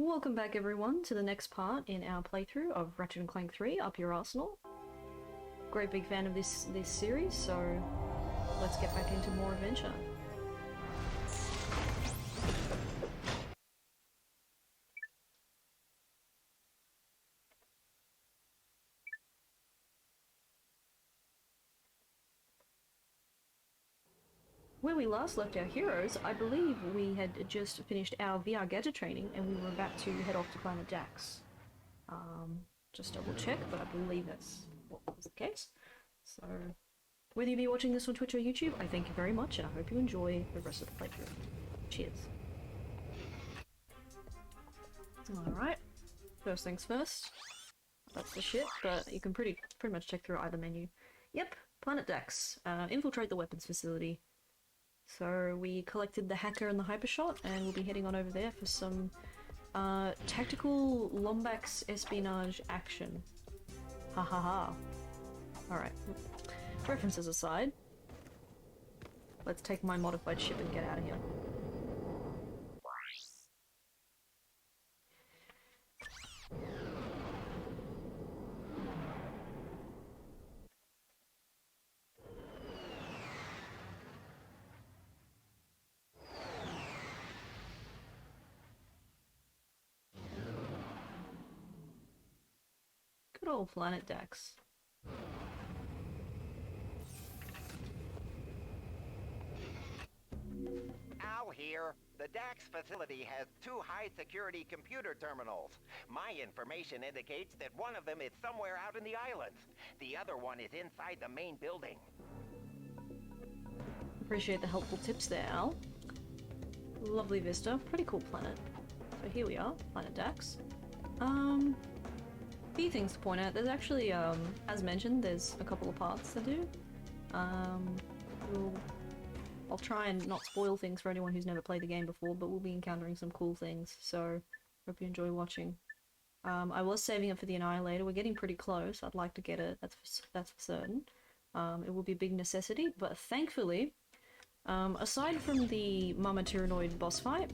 Welcome back everyone to the next part in our playthrough of Ratchet & Clank 3 Up Your Arsenal. Great big fan of this series, so let's get back into more adventure. Where we last left our heroes, I believe we had just finished our VR gadget training and we were about to head off to planet Daxx. Just double check, but I believe that's what was the case. So, whether you be watching this on Twitch or YouTube, I thank you very much and I hope you enjoy the rest of the playthrough. Cheers. Alright, first things first. That's the ship, but you can pretty much check through either menu. Yep, planet Daxx. Infiltrate the weapons facility. So we collected the hacker and the hypershot, and we'll be heading on over there for some tactical Lombax espionage action. Ha ha ha. Alright. References aside, let's take my modified ship and get out of here. Good old planet Daxx. Al here. The Daxx facility has 2 high-security computer terminals. My information indicates that one of them is somewhere out in the islands. The other one is inside the main building. Appreciate the helpful tips there, Al. Lovely vista. Pretty cool planet. So here we are, planet Daxx. Few things to point out. There's actually, as mentioned, there's a couple of parts to do. I'll try and not spoil things for anyone who's never played the game before, but we'll be encountering some cool things, so hope you enjoy watching. I was saving it for the Annihilator. We're getting pretty close. I'd like to get it, that's for certain. It will be a big necessity, but thankfully, aside from the Mama Tyrannoid boss fight,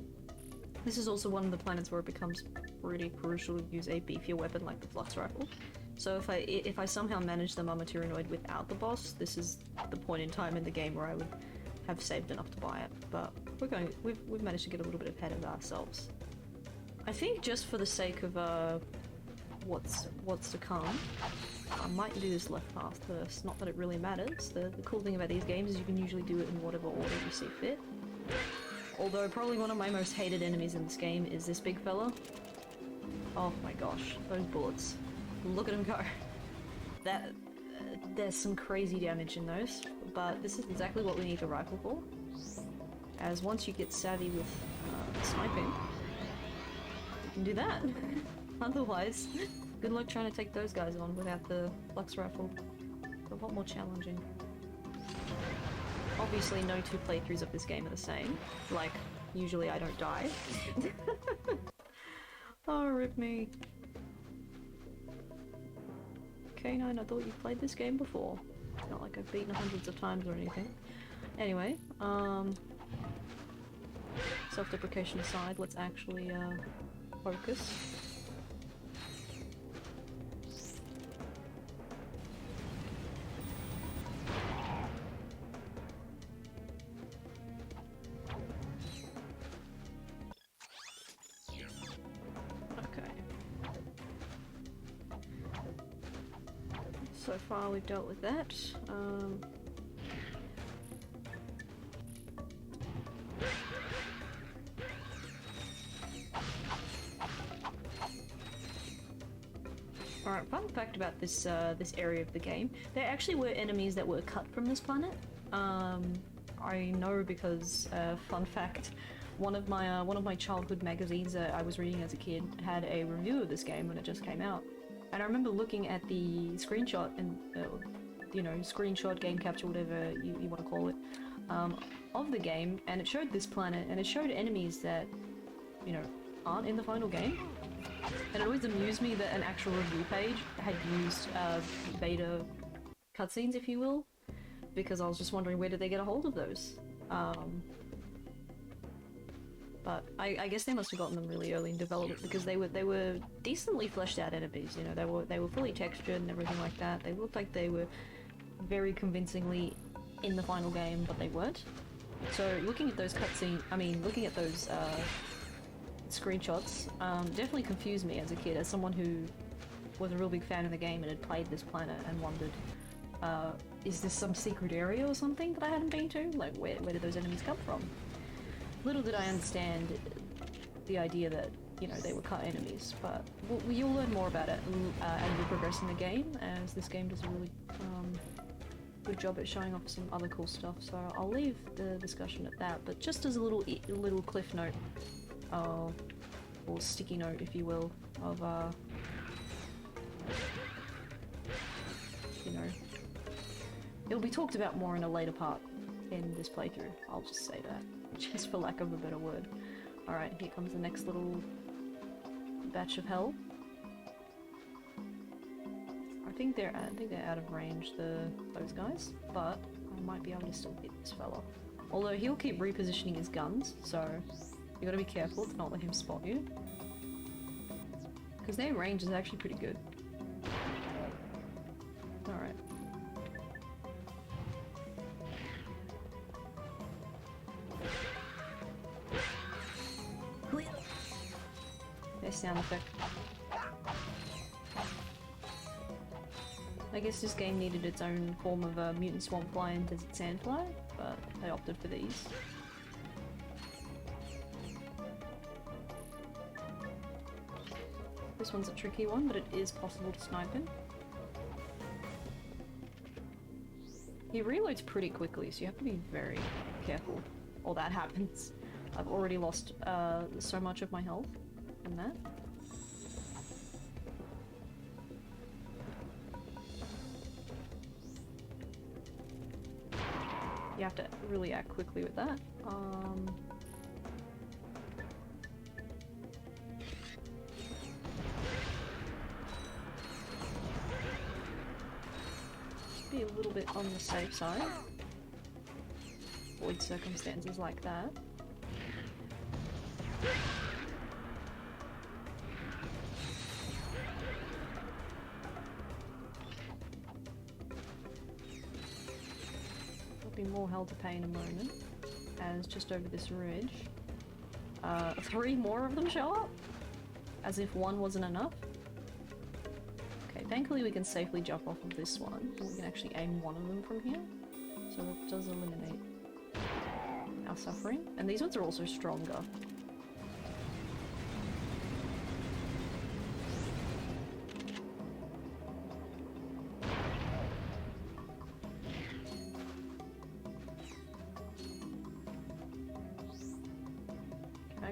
this is also one of the planets where it becomes pretty crucial to use a beefier weapon like the Flux Rifle. So if I somehow manage the Mama Tyrannoid without the boss, this is the point in time in the game where I would have saved enough to buy it. But we've managed to get a little bit ahead of ourselves. I think just for the sake of what's to come, I might do this left path first. Not that it really matters. The cool thing about these games is you can usually do it in whatever order you see fit. Although probably one of my most hated enemies in this game is this big fella. Oh my gosh, those bullets. Look at him go. There's some crazy damage in those, but this is exactly what we need the rifle for. As once you get savvy with sniping, you can do that. Otherwise, good luck trying to take those guys on without the Flux Rifle. It's a lot more challenging. Obviously, no 2 playthroughs of this game are the same. Like, usually I don't die. Oh, rip me. K9, I thought you played this game before. Not like I've beaten hundreds of times or anything. Anyway, self-deprecation aside, let's actually, focus. So far we've dealt with that. Alright, fun fact about this this area of the game. There actually were enemies that were cut from this planet. I know because, fun fact, one of my childhood magazines that I was reading as a kid had a review of this game when it just came out. And I remember looking at the screenshot and, you know, screenshot, game capture, whatever you want to call it, of the game, and it showed this planet, and it showed enemies that, you know, aren't in the final game. And it always amused me that an actual review page had used beta cutscenes, if you will, because I was just wondering where did they get a hold of those. But I guess they must have gotten them really early in development because they were decently fleshed out enemies. You know, they were fully textured and everything like that. They looked like they were very convincingly in the final game, but they weren't. So looking at those looking at those screenshots definitely confused me as a kid, as someone who was a real big fan of the game and had played this planet and wondered, is this some secret area or something that I hadn't been to? Like, where did those enemies come from? Little did I understand the idea that, you know, they were cut enemies, but you'll learn more about it as you progress in the game, as this game does a really good job at showing off some other cool stuff, so I'll leave the discussion at that, but just as a little cliff note, or sticky note if you will, of you know, it'll be talked about more in a later part in this playthrough, I'll just say that, just for lack of a better word. Alright, here comes the next little batch of hell. I think they're out of range, those guys, but I might be able to still hit this fella. Although he'll keep repositioning his guns, so you gotta be careful to not let him spot you. Because their range is actually pretty good. Alright. Their sound effect. I guess this game needed its own form of a mutant swampfly and desert sandfly, but they opted for these. This one's a tricky one, but it is possible to snipe him. He reloads pretty quickly, so you have to be very careful, or that happens. I've already lost so much of my health from that. You have to really act quickly with that. Just be a little bit on the safe side. Avoid circumstances like that. Be more hell to pay in a moment, as just over this ridge, 3 more of them show up, as if 1 wasn't enough. Okay, thankfully we can safely jump off of this one, and we can actually aim 1 of them from here, so that does eliminate our suffering, and these ones are also stronger.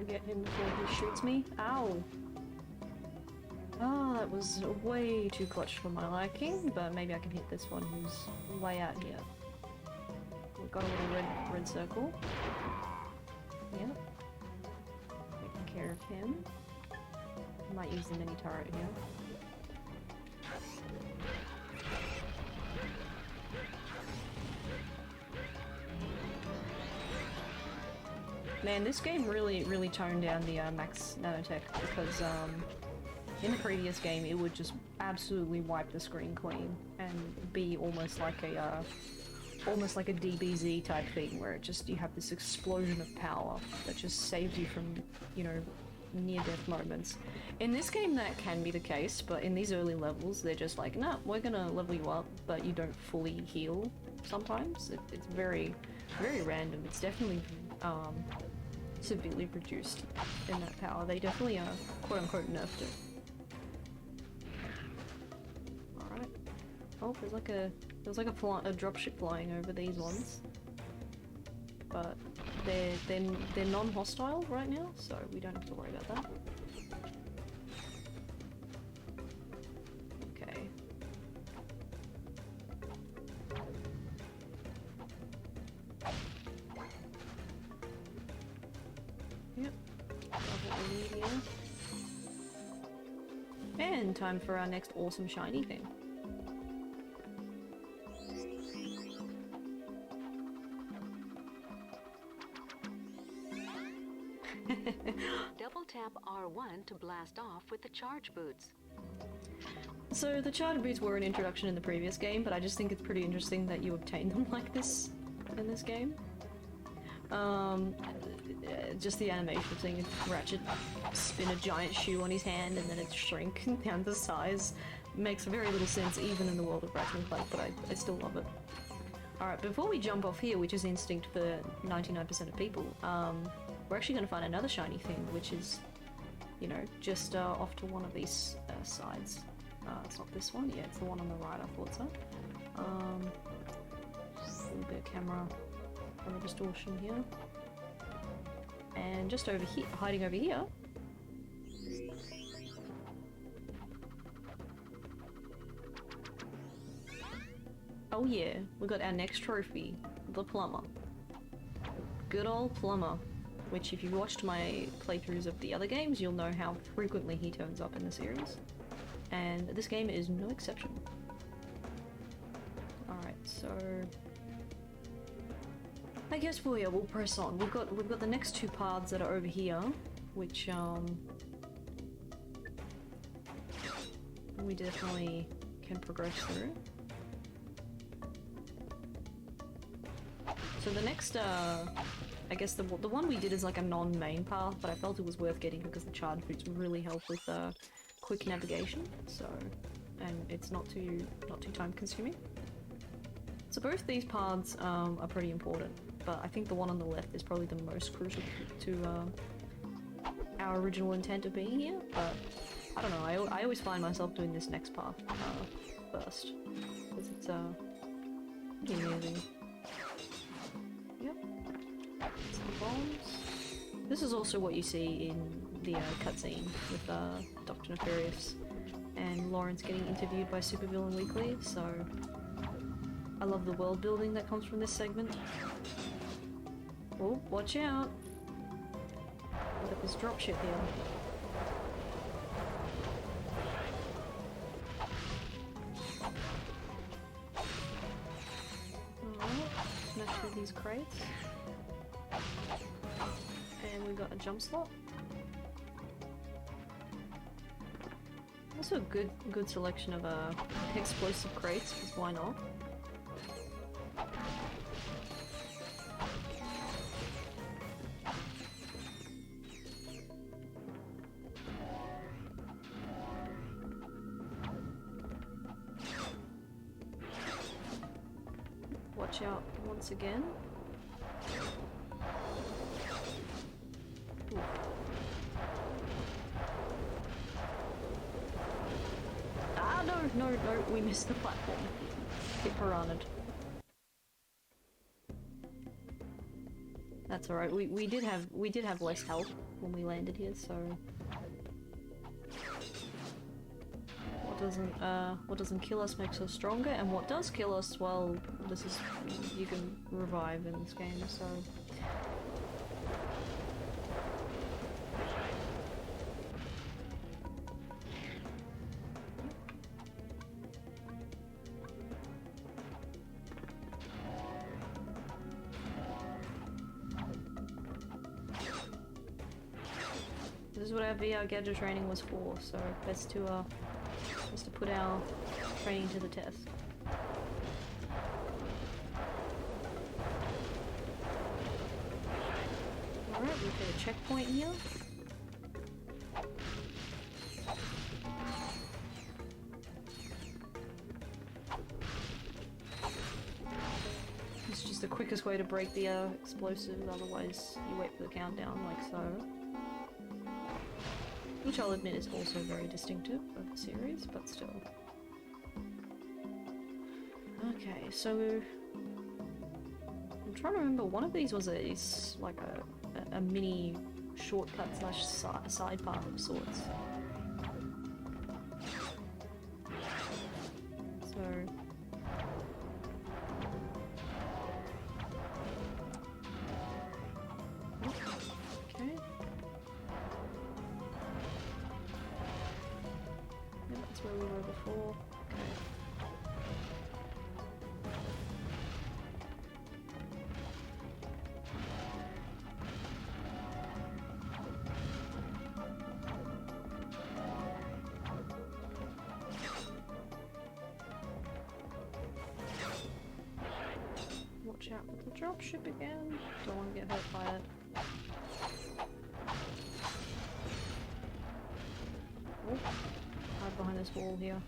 Get him before he shoots me. Ow! Oh, that was way too clutch for my liking, but maybe I can hit this one who's way out here. We've got a little red circle. Yep. Taking care of him. I might use the mini turret here. Man, this game really toned down the max nanotech, because in the previous game it would just absolutely wipe the screen clean and be almost like a DBZ type thing, where it just, you have this explosion of power that just saves you from, you know, near-death moments. In this game that can be the case, but in these early levels they're just like, nah, we're gonna level you up, but you don't fully heal sometimes. It's very random. It's definitely severely reduced in that power. They definitely quote-unquote nerfed it. Alright. Oh, there's like a dropship flying over these ones. But they're non-hostile right now, so we don't have to worry about that. Okay. Yep. Got what we need here. And time for our next awesome shiny thing. tap R1 to blast off with the charge boots. So the charge boots were an introduction in the previous game, but I just think it's pretty interesting that you obtain them like this in this game. Just the animation of seeing Ratchet spin a giant shoe on his hand and then it shrink down to size makes very little sense even in the world of Ratchet Clank, but I still love it. Alright, before we jump off here, which is instinct for 99% of people, we're actually going to find another shiny thing, which is, you know, just off to one of these sides. It's not this one, yeah, it's the one on the right, I thought so. A little bit of camera distortion here. And just over here, hiding over here. Oh yeah, we got our next trophy, the plumber. Good old plumber. Which if you've watched my playthroughs of the other games, you'll know how frequently he turns up in the series. And this game is no exception. Alright, so I guess we'll press on. We've got the next two paths that are over here, which we definitely can progress through. So the next I guess the one we did is like a non-main path, but I felt it was worth getting because the charge boots really help with quick navigation. So, and it's not too time consuming. So both these paths are pretty important, but I think the one on the left is probably the most crucial to our original intent of being here. But I don't know. I always find myself doing this next path first because it's pretty amazing. Yep. Some bombs. This is also what you see in the cutscene with Dr. Nefarious and Lawrence getting interviewed by Supervillain Weekly, so I love the world building that comes from this segment. Oh, watch out! Look at this dropship here. Alright, smash through these crates. And we got a jump slot. Also a good selection of explosive crates, because why not? Watch out once again. Ooh. Ah, no, we missed the platform. Get piranha'd. That's alright, we did have less health when we landed here, so what doesn't kill us makes us stronger, and what does kill us, well, you can revive in this game, so this is what our VR gadget training was for, so best to put our training to the test. Alright, we've got a checkpoint here. It's just the quickest way to break the explosives, otherwise you wait for the countdown like so. Which I'll admit is also very distinctive of the series, but still. Okay, so I'm trying to remember, one of these was like a mini shortcut slash side path of sorts. So okay. Yeah, that's where we were before. The dropship again. Don't want to get hurt by it. Oh, hide behind this wall here.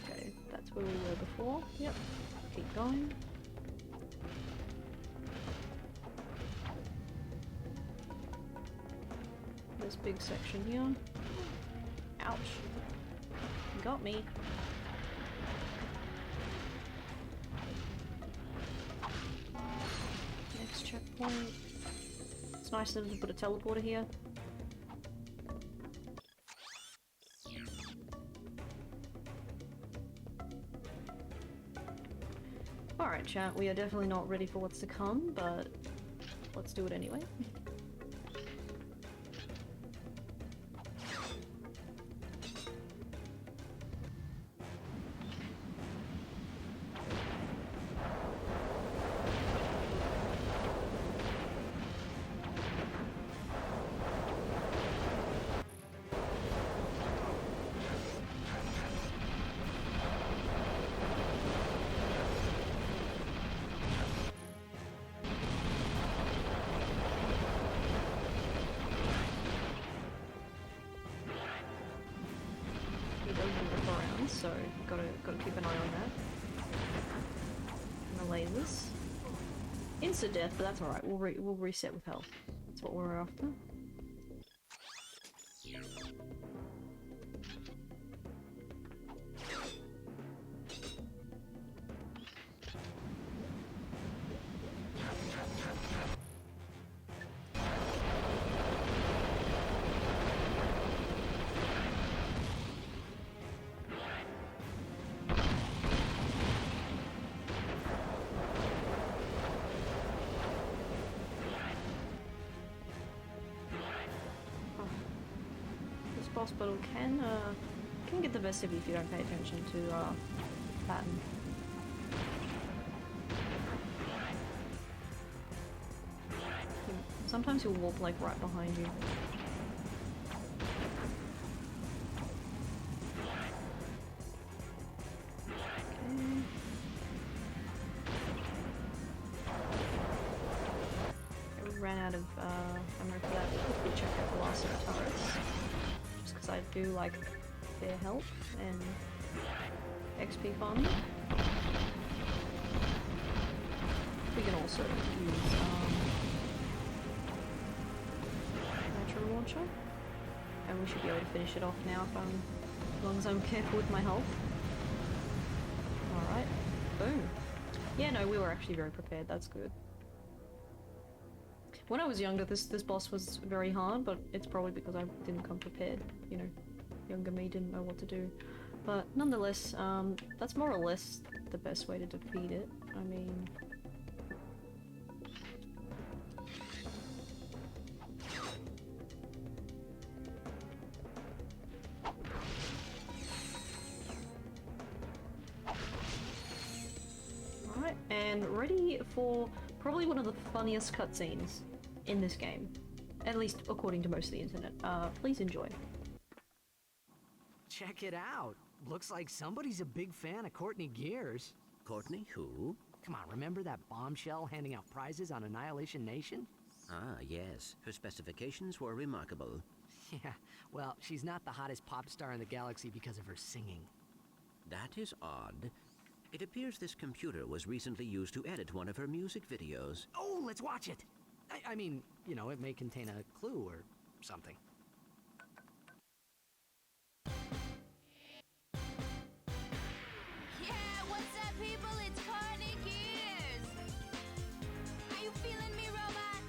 Okay, that's where we were before. Yep. Keep going. This big section here. Ouch. You got me. Next checkpoint. It's nice of them to put a teleporter here. Alright chat, we are definitely not ready for what's to come, but let's do it anyway. So gotta keep an eye on that. And the lasers. Instant death, but that's alright. We'll reset with health. That's what we're after. Boss battle can get the best of you if you don't pay attention to pattern. Sometimes he'll warp like right behind you. Okay. We ran out of ammo for that. We'll quickly check out the last set of turrets. Because I do like their health and XP farming. We can also use nitro launcher, and we should be able to finish it off now if as long as I'm careful with my health. Alright, boom. Yeah, no, we were actually very prepared, that's good. When I was younger, this boss was very hard, but it's probably because I didn't come prepared. You know, younger me didn't know what to do. But nonetheless, that's more or less the best way to defeat it. I mean... Alright, and ready for probably one of the funniest cutscenes in this game. At least according to most of the internet. Please enjoy. Check it out. Looks like somebody's a big fan of Courtney Gears. Courtney who? Come on, remember that bombshell handing out prizes on Annihilation Nation? Ah, yes. Her specifications were remarkable. Yeah, well, she's not the hottest pop star in the galaxy because of her singing. That is odd. It appears this computer was recently used to edit one of her music videos. Oh, let's watch it! I mean, you know, it may contain a clue or something. Yeah, what's up, people? It's Courtney Gears. Are you feeling me, robots?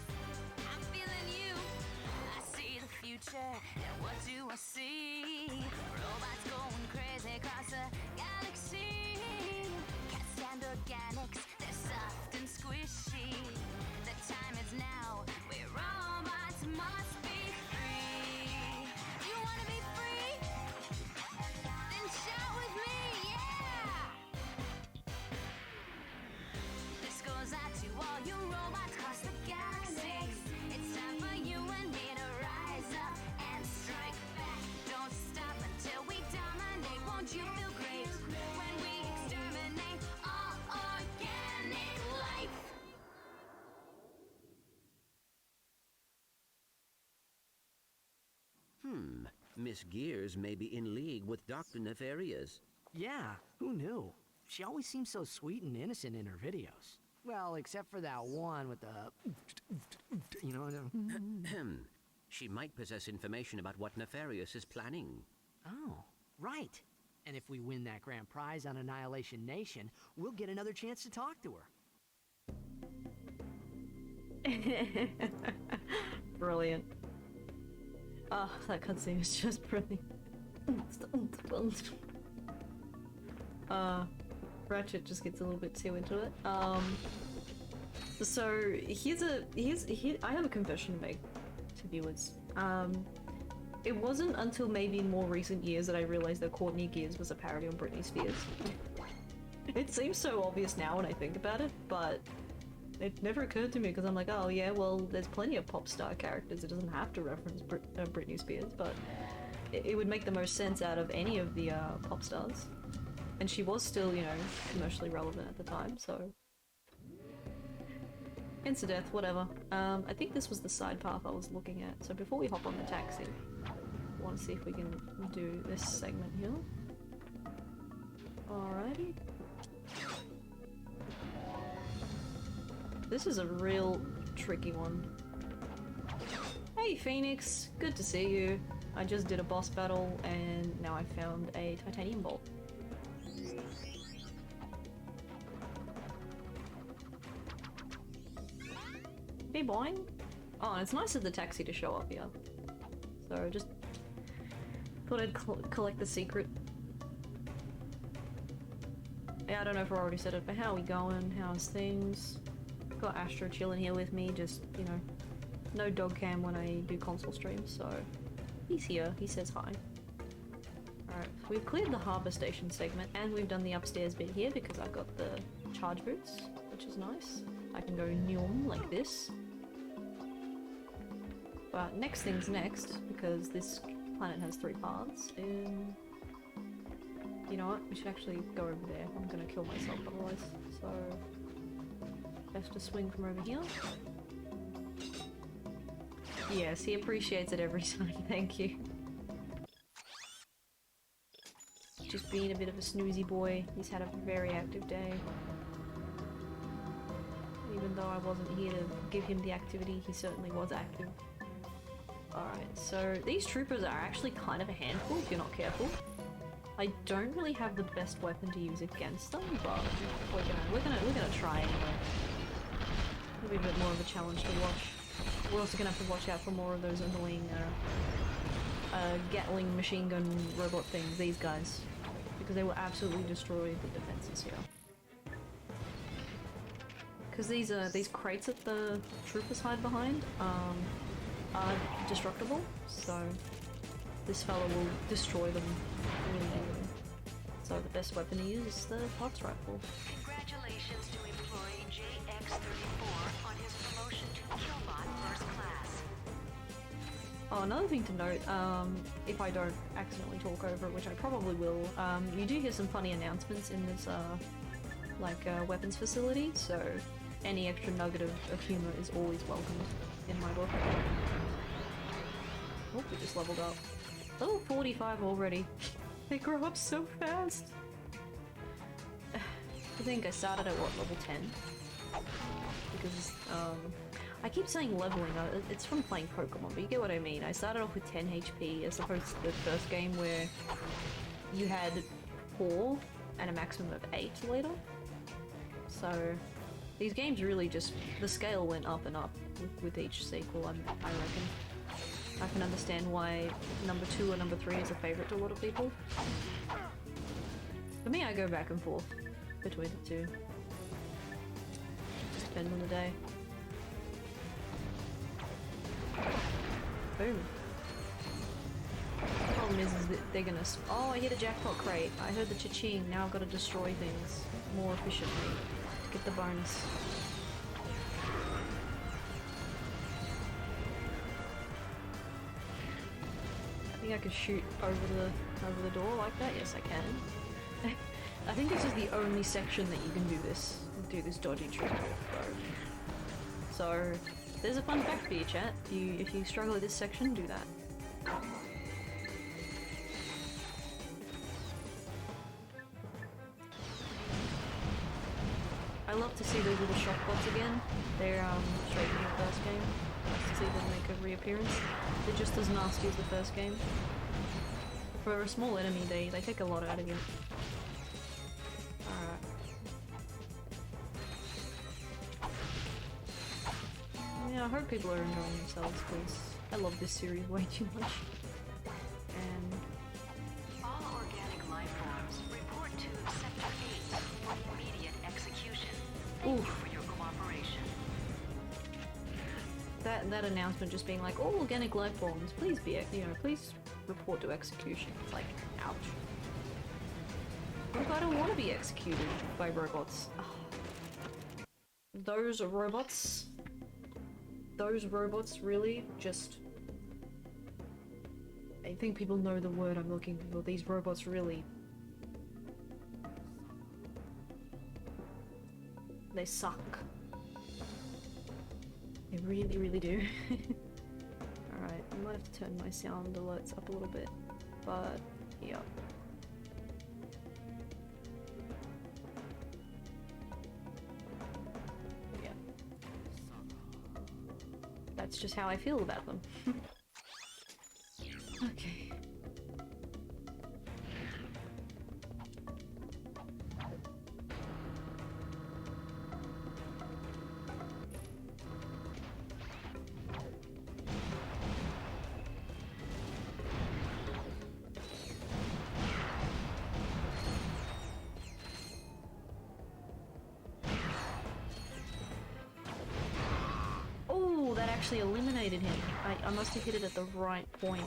I'm feeling you. I see the future, and what do I see? Robots going crazy across the galaxy. Can't stand organics, they're soft and squishy. The time is now, where robots must be free. You wanna be free? Then shout with me, yeah! This goes out to all you robots across the galaxy. It's time for you and me to rise up and strike back. Don't stop until we dominate. Won't you feel great when we exterminate all organic life? Miss Gears may be in league with Dr. Nefarious. Yeah, who knew? She always seems so sweet and innocent in her videos. Well, except for that one with the... You know... She might possess information about what Nefarious is planning. Oh, right. And if we win that grand prize on Annihilation Nation, we'll get another chance to talk to her. Brilliant. Ah, that cutscene is just brilliant. Ratchet just gets a little bit too into it. So I have a confession to make to viewers. It wasn't until maybe more recent years that I realized that Courtney Gears was a parody on Britney Spears. It seems so obvious now when I think about it, but it never occurred to me because I'm like, oh yeah, well, there's plenty of pop star characters. It doesn't have to reference Britney Spears, but it would make the most sense out of any of the pop stars. And she was still, you know, commercially relevant at the time, so... Insta-death, whatever. I think this was the side path I was looking at, so before we hop on the taxi, I want to see if we can do this segment here. Alrighty. This is a real tricky one. Hey Phoenix, good to see you. I just did a boss battle and now I found a titanium bolt. Hey boing. Oh, and it's nice of the taxi to show up here. So just thought I'd collect the secret. Yeah, I don't know if I already said it, but how are we going? How's things? Got Astro chilling here with me, just, you know, no dog cam when I do console streams, so he's here, he says hi. Alright, we've cleared the harbour station segment, and we've done the upstairs bit here because I've got the charge boots, which is nice. I can go nyum like this. But next thing's next, because this planet has 3 paths, and you know what, we should actually go over there. I'm gonna kill myself otherwise, so best to swing from over here. Yes, he appreciates it every time, thank you. Just being a bit of a snoozy boy, he's had a very active day. Even though I wasn't here to give him the activity, he certainly was active. Alright, so these troopers are actually kind of a handful if you're not careful. I don't really have the best weapon to use against them, but we're gonna try anyway. It'll be a bit more of a challenge to watch. We're also gonna have to watch out for more of those annoying Gatling machine gun robot things, these guys, because they will absolutely destroy the defenses here. Because these crates that the troopers hide behind are destructible, so this fella will destroy them really easily. So the best weapon to use is the Fox rifle. Congratulations to employee JX34 on his promotion to Killbot First Class. Oh, another thing to note, if I don't accidentally talk over it, which I probably will, you do hear some funny announcements in this, weapons facility, so any extra nugget of humor is always welcomed in my book. Oh, we just leveled up. Level 45 already. They grow up so fast. I think I started at, what, level 10? Because, I keep saying leveling, it's from playing Pokemon, but you get what I mean. I started off with 10 HP as opposed to the first game where you had 4 and a maximum of 8 later. So, these games really just, the scale went up and up with each sequel, I reckon. I can understand why number 2 or number 3 is a favourite to a lot of people. For me, I go back and forth between the two. Just depends on the day. Boom. The problem is that they're gonna... Oh, I hit a jackpot crate. I heard the cha-ching. Now I've got to destroy things more efficiently to get the bonus. I think I could shoot over the door like that. Yes, I can. I think this is the only section that you can do this dodgy trick with, so there's a fun fact for you, chat. If you struggle with this section, do that. I love to see those little shock bots again. They're straight from the first game. Nice to see them make a reappearance. They're just as nasty as the first game. For a small enemy, they take a lot out of you. Alright. Yeah, I hope people are enjoying themselves, because I love this series way too much. And All organic life forms report to Sector 8 for immediate execution. Thank you for your cooperation. that announcement just being like, all organic life forms, please be, please report to execution. It's like, ouch. Look, I don't want to be executed by robots. Ugh. Those robots really just... I think people know the word I'm looking for. These robots really... They suck. They really, really do. Alright, I might have to turn my sound alerts up a little bit, but yeah. Yeah. That's just how I feel about them. Okay. Oh, that actually eliminated him. I must have hit it at the right point.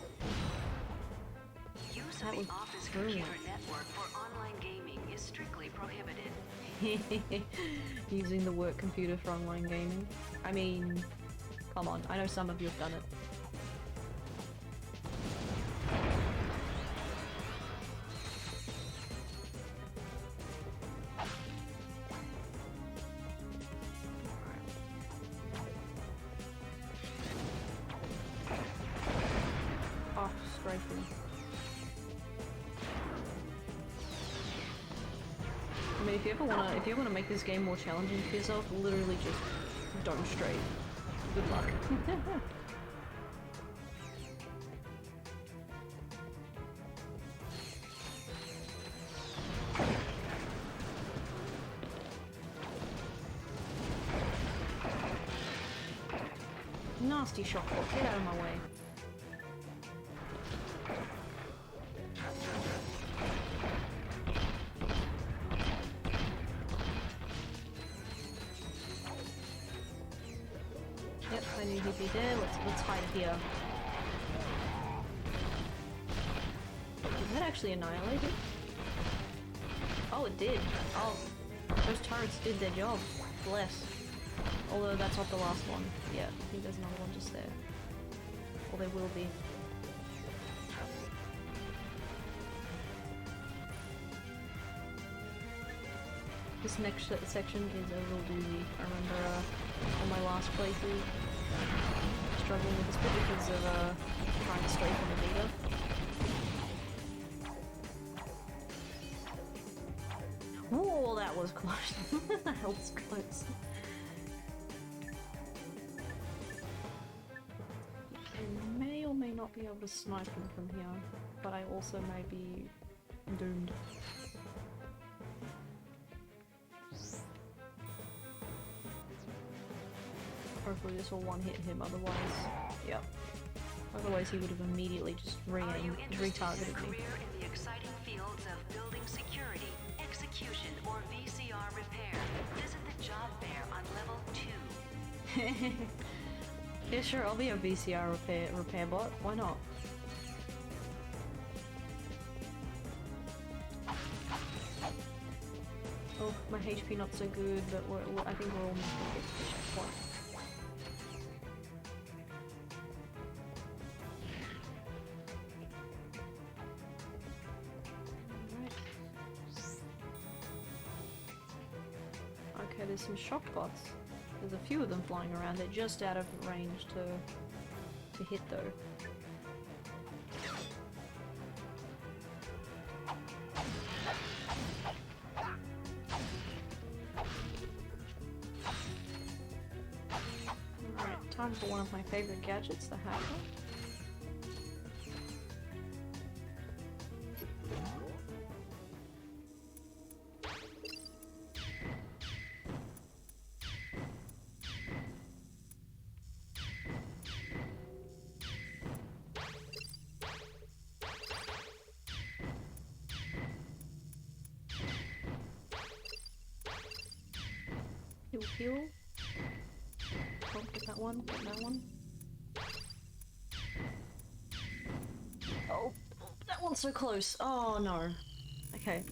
Use That of was the office brilliant. computer network for online gaming is strictly prohibited. Using the work computer for online gaming. I mean, come on, I know some of you have done it. Oh, strafing. I mean, if you ever wanna make this game more challenging for yourself, literally just don't stray. Good luck. Nasty shotbot, get out of my way. Yep, I knew he'd be there. Let's hide here. Did that actually annihilate it? Oh, it did. Oh, those turrets did their job. Bless. Although that's not the last one. Yeah, I think there's another one just there. Or there will be. This next section is a little doozy. I remember on my last playthrough struggling with this bit because of trying to stray from the leader. Oh, that was close. That was close. I may or may not be able to snipe him from here, but I also may be doomed. Hopefully this will one-hit him, otherwise... Yep. Otherwise he would have immediately just Are you interested in a retargeted me. career in the exciting fields of building security, execution, or VCR repair? Visit the job fair on level 2. Yeah, sure, I'll be a VCR repair bot. Why not? Oh, my HP not so good, but I think we're almost gonna get to the checkpoint. Alright. Okay, there's some shock bots. There's a few of them flying around. They're just out of range to hit though. Time for one of my favorite gadgets, the hacker. Heal. Oh, get that one, get that one. Oh, that one's so close. Oh no. Okay.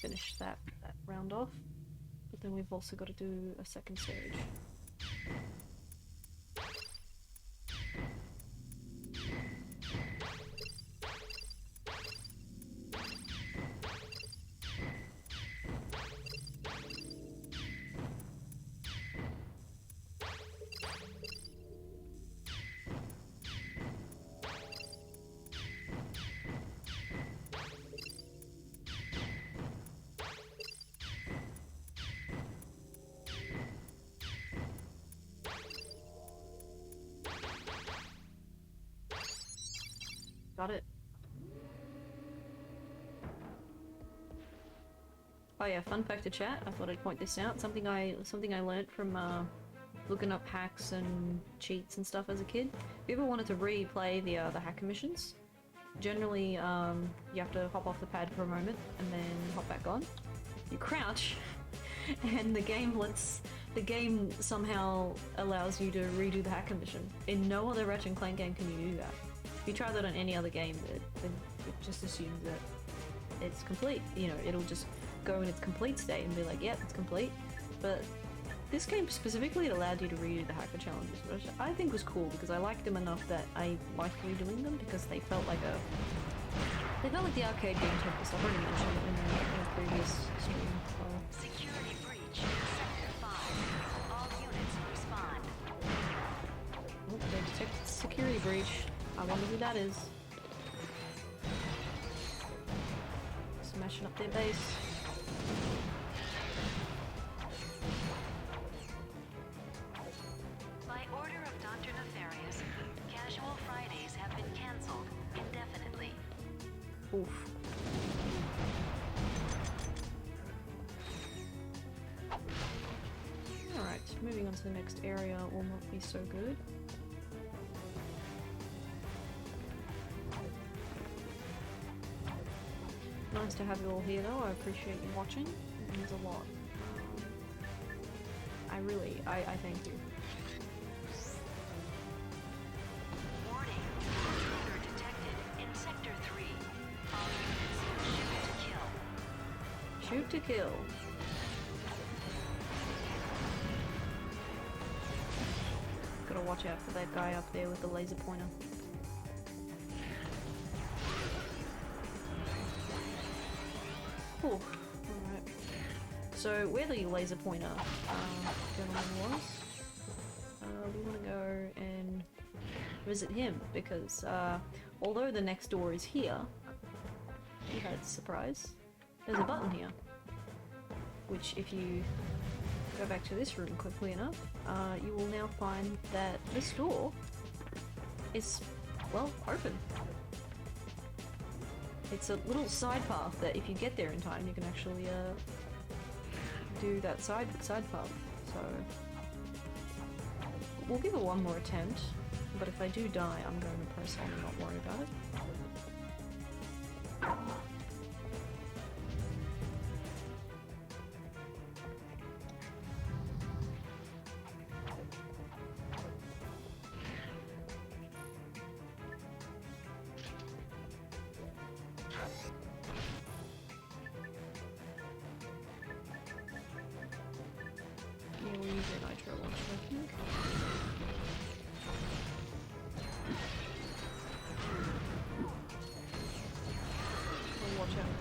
Finish that round off, but then we've also got to do a second stage. Got it. Oh yeah, fun fact to chat. I thought I'd point this out. Something I learnt from looking up hacks and cheats and stuff as a kid. If you ever wanted to replay the hacker missions, generally you have to hop off the pad for a moment and then hop back on. You crouch, and the game somehow allows you to redo the hacker mission. In no other Ratchet Clank game can you do that. If you try that on any other game, it just assumes that it's complete. You know, it'll just go in its complete state and be like, yep, it's complete. But this game specifically, it allowed you to redo the hacker challenges, which I think was cool because I liked them enough that I liked redoing them because they felt like the arcade game type. I've already mentioned it in a previous stream. So. Security breach in Sector 5. All units respond. Oh, they detected security breach. I wonder who that is. Smashing up their base. By order of Dr. Nefarious, casual Fridays have been cancelled indefinitely. Oof. Alright, moving on to the next area will not be so good. Nice to have you all here though, I appreciate you watching. It means a lot. I thank you. Warning, intruder detected in Sector 3. All units, shoot to kill. Shoot to kill. Gotta watch out for that guy up there with the laser pointer. Alright. So where the laser pointer gentleman was, we want to go and visit him because although the next door is here, you had a surprise, there's a button here, which if you go back to this room quickly enough, you will now find that this door is, well, open. It's a little side path that if you get there in time, you can actually do that side path. So we'll give it one more attempt, but if I do die, I'm going to press on and not worry about it. Yeah, we'll use a nitro launcher, I think.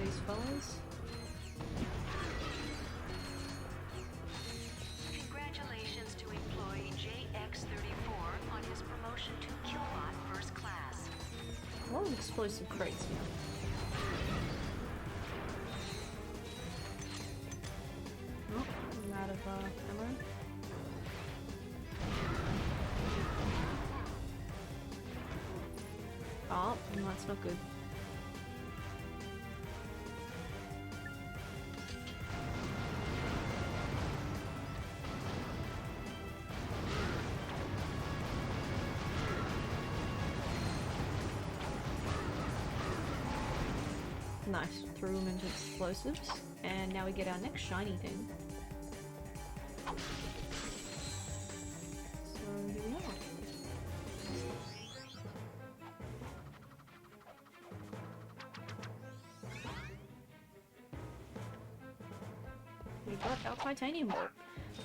these fellas. Congratulations to employee JX34 on his promotion to Killbot First Class. A lot of explosive crates here. Oh, I'm out of ammo. Oh, that's not good. Nice, threw him into explosives, and now we get our next shiny thing. So here we are. We got our titanium bolt.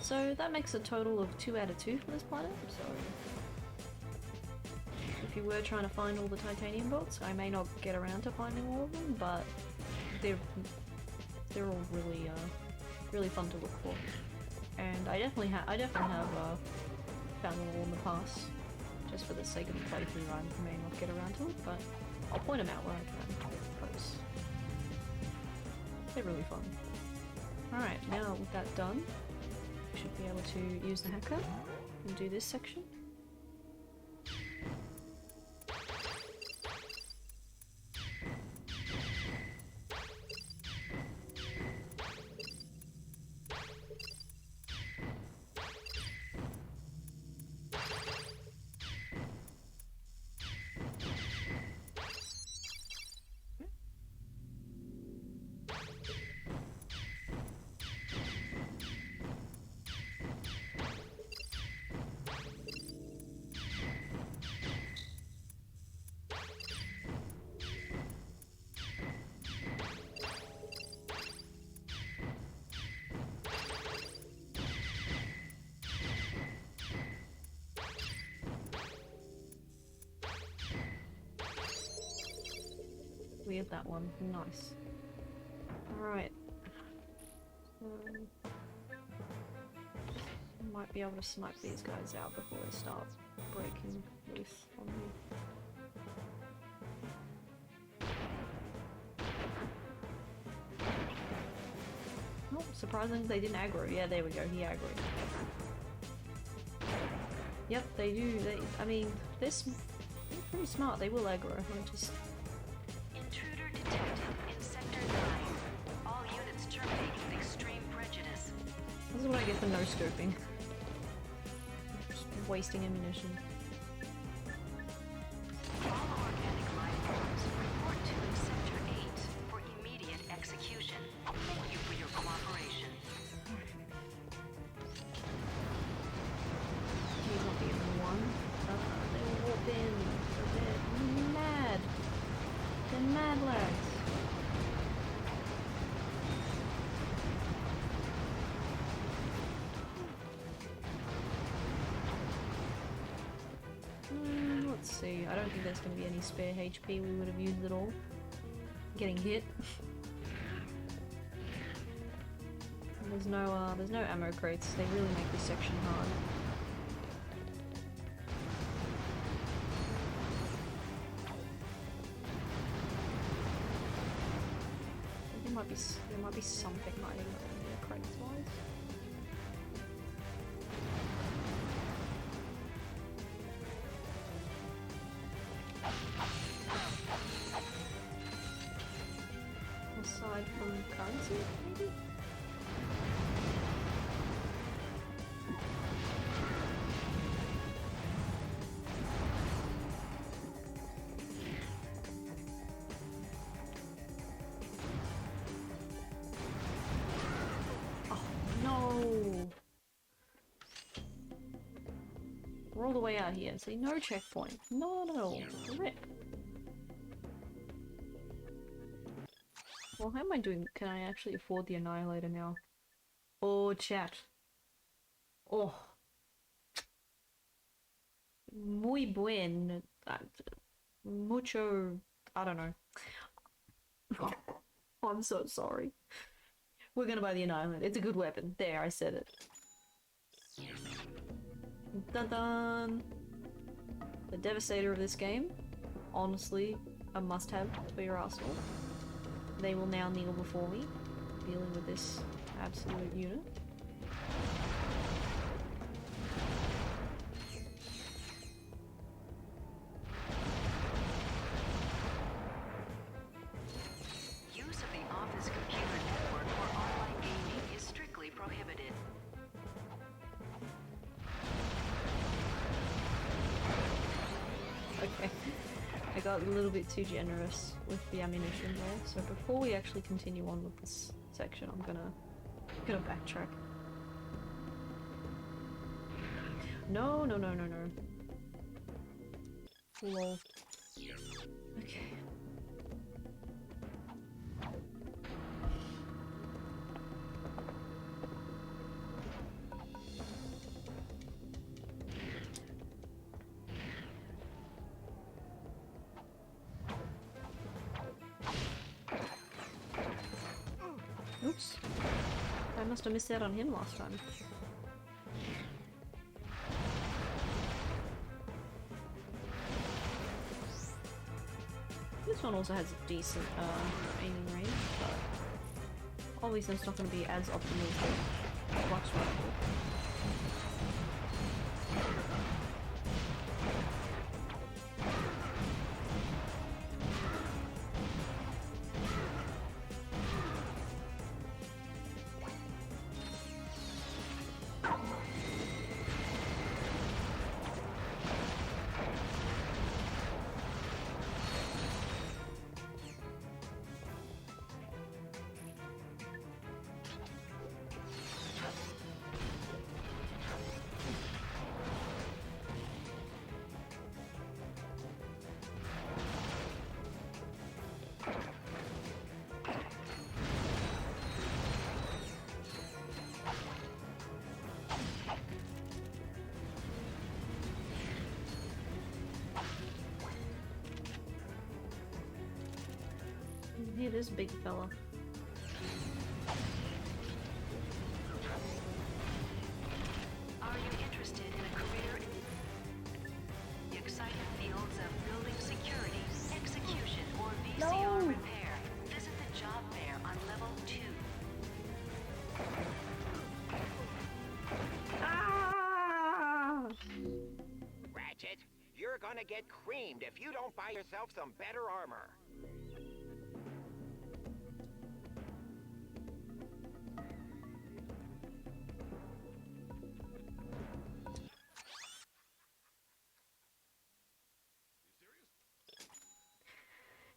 So that makes a total of 2 out of 2 for this planet, so if you were trying to find all the titanium bolts, I may not get around to finding all of them, but they're all really really fun to look for. And I definitely have found them all in the past. Just for the sake of the playthrough, I may not get around to it, but I'll point them out where I can, because they're really fun. Alright, now with that done, we should be able to use the hacker and do this section. We had that one. Nice. Alright. Might be able to snipe these guys out before they start breaking loose on me. Oh, surprisingly they didn't aggro. Yeah, there we go. He aggroed. Yep, they do. I mean, they're pretty smart. They will aggro. I just... Intruder detected in Sector 9. All units terminate with extreme prejudice. This is what I get for no-scoping. Just wasting ammunition. All organic life forms report to Sector 8 for immediate execution. Thank you for your cooperation. He's not the only one. They warp in. They're mad. They're mad lads. Let's see. I don't think there's going to be any spare HP we would have used at all. Getting hit. There's no ammo crates. They really make this section hard. There might be something hiding in the crates wise. Aside from currency, maybe? We're all the way out here. See, no checkpoint. Not at all. Rip. Well, how am I doing? Can I actually afford the Annihilator now? Oh, chat. Oh. Muy buen. Mucho... I don't know. Oh, I'm so sorry. We're gonna buy the Annihilate. It's a good weapon. There, I said it. Dun dun! The Devastator of this game. Honestly, a must-have for your arsenal. They will now kneel before me, dealing with this absolute unit. Use of the office computer network for online gaming is strictly prohibited. Okay. I got a little bit too generous with the ammunition there, so before we actually continue on with this section, I'm gonna backtrack. No. Lol. Okay. Oops. I must have missed out on him last time. This one also has a decent aiming range, but obviously it's not going to be as optimal as the Flux Rifle. Hey, this big fella. Are you interested in a career in the exciting fields of building security, execution, or VCR repair? Visit the job fair on level 2. Ratchet, you're gonna get creamed if you don't buy yourself some better armor.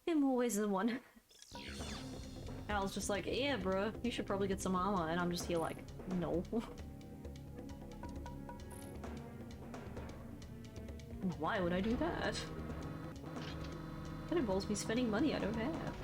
In more ways than one. And I was just like, yeah, bro, you should probably get some armor, and I'm just here like, no. Why would I do that? That involves me spending money I don't have.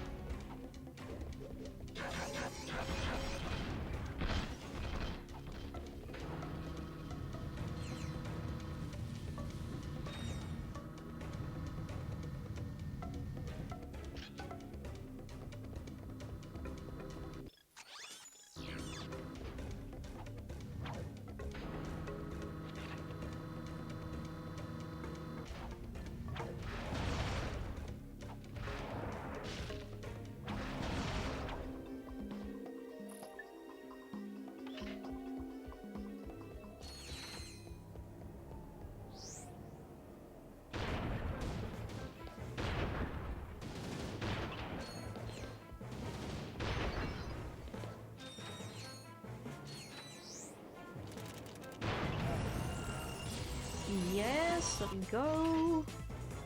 Yes, let me go.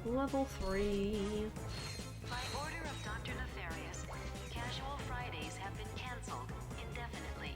Level 3. By order of Dr. Nefarious, casual Fridays have been cancelled indefinitely.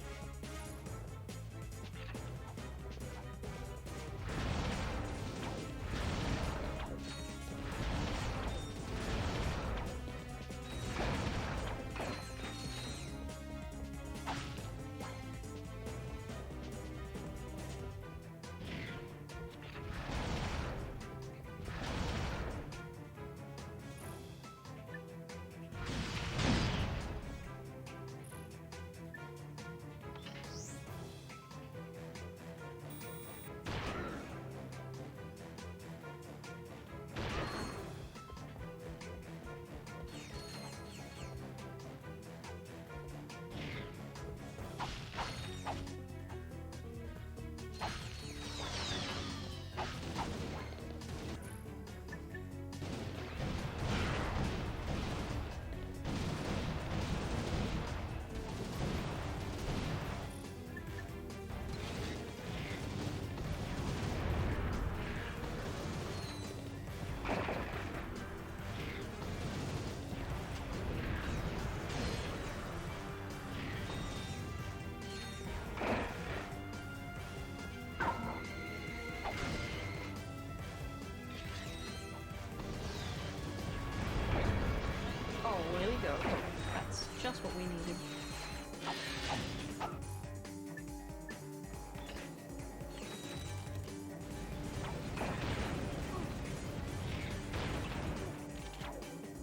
That's just what we needed.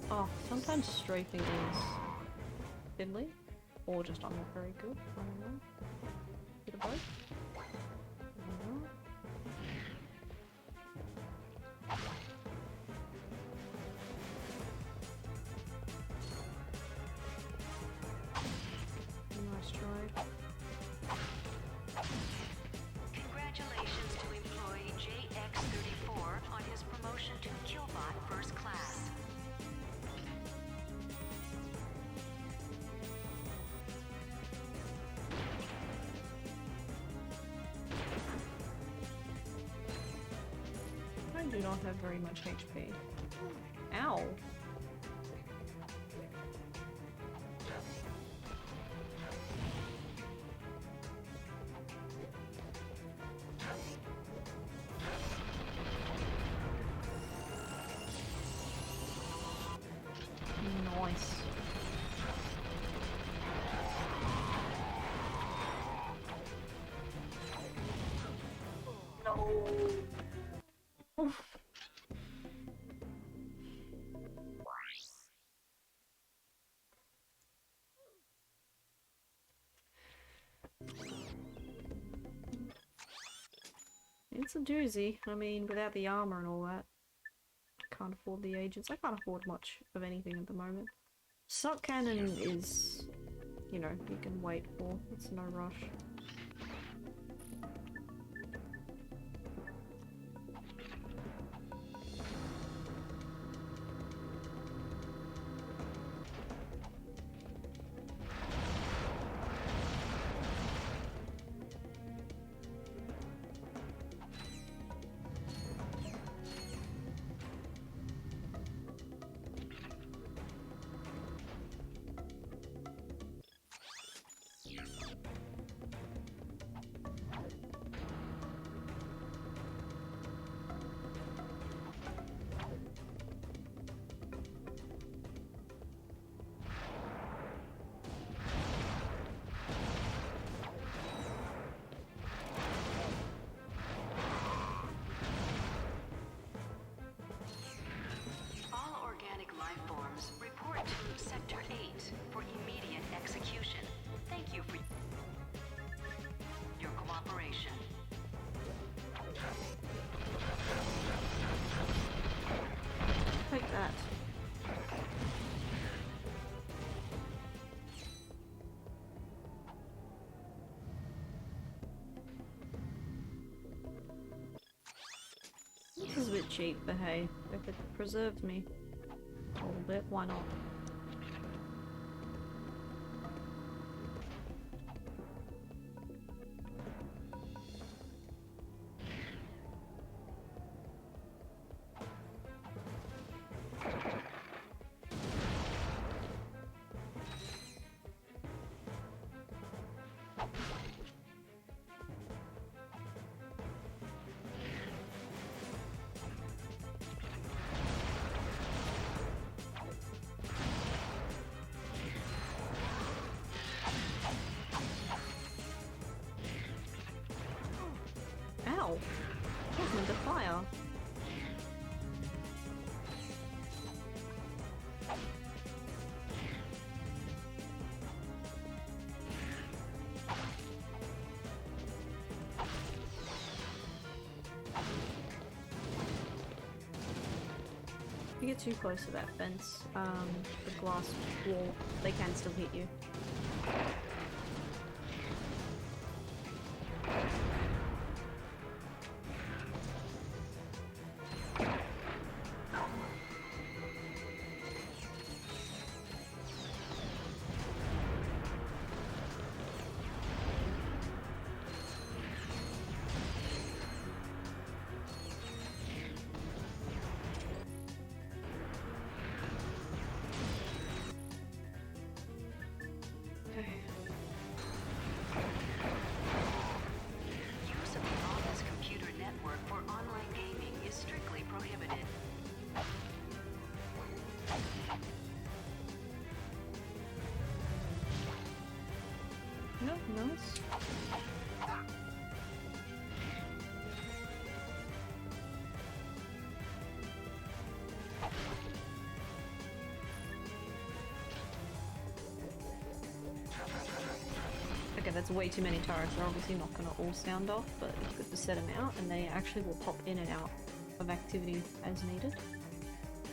Oh, sometimes strafing is fiddly, or just I'm not very good. I don't know. Bit of both. I don't know. Nice try. Congratulations to employee JX34 on his promotion to Killbot First Class. I do not have very much HP. Ow! Nice. No. Oof. It's a doozy. I mean, without the armor and all that. I can't afford the agents. I can't afford much of anything at the moment. Suck cannon is, you know, you can wait for. It's no rush. All organic life forms report to Sector 8 for immediate execution. Thank you for your cooperation. Take that. This is a bit cheap, but hey, if it preserves me a little bit, why not? Ow! I was meant to fire. If you get too close to that fence, the glass wall, they can still hit you. Yeah, nice. Okay, that's way too many turrets. They're obviously not going to all sound off, but it's good to set them out, and they actually will pop in and out of activity as needed.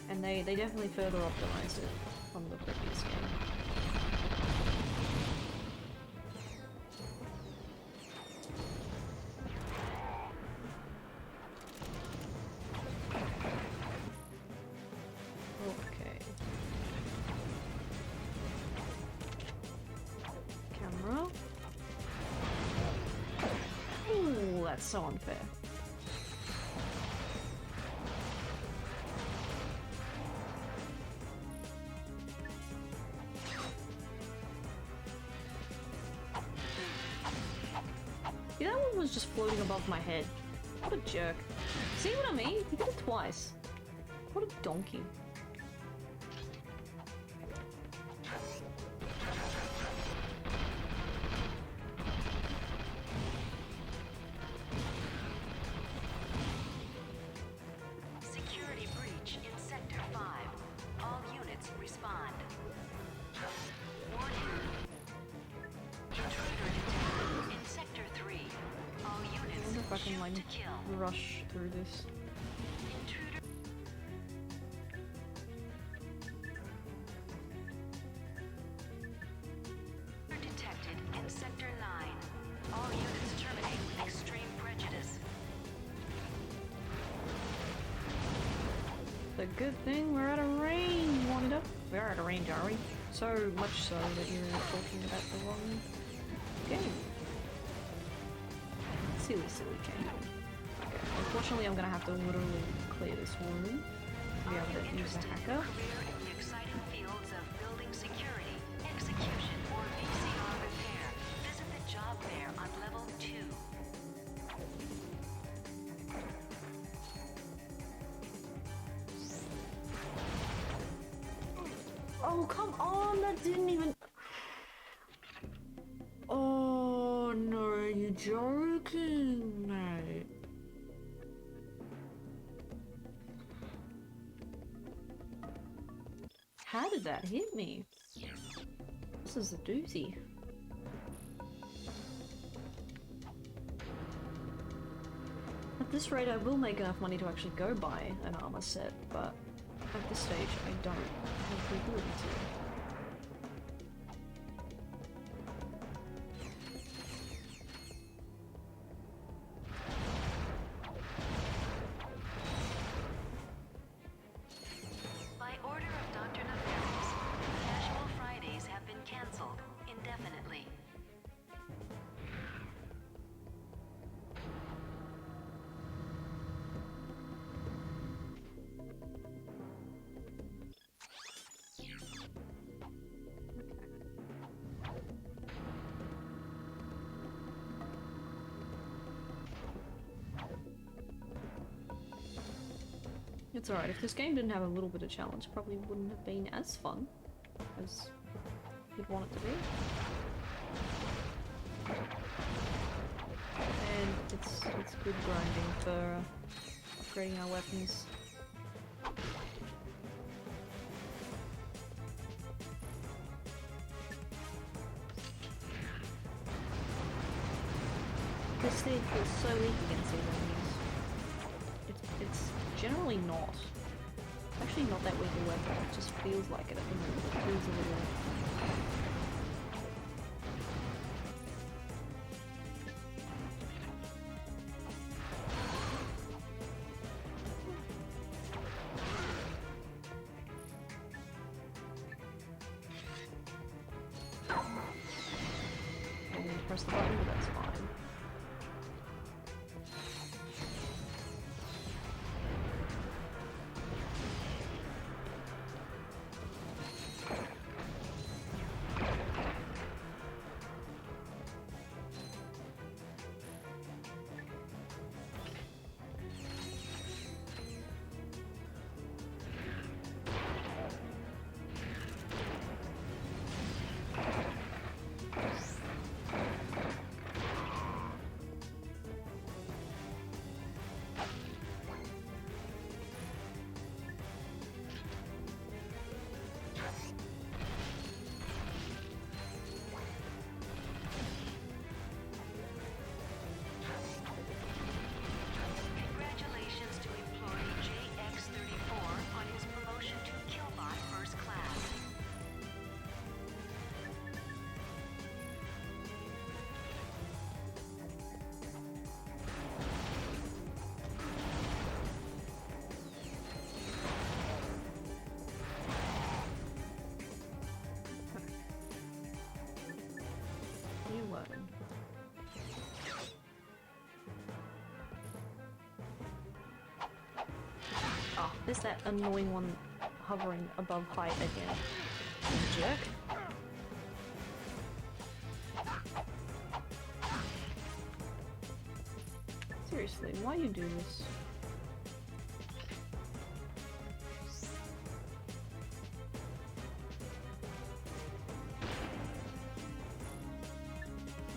And they definitely further optimized it from the previous game. Okay. Camera. Ooh, that's so unfair. Yeah, that one was just floating above my head. What a jerk. See what I mean? He did it twice. What a donkey. Security breach in Sector 5. All units respond. Warning. Intruder detected in Sector 3. All I units wonder if I can shoot like to kill. rush through this. Intruder detected in Sector 9. All units terminate with extreme prejudice. The good thing we're at a range, Wanda. We're at a range, are we? So much so that you're talking about the wrong game. Silly, silly game. Okay, unfortunately I'm gonna have to literally clear this room to be able to use the hacker. Career in the exciting fields of building security, execution, or VCR repair. Visit the job fair on level 2. Oh, come on, that didn't even... Oh, no, you're joking, mate. How did that hit me? This is a doozy. At this rate, I will make enough money to actually go buy an armor set, but at this stage, I don't have the ability to. By order of Dr. Nefarious, casual Fridays have been cancelled indefinitely. It's alright, if this game didn't have a little bit of challenge, it probably wouldn't have been as fun as you'd want it to be. And it's good grinding for upgrading our weapons. This thing feels so weak against these enemies. It's generally not. It's actually not that weak a weapon, it just feels like it at the moment. It feels a little... I didn't press the button, but that's fine. working. Oh, there's that annoying one hovering above height again. Jerk. Seriously, why you do this?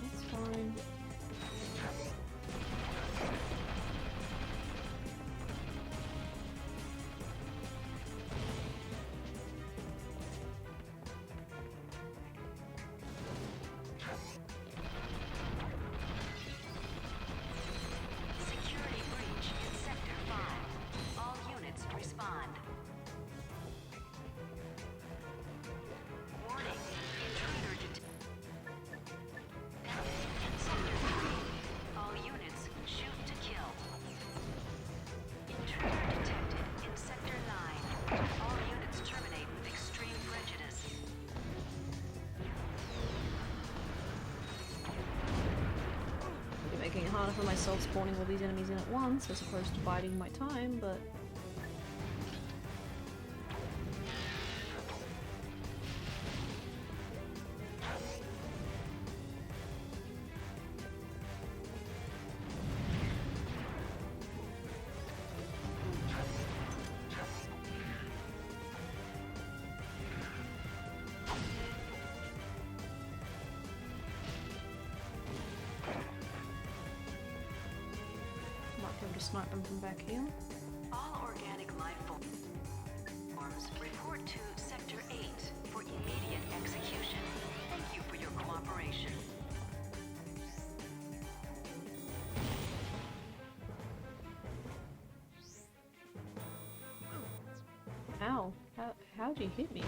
That's fine. Security breach in Sector 5. All units respond. Warning. Intruder detected in Sector 3. All units shoot to kill. Intruder detected in Sector 9. All units terminate with extreme prejudice. Be making it harder for myself spawning all these enemies in at once as opposed to biding my time, but might be able to snipe them from back here. All organic life forms report to Sector 8 for immediate execution. Thank you for your cooperation. Ow. How'd you hit me?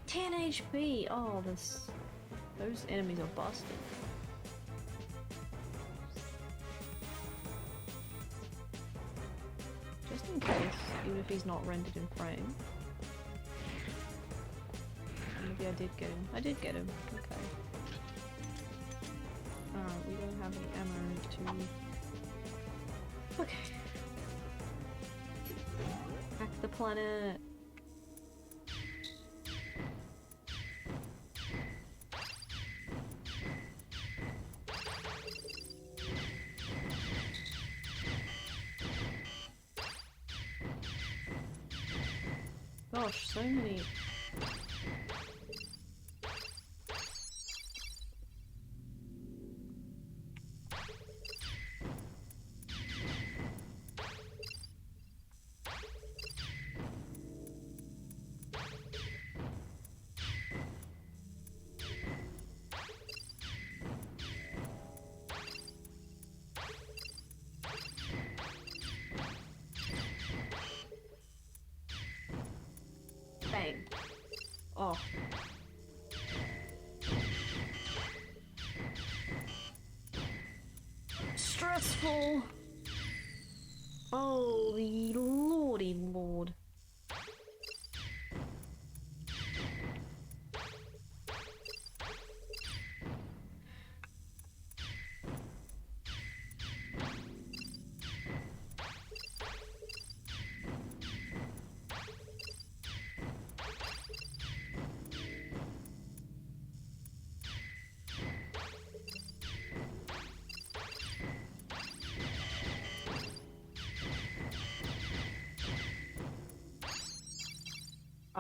10 HP! Oh, those enemies are busted. Just in case, even if he's not rendered in frame. Maybe I did get him. I did get him. Okay. Alright, we don't have any ammo to... Okay. Hack the planet! Gosh, so many... Bang. Oh. Stressful. Holy lordy lord.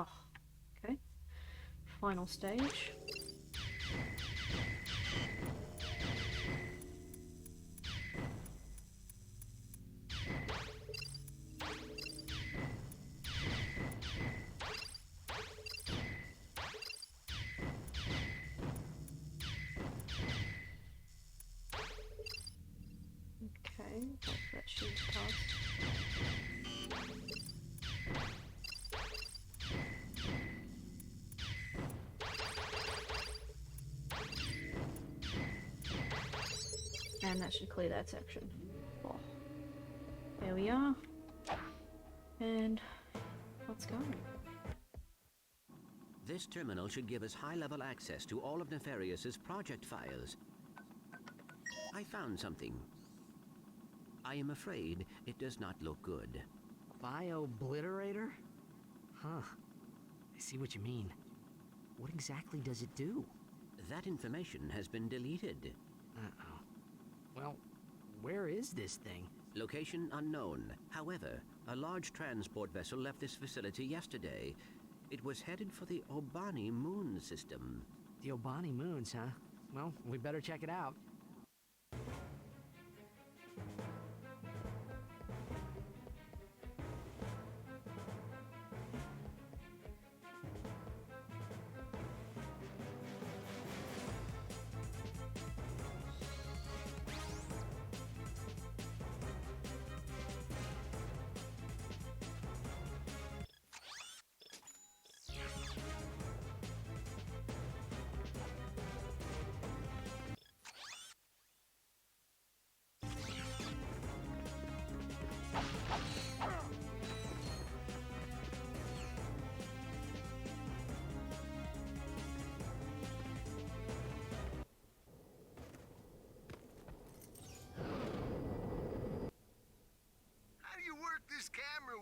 Oh, okay. Final stage. Okay, hope that shoots past. And that should clear that section. Oh. There we are. And let's go. This terminal should give us high-level access to all of Nefarious's project files. I found something. I am afraid it does not look good. Bio-obliterator? Huh. I see what you mean. What exactly does it do? That information has been deleted. Uh-oh. Well, where is this thing? Location unknown. However, a large transport vessel left this facility yesterday. It was headed for the Obani moon system. The Obani moons, huh? Well, we better check it out.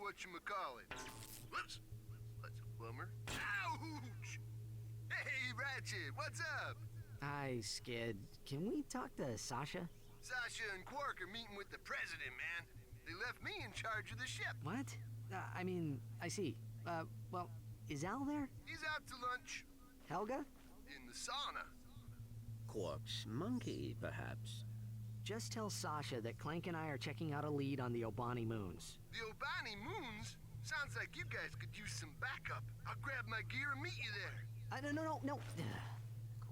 Whatchamacallit? Whoops. That's a bummer. Ouch! Hey, Ratchet, what's up? Hi, Skid. Can we talk to Sasha? Sasha and Qwark are meeting with the president, man. They left me in charge of the ship. What? I see. Well, is Al there? He's out to lunch. Helga? In the sauna. Qwark's monkey, perhaps. Just tell Sasha that Clank and I are checking out a lead on the Obani moons. The Obani moons? Sounds like you guys could use some backup. I'll grab my gear and meet you there. No.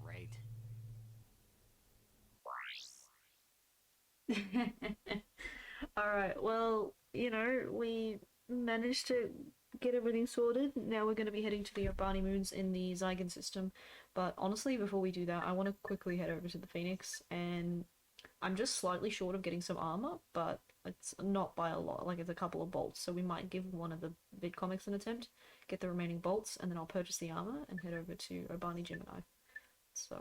Great. Alright, well, you know, we managed to get everything sorted. Now we're going to be heading to the Obani moons in the Zygon system. But honestly, before we do that, I want to quickly head over to the Phoenix, and I'm just slightly short of getting some armor, but it's not by a lot, like it's a couple of bolts, so we might give one of the Vid-Comics an attempt, get the remaining bolts, and then I'll purchase the armor and head over to Obani Gemini. So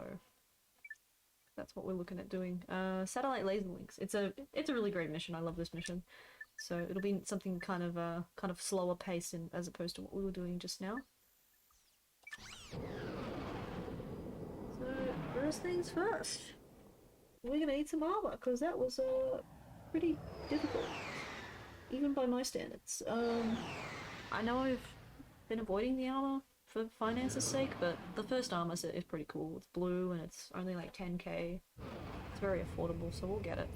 that's what we're looking at doing. Satellite laser links. It's a really great mission. I love this mission. So it'll be something kind of slower pace as opposed to what we were doing just now. So first things first. We're gonna need some armor, because that was pretty difficult, even by my standards. I know I've been avoiding the armor for finance's sake, but the first armor set is pretty cool. It's blue and it's only like 10k. It's very affordable, so we'll get it.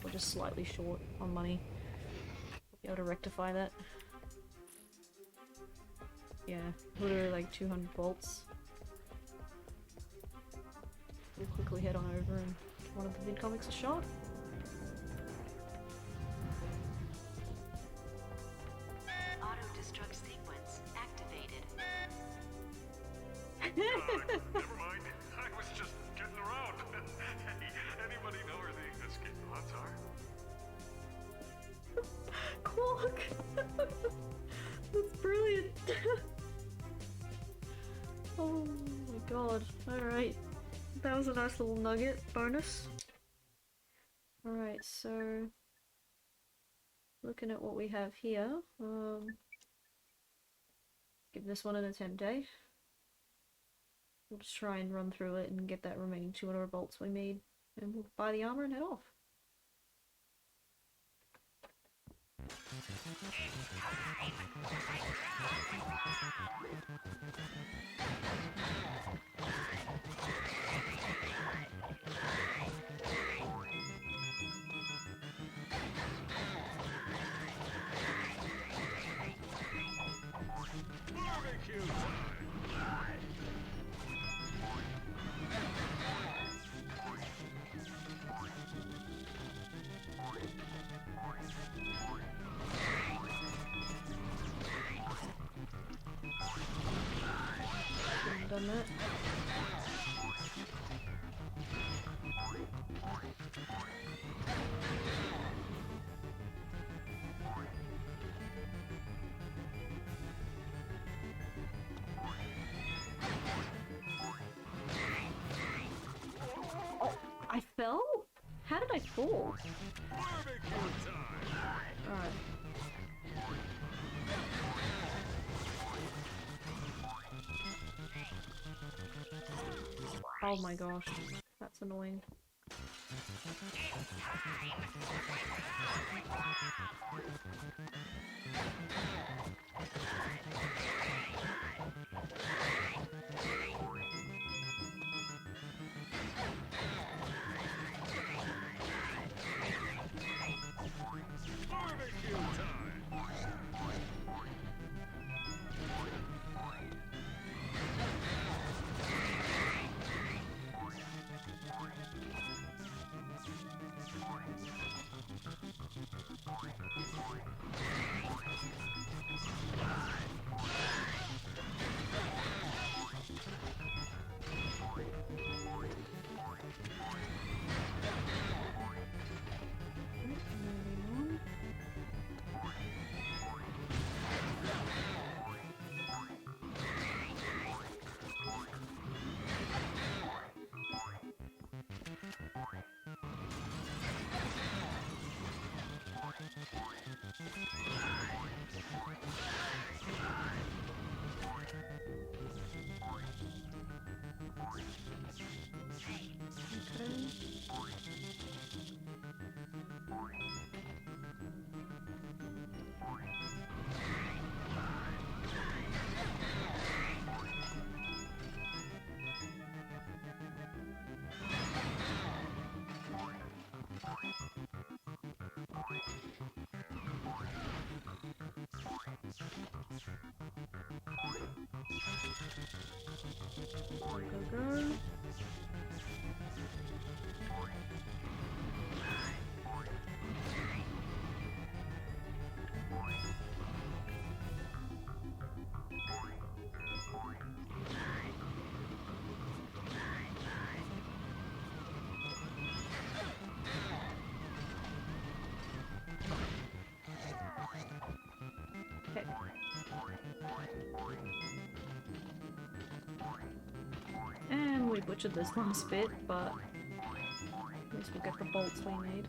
We're just slightly short on money. We'll be able to rectify that. Yeah, literally like 200 bolts. We'll quickly head on over and one of the Vid-Comics a shot. Auto-destruct sequence activated. Never mind. I was just getting around. Hey, anybody know where the escape pods are? Qwark! That's brilliant! Oh my god. Alright. That was a nice little nugget bonus. Alright, so looking at what we have here, give this one an attempt, eh? We'll just try and run through it and get that remaining 200 bolts we made, and we'll buy the armor and head off. Done that. I fall? Alright. Oh my gosh, that's annoying. Go. Okay. And we butchered this last bit, but at least we'll get the bolts we need.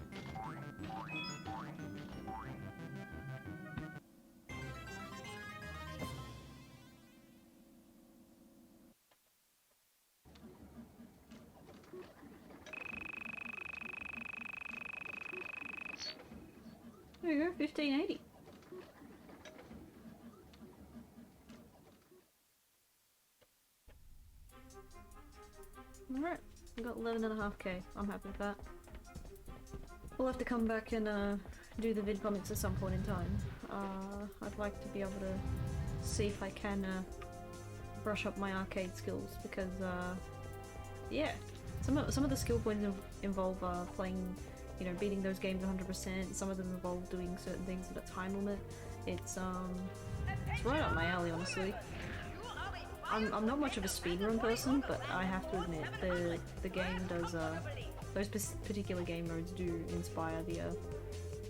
There we go, 1580. Alright, we got 11.5k. I'm happy with that. We'll have to come back and do the vid-comics at some point in time. I'd like to be able to see if I can brush up my arcade skills because, yeah, some of the skill points involve playing, you know, beating those games 100%. Some of them involve doing certain things at a time limit. It's right up my alley, honestly. I'm not much of a speedrun person, but I have to admit the game does those particular game modes do inspire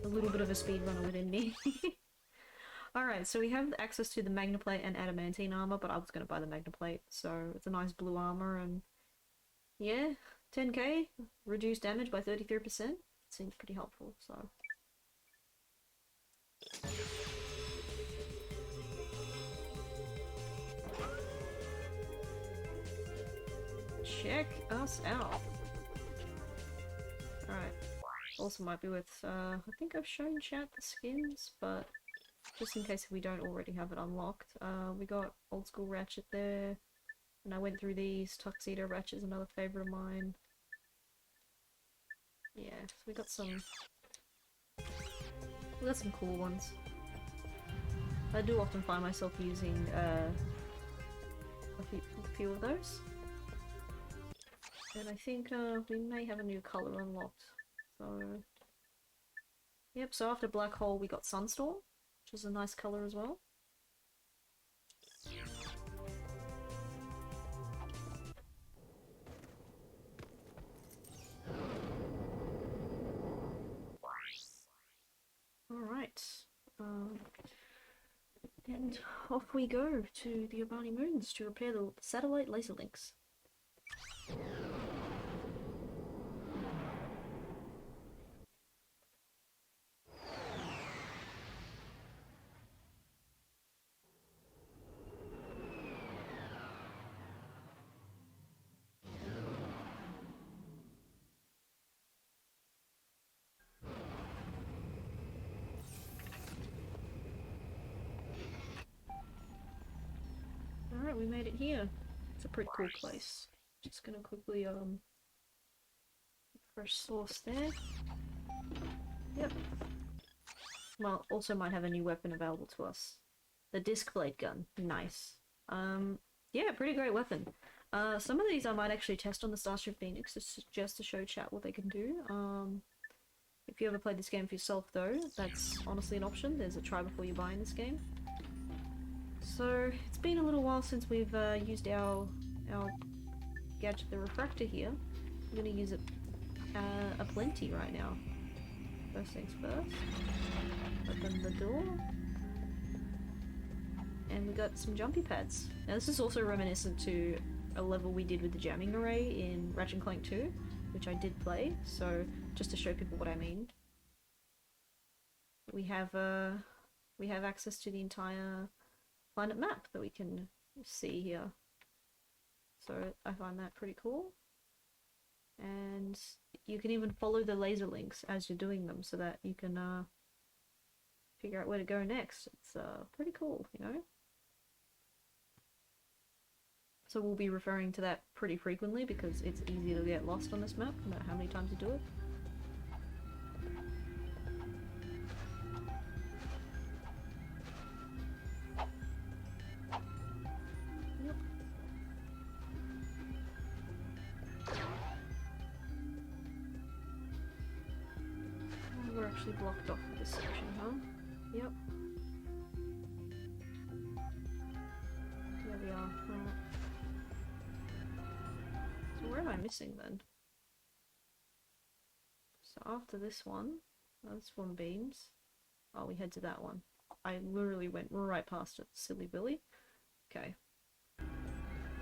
a little bit of a speedrunner within me. Alright, so we have access to the Magnaplate and Adamantine armor, but I was gonna buy the Magnaplate, so it's a nice blue armor, and yeah, 10k, reduced damage by 33%, seems pretty helpful, so. Check us out. Alright. Also might be with, I think I've shown chat the skins, but just in case we don't already have it unlocked. We got old school Ratchet there, and I went through these. Tuxedo Ratchet's another favourite of mine. Yeah, so we got some cool ones. I do often find myself using a few of those. And I think we may have a new colour unlocked. So, yep, so after Black Hole we got Sunstorm, which is a nice colour as well. Alright, and off we go to the Urbani Moons to repair the satellite laser links. Alright, we made it here. It's a pretty cool place. Just gonna quickly, fresh source there. Yep. Well, also might have a new weapon available to us. The disc blade gun. Nice. Yeah, pretty great weapon. Some of these I might actually test on the Starship Phoenix just to show chat what they can do. If you ever played this game for yourself though, that's honestly an option. There's a try before you buy in this game. So, it's been a little while since we've used our gadget, the refractor here. I'm gonna use it aplenty right now. First things first. Open the door. And we got some jumpy pads. Now this is also reminiscent to a level we did with the jamming array in Ratchet Clank 2, which I did play, so just to show people what I mean. We have access to the entire planet map that we can see here. So I find that pretty cool. And you can even follow the laser links as you're doing them so that you can figure out where to go next. It's pretty cool, you know? So we'll be referring to that pretty frequently because it's easy to get lost on this map, no matter how many times you do it. Yep. Oh, we're actually blocked off for this section, huh? Yep. There we are. Right. So where am I missing then? So after this one, that's one beams. Oh, we head to that one. I literally went right past it, silly Billy. Okay.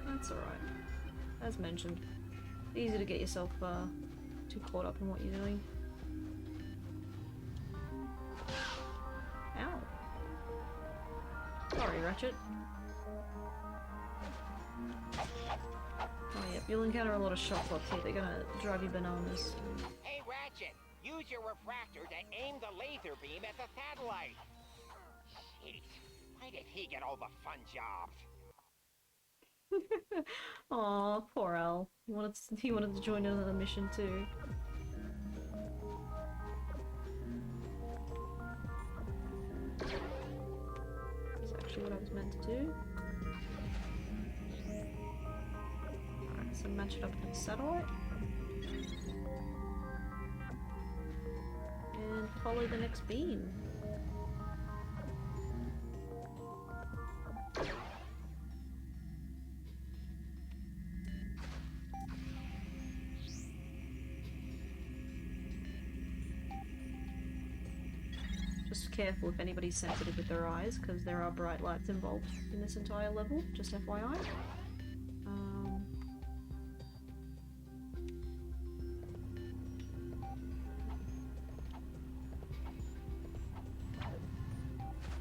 That's alright. As mentioned, easy to get yourself too caught up in what you're doing. Ow. Sorry, Ratchet. Oh yep, you'll encounter a lot of shock blocks here. They're gonna drive you bananas. Hey, Ratchet, use your refractor to aim the laser beam at the satellite. Jeez, why did he get all the fun jobs? Aw, poor Al. He wanted to join in on the mission too. That's actually what I was meant to do. Alright, so match it up with the satellite. And follow the next beam. Just careful if anybody's sensitive with their eyes, because there are bright lights involved in this entire level, just FYI.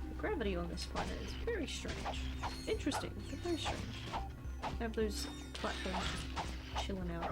The gravity on this planet is very strange. Interesting, but very strange. They have those platforms just chilling out.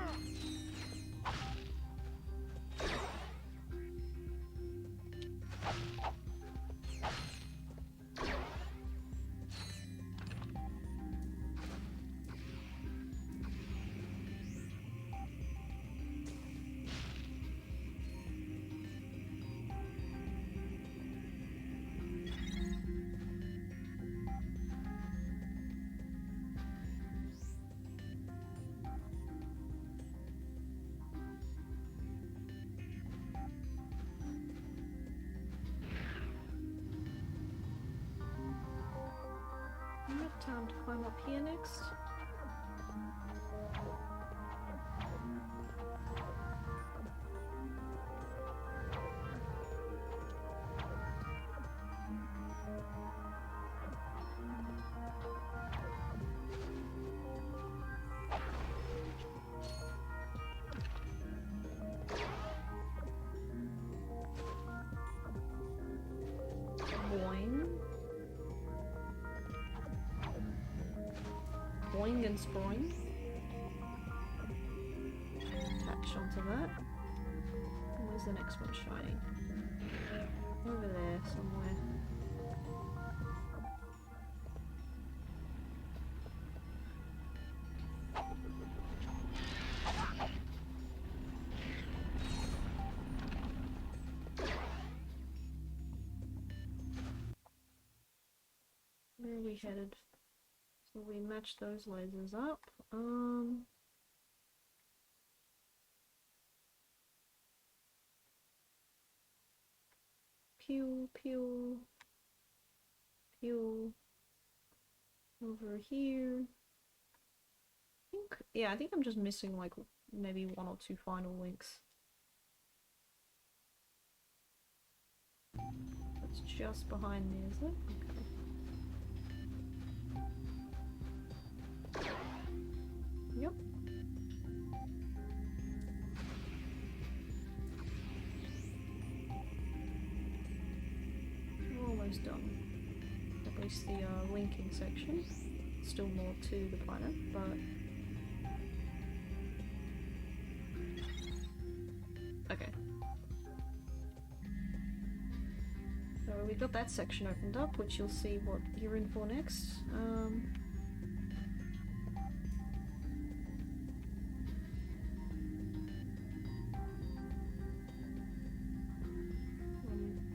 Time to climb up here next. Boing. Boing and sproing. Attach onto that. Where's the next one shining? Over there somewhere. Where are we headed? So we match those lasers up. Pew, pew, pew. Over here. I think I'm just missing like maybe 1 or 2 final links. That's just behind me, is it? Okay. Yep. We're almost done. At least the linking section. Still more to the planet, but okay. So we've got that section opened up, which you'll see what you're in for next. I'm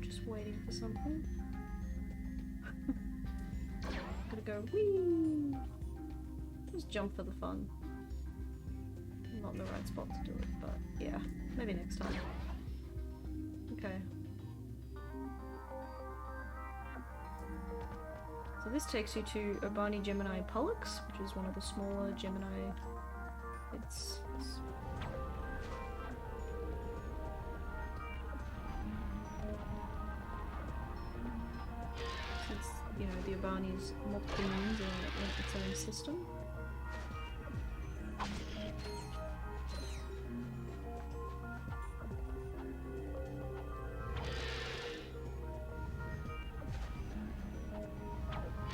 just waiting for something. Gotta go whee! Just jump for the fun. Not in the right spot to do it, but yeah, maybe next time. Okay. So this takes you to Urbani Gemini Pollux, which is one of the smaller Gemini. It's you know, the Urbani's mock-beams are its own system.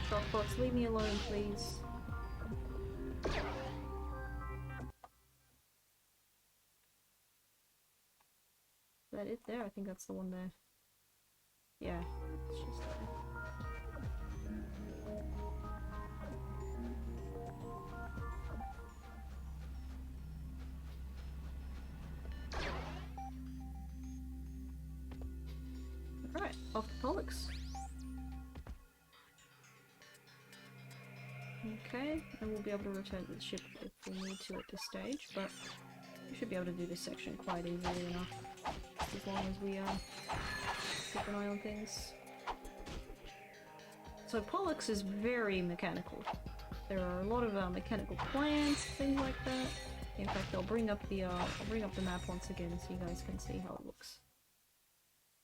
Dropbox, leave me alone, please. Is that it there? I think that's the one there. Yeah, it's just there. Alright, off to Pollux. Okay, and we'll be able to return to the ship if we need to at this stage, but we should be able to do this section quite easily enough, as long as we keep an eye on things. So Pollux is very mechanical. There are a lot of mechanical plants, things like that. In fact, I'll bring up the map once again so you guys can see how it looks.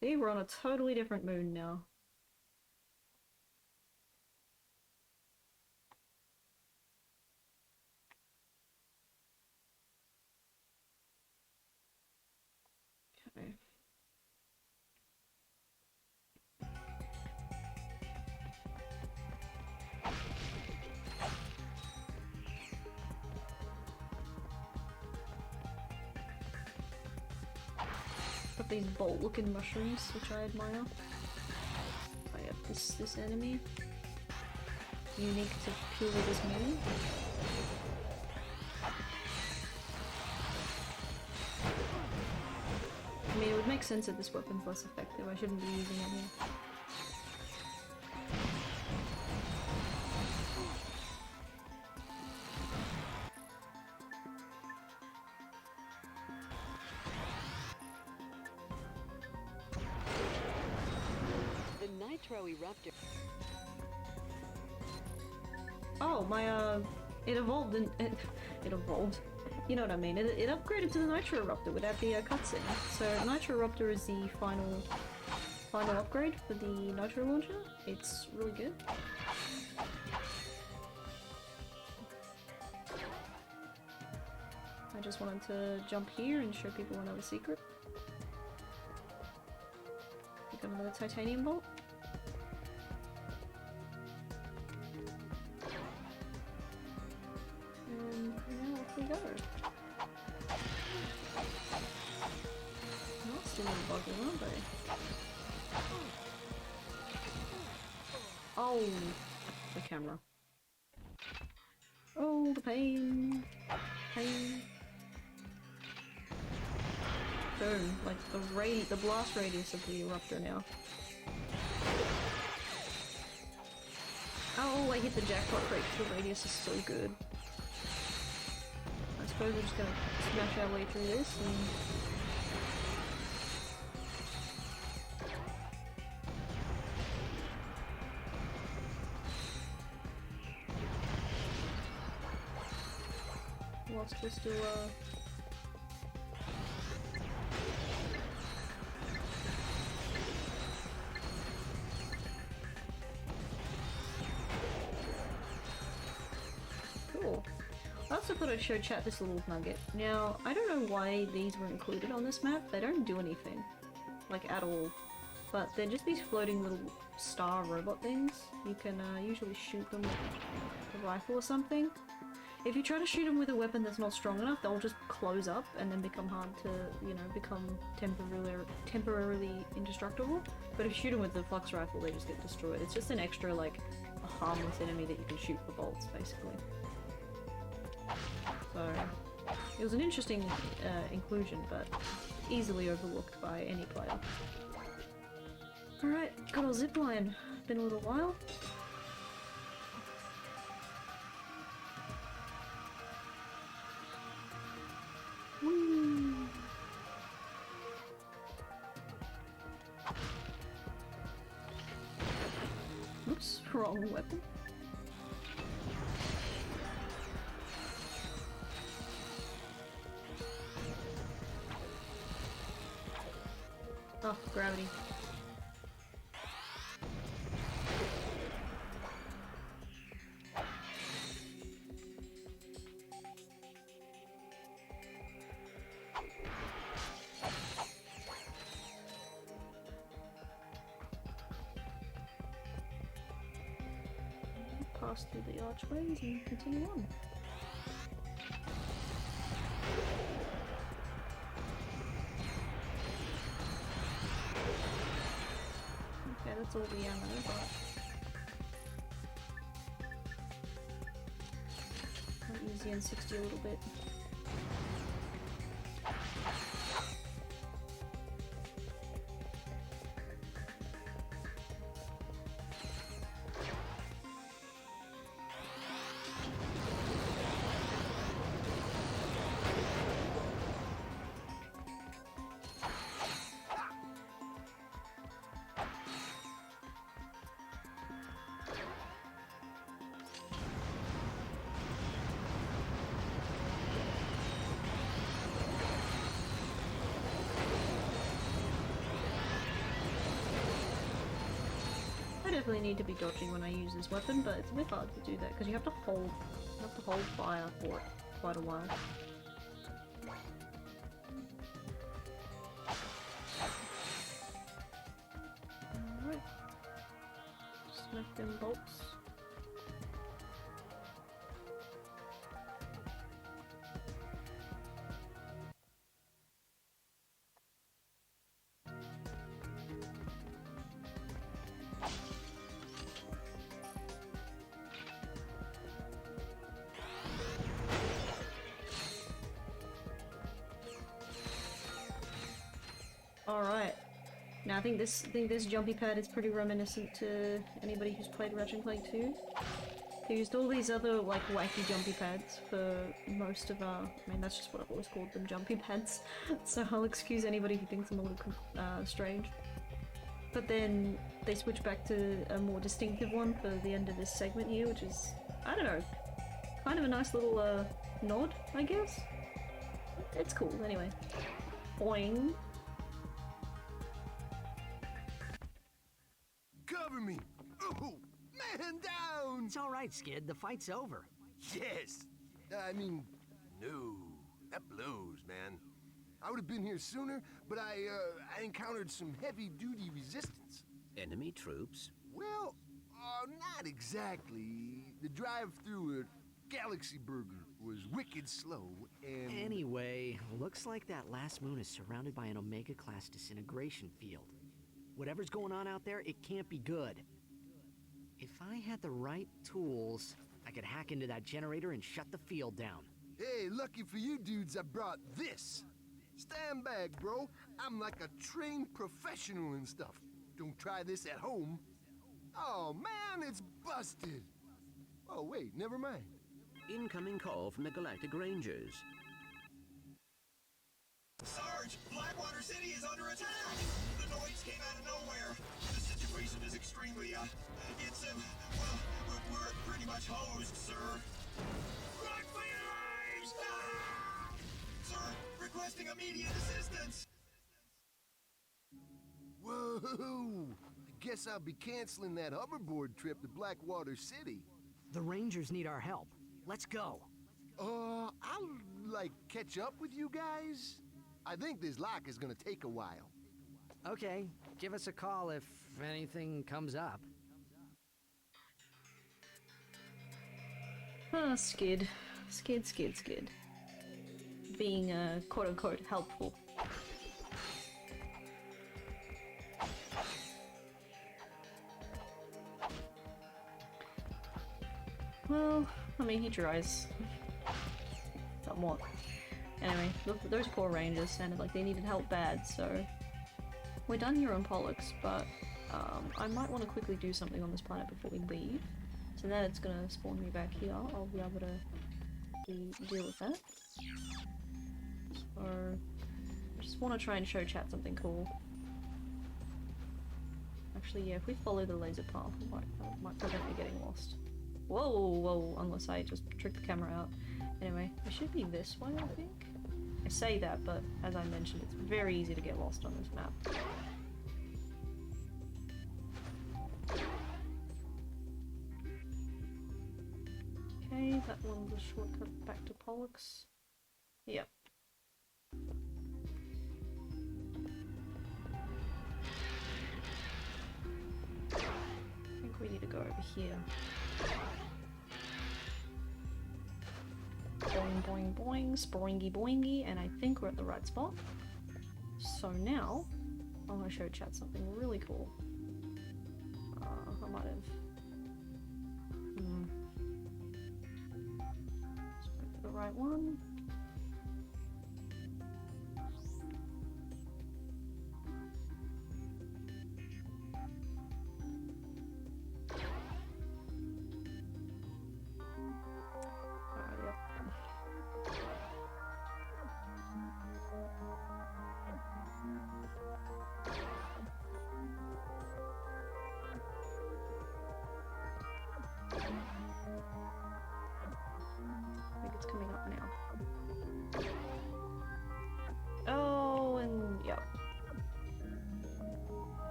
See, we're on a totally different moon now. Okay. Got these bolt-looking mushrooms, which I admire. I have this enemy. Unique to purely this moon. I mean, it would make sense that this weapon's less effective. I shouldn't be using it here. The Nitro Eruptor. Oh, my, it evolved and it evolved. You know what I mean. It upgraded to the Nitro Eruptor without the cutscene. So Nitro Eruptor is the final upgrade for the Nitro Launcher. It's really good. I just wanted to jump here and show people another secret. Pick up another titanium bolt. And now off we go. Not still in bugging, aren't they? Oh, the camera. Oh, the pain. Pain. Boom, like the blast radius of the eruptor now. Oh, I hit the jackpot rate. The radius is so good. I suppose we're just gonna smash our way through this and... whilst we're still, cool. I also thought I'd show chat this little nugget. Now, I don't know why these were included on this map. They don't do anything. Like, at all. But they're just these floating little star robot things. You can usually shoot them with a rifle or something. If you try to shoot them with a weapon that's not strong enough, they'll just close up and then become hard to, you know, become temporarily indestructible. But if you shoot them with the flux rifle, they just get destroyed. It's just an extra, like, a harmless enemy that you can shoot for bolts, basically. So, it was an interesting inclusion, but easily overlooked by any player. Alright, got our zipline. Been a little while. Woo. Oops, wrong weapon. Oh, gravity. Pass through the archways and continue on. Okay, that's all the ammo, but I'll use the N60 a little bit. I definitely need to be dodging when I use this weapon, but it's a bit hard to do that because you have to hold fire for quite a while. Alright. Smack them bolts. Alright. Now I think this jumpy pad is pretty reminiscent to anybody who's played Ratchet Clank 2. They used all these other like wacky jumpy pads for most of our... I mean, that's just what I've always called them, jumpy pads. So I'll excuse anybody who thinks I'm a little strange. But then they switched back to a more distinctive one for the end of this segment here, which is, I don't know, kind of a nice little nod, I guess? It's cool, anyway. Boing. Cover me! Ooh, man down! It's alright, Skid. The fight's over. Yes! I mean, no. That blows, man. I would have been here sooner, but I encountered some heavy-duty resistance. Enemy troops? Well, not exactly. The drive through a Galaxy Burger was wicked slow, and... Anyway, looks like that last moon is surrounded by an Omega-class disintegration field. Whatever's going on out there, it can't be good. If I had the right tools, I could hack into that generator and shut the field down. Hey, lucky for you dudes, I brought this. Stand back, bro. I'm like a trained professional and stuff. Don't try this at home. Oh man, it's busted. Oh wait, never mind. Incoming call from the Galactic Rangers. Sarge, Blackwater City is under attack! The noise came out of nowhere. The situation is extremely, well, we're pretty much hosed, sir. Run for your lives! Ah! Sir, requesting immediate assistance! Whoa! I guess I'll be canceling that hoverboard trip to Blackwater City. The Rangers need our help. Let's go. I'll, like, catch up with you guys? I think this lock is gonna take a while. Okay, give us a call if anything comes up. Skid. Skid. Being, quote-unquote, helpful. Well, I mean, he tries. Somewhat. Anyway, look, those poor Rangers sounded like they needed help bad, so... We're done here on Pollux, but I might want to quickly do something on this planet before we leave. So now it's gonna spawn me back here. I'll be able to deal with that. So I just want to try and show chat something cool. Actually, yeah, if we follow the laser path, we might prevent me getting lost. Whoa, unless I just trick the camera out. Anyway, it should be this way, I think. I say that, but as I mentioned, it's very easy to get lost on this map. Okay, that one's a shortcut back to Pollux. Yep. I think we need to go over here. Boing, boing, boing, sporingy boingy, and I think we're at the right spot. So now, I'm going to show chat something really cool. I might have... Let's wait for the right one.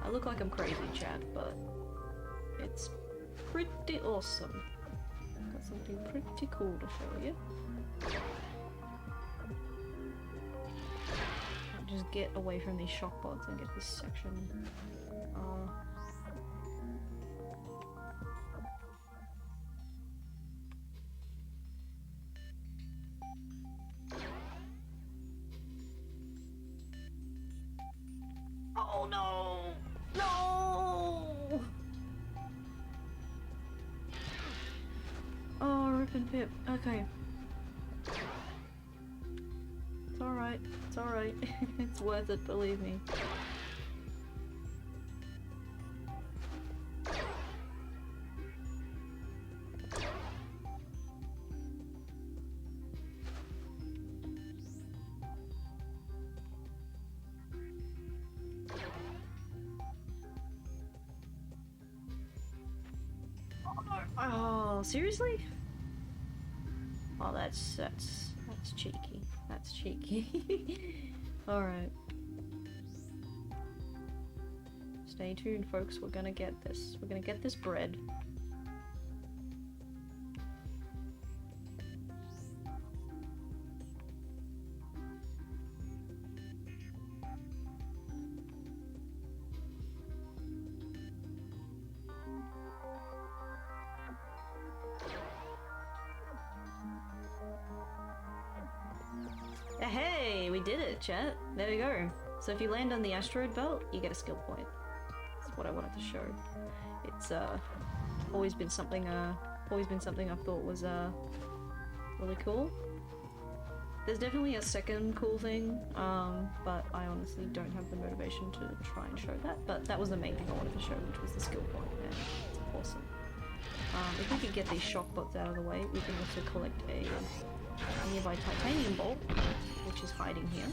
I look like I'm crazy, chat, but it's pretty awesome. Got something pretty cool to show you. I'll just get away from these shock pods and get this section. Oh no! No! Oh, Rip and Pip. Okay. It's alright. It's alright. It's worth it, believe me. Oh, seriously? Oh, that's cheeky. That's cheeky. Alright. Stay tuned, folks. We're gonna get this. We're gonna get this bread. Hey, we did it, chat. There we go. So if you land on the asteroid belt, you get a skill point. That's what I wanted to show. It's always been something I thought was really cool. There's definitely a second cool thing, but I honestly don't have the motivation to try and show that. But that was the main thing I wanted to show, which was the skill point, and it's awesome. If we could get these shock bots out of the way, we can also collect a nearby titanium bolt, which is hiding here.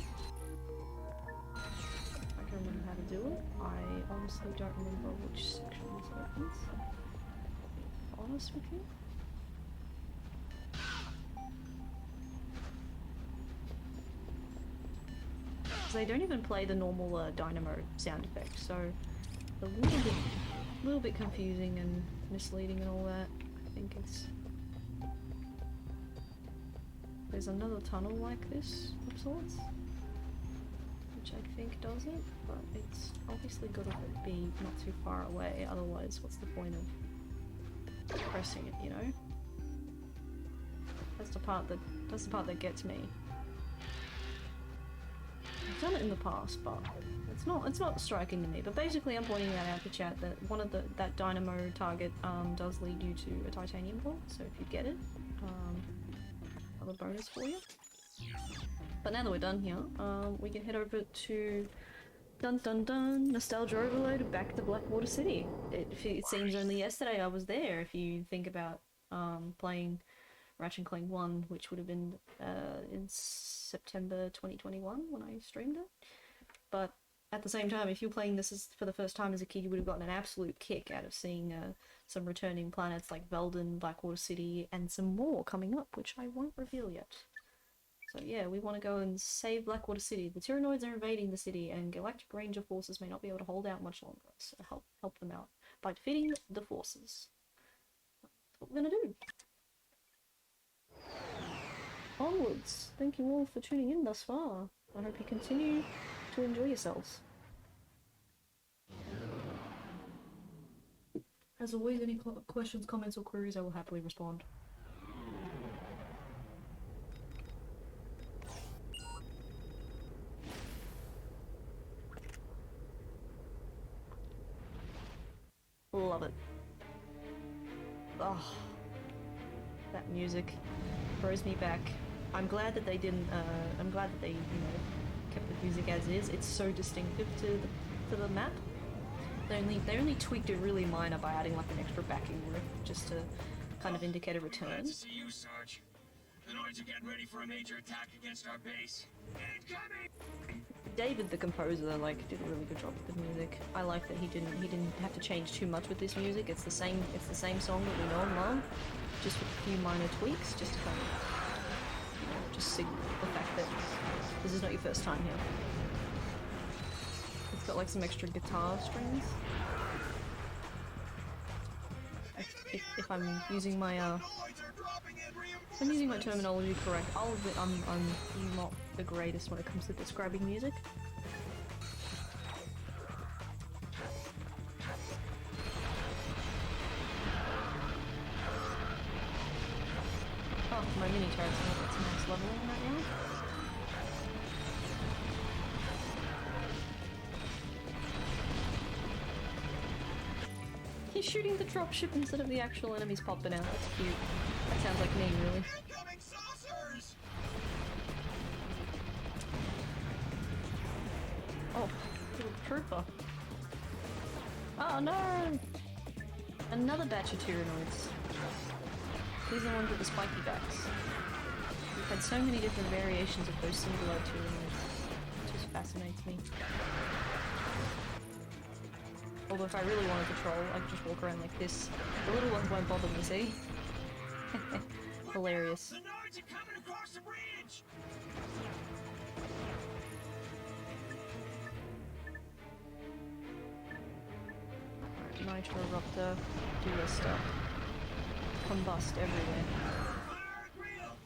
I can remember how to do it. I honestly don't remember which section this opens. To be honest with you. They don't even play the normal dynamo sound effect, so a little bit confusing and misleading and all that. I think it's... There's another tunnel like this of sorts, which I think does it, but it's obviously got to be not too far away, otherwise what's the point of pressing it, you know? That's the part that gets me. I've done it in the past, but it's not striking to me. But basically, I'm pointing that out to chat that one of that dynamo target does lead you to a titanium bolt. So if you get it, another bonus for you. But now that we're done here, we can head over to dun dun dun nostalgia overload back to Blackwater City. It seems only yesterday I was there. If you think about playing Ratchet Clank 1, which would have been in September 2021 when I streamed it. But at the same time, if you're playing this for the first time as a kid, you would have gotten an absolute kick out of seeing some returning planets like Veldin, Blackwater City, and some more coming up, which I won't reveal yet. So yeah, we want to go and save Blackwater City. The Tyrannoids are invading the city, and Galactic Ranger forces may not be able to hold out much longer, so help them out by defeating the forces. That's what we're gonna do. Onwards! Thank you all for tuning in thus far. I hope you continue to enjoy yourselves. As always, any questions, comments, or queries, I will happily respond. Love it. Oh, that music throws me back. I'm glad that they didn't. I'm glad that they, you know, kept the music as is. It's so distinctive to the map. They only tweaked it really minor by adding like an extra backing riff just to kind of indicate a return. Glad to see you, Sarge. The Noids are getting ready for a major attack against our base. Incoming! David, the composer, like did a really good job with the music. I like that he didn't have to change too much with this music. It's the same song that we know and love, just with a few minor tweaks, just to kind of, you know, just signal the fact that this is not your first time here. It's got like some extra guitar strings. If I'm using my terminology correct, I'm not the greatest when it comes to describing music. Oh, my mini turret's gonna get some nice leveling right now. He's shooting the dropship instead of the actual enemies popping out. That's cute. That sounds like me, really. Incoming saucers! Oh, little trooper. Oh no! Another batch of Tyrannoids. These are the ones with the spiky backs. We've had so many different variations of those singular Tyrannoids. It just fascinates me. Although if I really wanted to troll, I could just walk around like this. The little ones won't bother me, see? Hilarious. The Noids are coming across the bridge! Alright, Nitroruptor, do your stuff. Combust everywhere. Fire at will!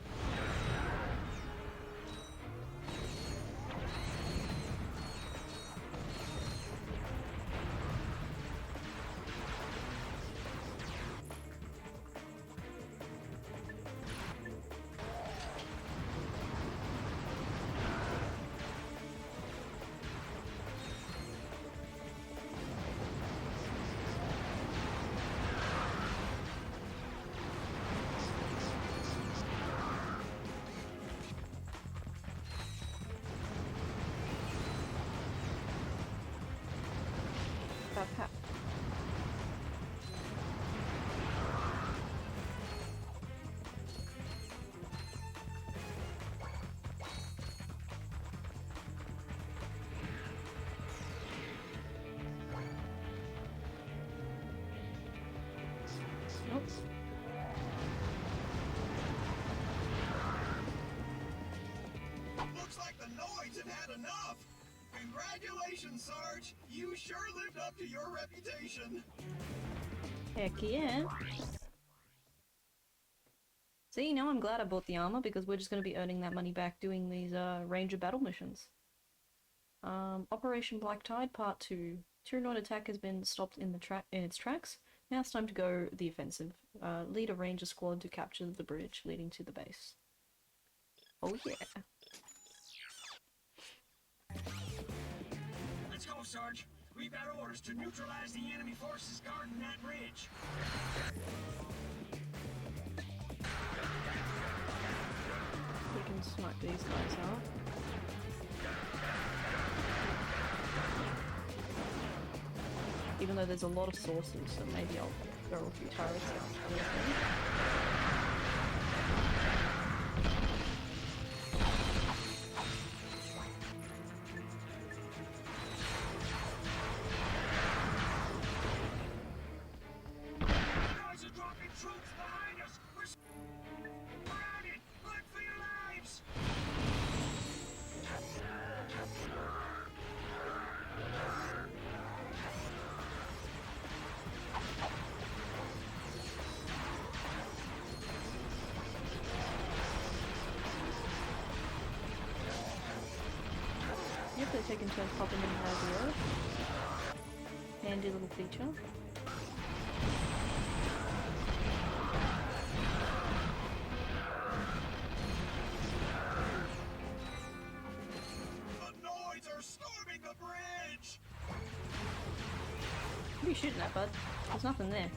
Congratulations, Sarge! You sure lived up to your reputation! Heck yeah. See, now I'm glad I bought the armor because we're just going to be earning that money back doing these ranger battle missions. Operation Black Tide Part 2. Tyrannoid attack has been stopped in its tracks. Now it's time to go the offensive. Lead a ranger squad to capture the bridge leading to the base. Oh yeah. Let's go, Sarge! We've got orders to neutralize the enemy forces guarding that bridge. We can snipe these guys out. Even though there's a lot of sources, so maybe I'll throw a few turrets out. Yep, they're taking turns popping in and out of the earth. Handy little feature. The Noids are storming the bridge! What are you shooting at, bud? There's nothing there.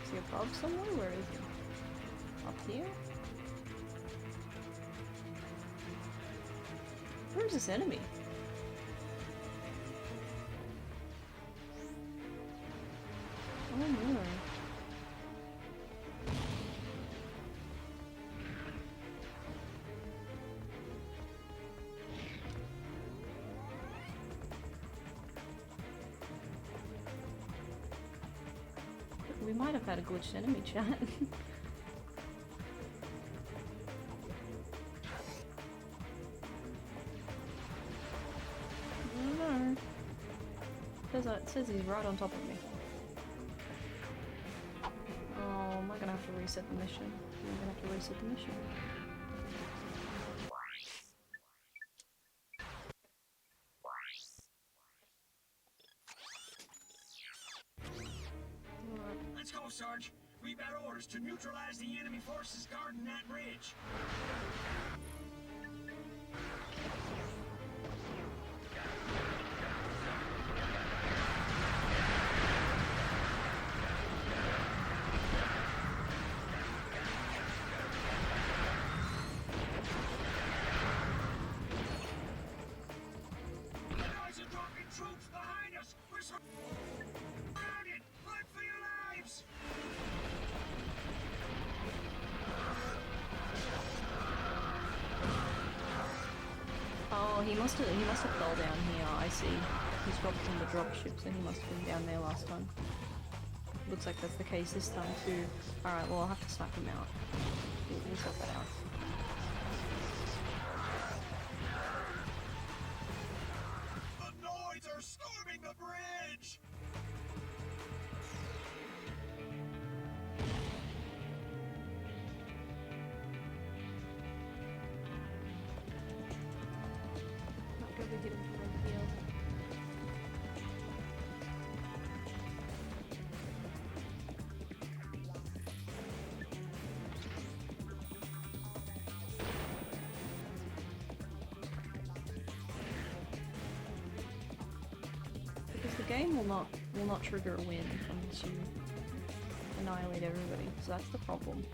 Is he above somewhere? Where is he? Up here? Where is this enemy? Oh no. We might have had a glitched enemy chat. I don't know. It says he's right on top of me. Oh, am I gonna have to reset the mission? I'm gonna have to reset the mission. Let's go, Sarge. We've got orders to neutralize the enemy forces guarding that bridge. The Noids are dropping troops behind us. We're surrounded. Run for your lives. Oh, he must have fell down here. I see. He's dropped from the dropship, so he must have been down there last time. Looks like that's the case this time too. Alright, well I'll have to snipe him out. We'll sort that out. The Noids are storming the bridge. Not gonna be getting from over here. game will not trigger a win unless you annihilate everybody, so that's the problem.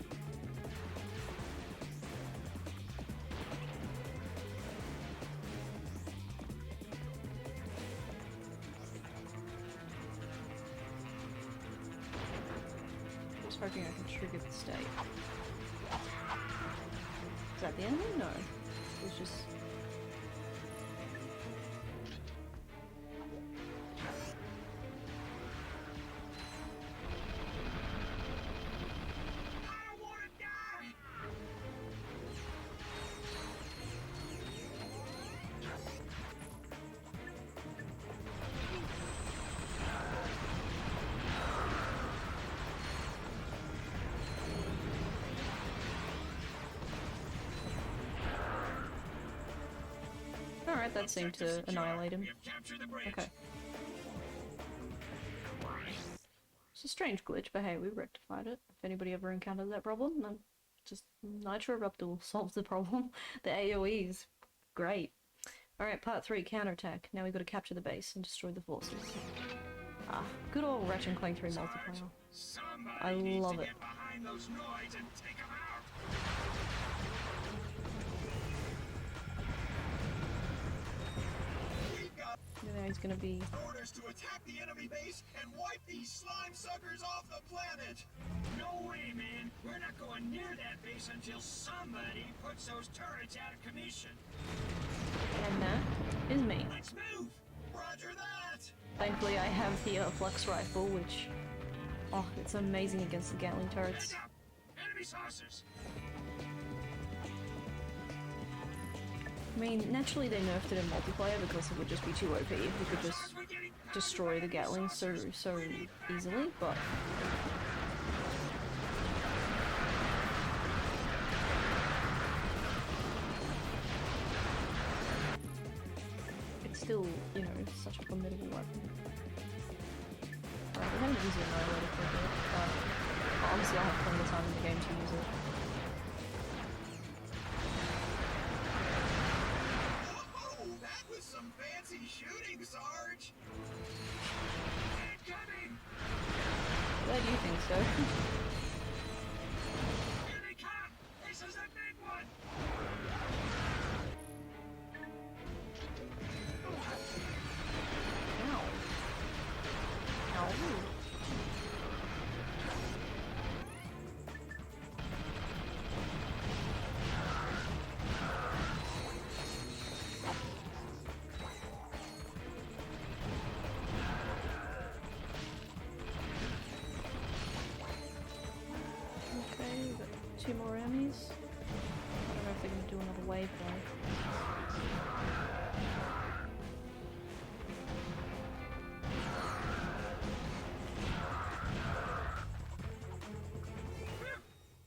Just hoping I can trigger the state. Is that the enemy? No. It was just... Alright, that seemed to annihilate him. Okay. It's a strange glitch, but hey, we rectified it. If anybody ever encountered that problem, then just Nitro Eruptor will solve the problem. The AoE is great. Alright, part 3, counterattack. Now we've got to capture the base and destroy the forces. Ah, good old Ratchet Clank 3 multiplayer. I love it. Now he's gonna be... Orders to attack the enemy base and wipe these slime suckers off the planet! No way, man! We're not going near that base until somebody puts those turrets out of commission! And that is me. Let's move! Roger that! Thankfully I have the Flux Rifle, which... Oh, it's amazing against the Gatling turrets. Enemy saucers! I mean, naturally they nerfed it in multiplayer because it would just be too OP if you could just destroy the Gatling so easily, but... It's still, you know, such a formidable weapon. Alright, we haven't used the Annihilator for a bit, but obviously I'll have plenty of time in the game to use it. Some fancy shooting, Sarge! Incoming! Why do you think so? Here they come! This is a big one! Ow. Ow. Two more enemies. I don't know if they're going to do another wave though.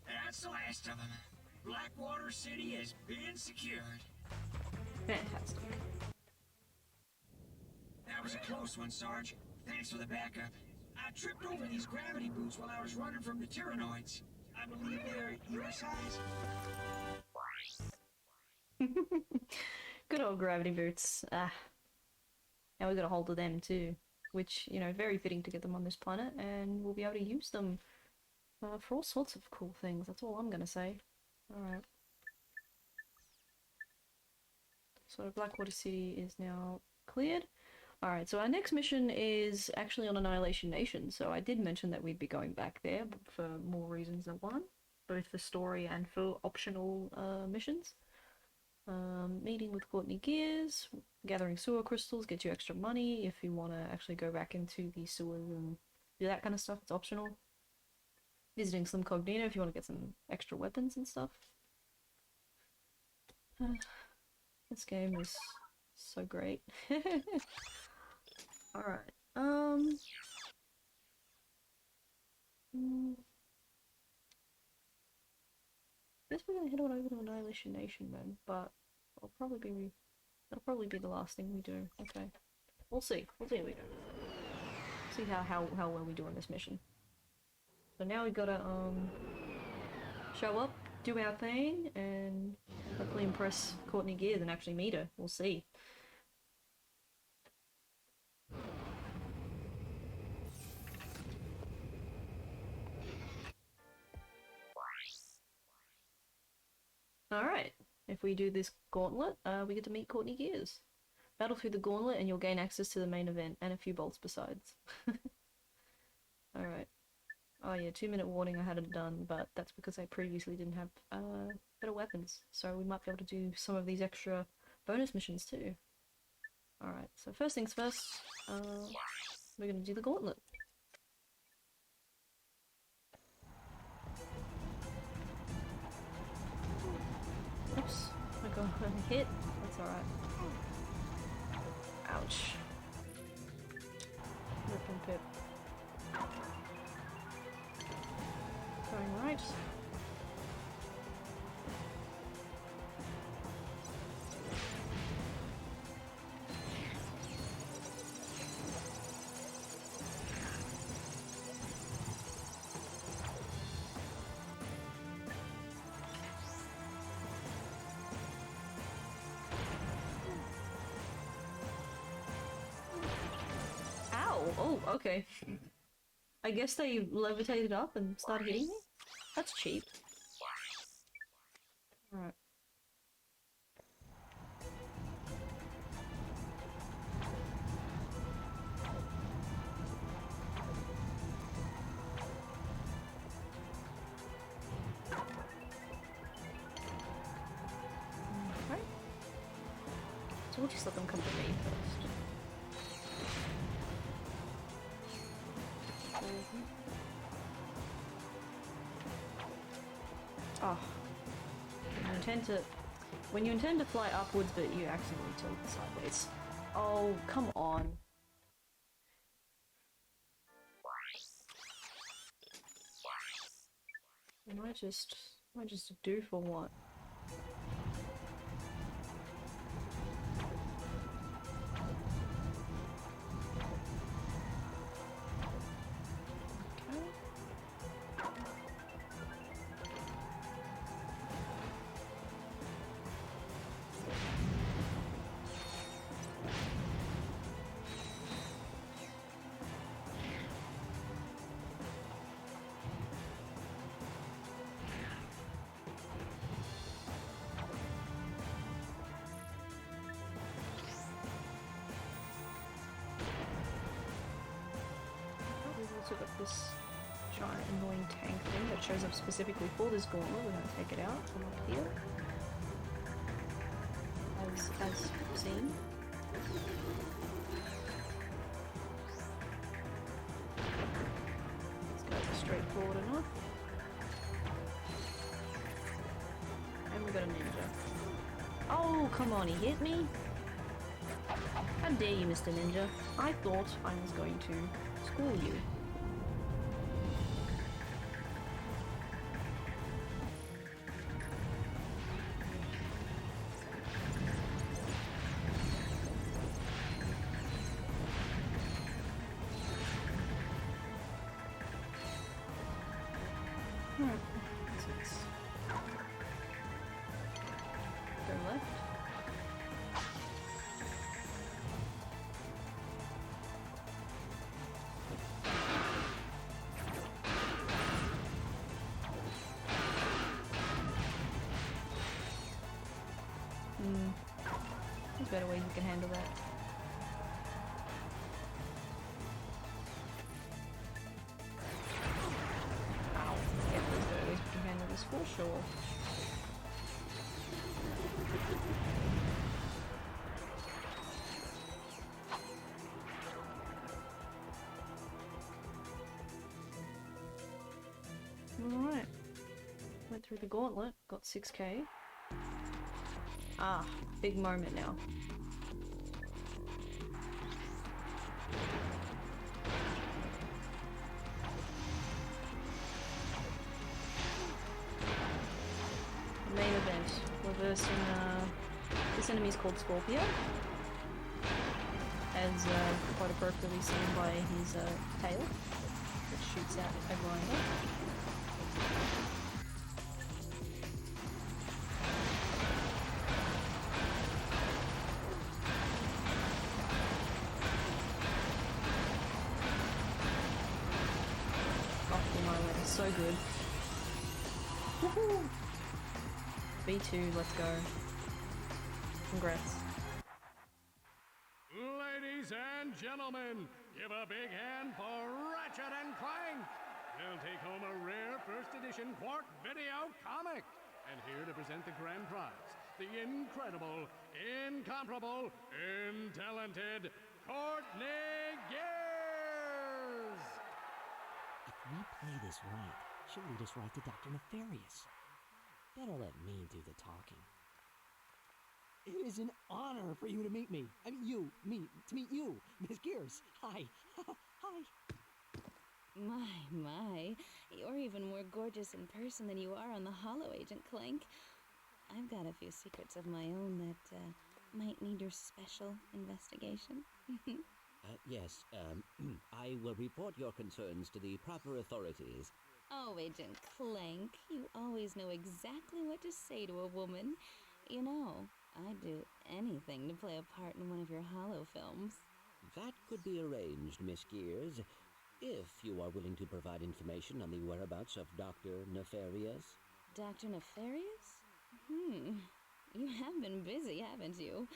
That's the last of them. Blackwater City has been secured. Fantastic. That was a close one, Sarge. Thanks for the backup. I tripped over these gravity boots while I was running from the Tyrannoids. I believe they're your size. Good old gravity boots. Ah. Now we got a hold of them too. Which, you know, very fitting to get them on this planet, and we'll be able to use them for all sorts of cool things. That's all I'm gonna say. Alright. So Blackwater City is now cleared. Alright, so our next mission is actually on Annihilation Nation, so I did mention that we'd be going back there for more reasons than one, both for story and for optional missions. Meeting with Courtney Gears, gathering sewer crystals, get you extra money if you want to actually go back into the sewers and do that kind of stuff, it's optional. Visiting some Cognito if you want to get some extra weapons and stuff. This game is so great. Alright, guess we're gonna head on over to Annihilation Nation then, but that'll probably be the last thing we do. Okay. We'll see. We'll see how we do. See how well we do on this mission. So now we gotta show up, do our thing, and hopefully impress Courtney Gears and actually meet her. We'll see. Alright, if we do this gauntlet, we get to meet Courtney Gears. Battle through the gauntlet and you'll gain access to the main event, and a few bolts besides. Alright. Oh yeah, 2-minute warning I had it done, but that's because I previously didn't have better weapons, so we might be able to do some of these extra bonus missions too. Alright, so first things first, we're gonna do the gauntlet. Oops, I got hit. That's alright. Ouch. Rip and pip. Going right. Oh, okay. I guess they levitated up and started hitting me? That's cheap. Alright. Okay. So we'll just let them come to me first. Oh, when you intend to fly upwards, but you accidentally tilt sideways. Oh, come on. Am I just a do for what? Also got this giant annoying tank thing that shows up specifically for this gauntlet. We're going to take it out from up here. As seen. This guy's straightforward enough. And we got a ninja. Oh, come on, he hit me? How dare you, Mr. Ninja? I thought I was going to school you. Go left. There's better ways you can handle that. Ow. Yeah, there's better ways we can handle this for sure. Alright. Went through the gauntlet, got 6k. Ah, big moment now. The main event. We're versing, this enemy is called Scorpio. As quite appropriately seen by his tail, which shoots out a grinder. So good. Woohoo! B2, let's go. Congrats. Ladies and gentlemen, give a big hand for Ratchet and Clank. They'll take home a rare first edition Qwark video comic. And here to present the grand prize, the incredible, incomparable, talented Courtney Gears! If we play this right, she'll lead us right to Dr. Nefarious. Better let me do the talking. It is an honor for you to meet me. I mean, to meet you, Miss Gears. Hi. Hi. My. You're even more gorgeous in person than you are on the holo, Agent Clank. I've got a few secrets of my own that, might need your special investigation. Yes, I will report your concerns to the proper authorities. Oh, Agent Clank, you always know exactly what to say to a woman. You know, I'd do anything to play a part in one of your holo films. That could be arranged, Miss Gears, if you are willing to provide information on the whereabouts of Dr. Nefarious. Dr. Nefarious? You have been busy, haven't you?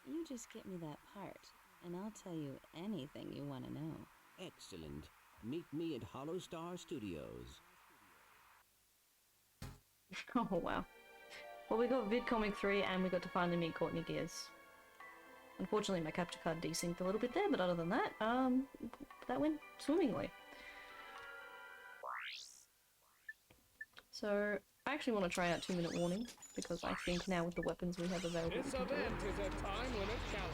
You just get me that part, and I'll tell you anything you want to know. Excellent. Meet me at Hollow Star Studios. Oh, wow. Well, we got VidComic 3, and we got to finally meet Courtney Gears. Unfortunately, my capture card desynced a little bit there, but other than that, that went swimmingly. So, I actually want to try out 2-minute warning, because I think now with the weapons we have available, This we can do event it. is a time limit challenge.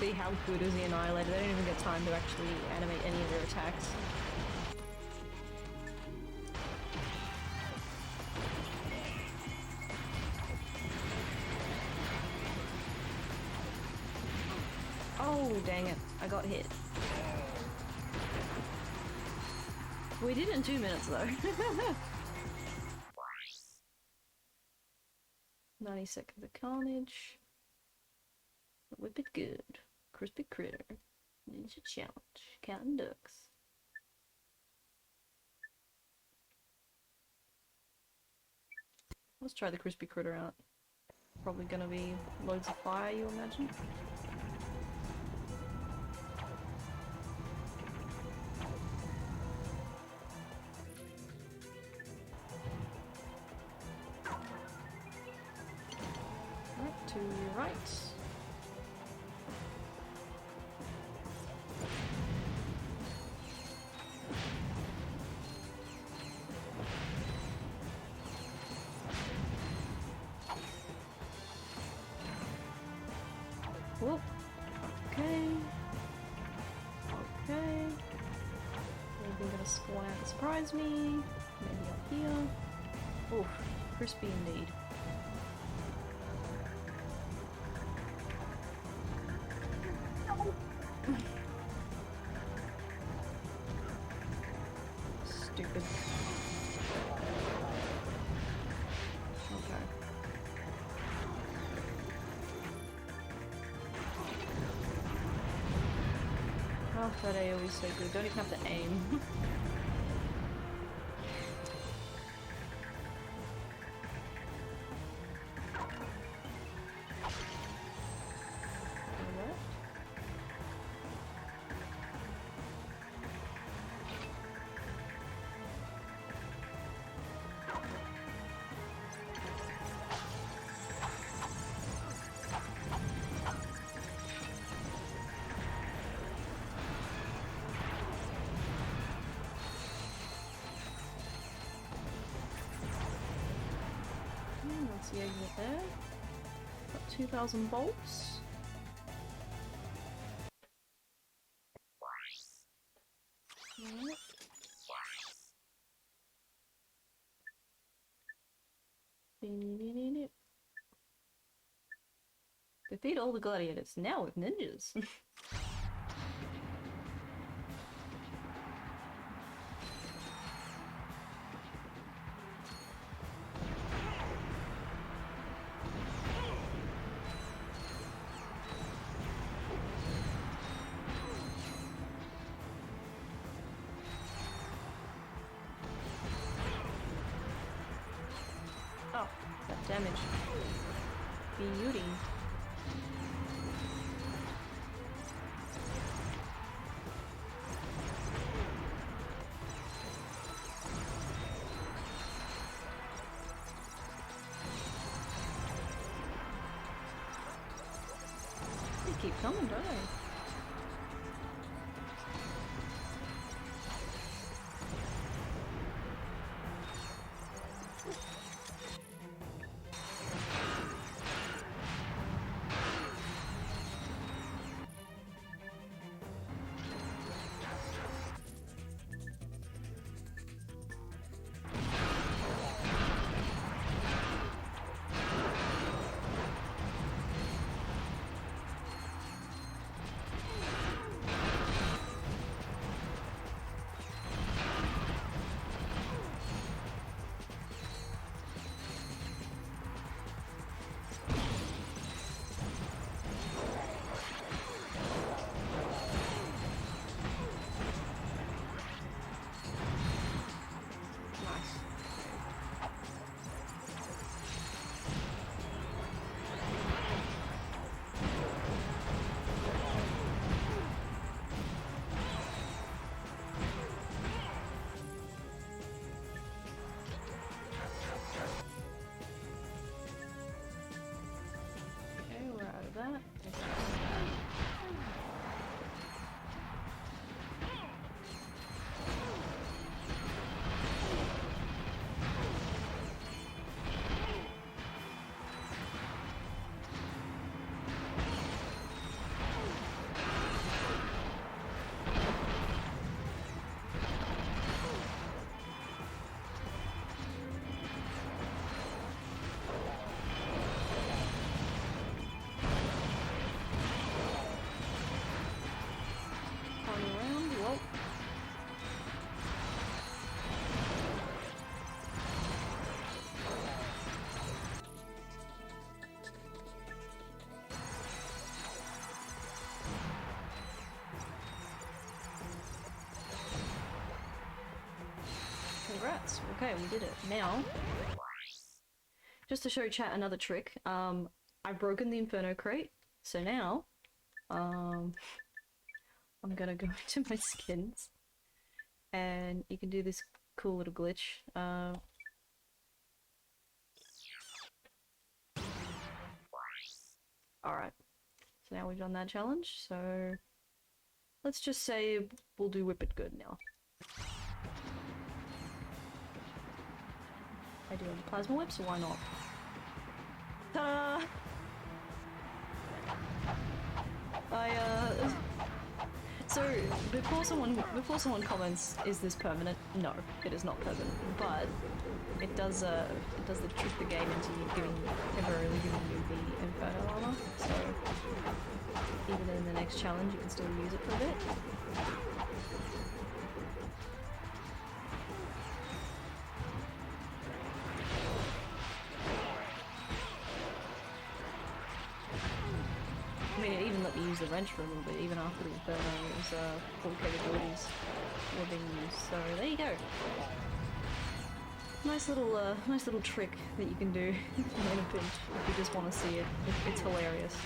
See how good is the Annihilator? They don't even get time to actually animate any of their attacks. Oh, dang it. I got hit. We did it in 2 minutes, though. 90 seconds of carnage. Whip it good. Crispy critter. Ninja challenge. Counting ducks. Let's try the crispy critter out. Probably gonna be loads of fire, you imagine? Right, to your right. Whoop. Okay. Okay. Maybe gonna spawn out and surprise me. Maybe up here. Oof. Crispy indeed. Stupid. Okay. Oh, that AoE is so good. Don't even have to aim. That's the exit there. Got 2,000 bolts. Right. Defeat all the gladiators, now with ninjas. Damage. Beauty. They keep coming, don't they? That. Congrats. Okay, we did it. Now, just to show chat another trick, I've broken the Inferno crate, so now, I'm gonna go into my skins, and you can do this cool little glitch. Alright, so now we've done that challenge, so let's just say we'll do Whip It Good now. I do have plasma whip, so why not? Ta-da! So before someone comments, is this permanent? No, it is not permanent, but it does trick the game into temporarily giving you the Inferno armor. So even in the next challenge, you can still use it for a bit. I mean, it even let me use the wrench for a little bit, even after the Inferno's full capabilities were being used. So there you go. Nice little trick that you can do in a pinch if you just want to see it. It's hilarious.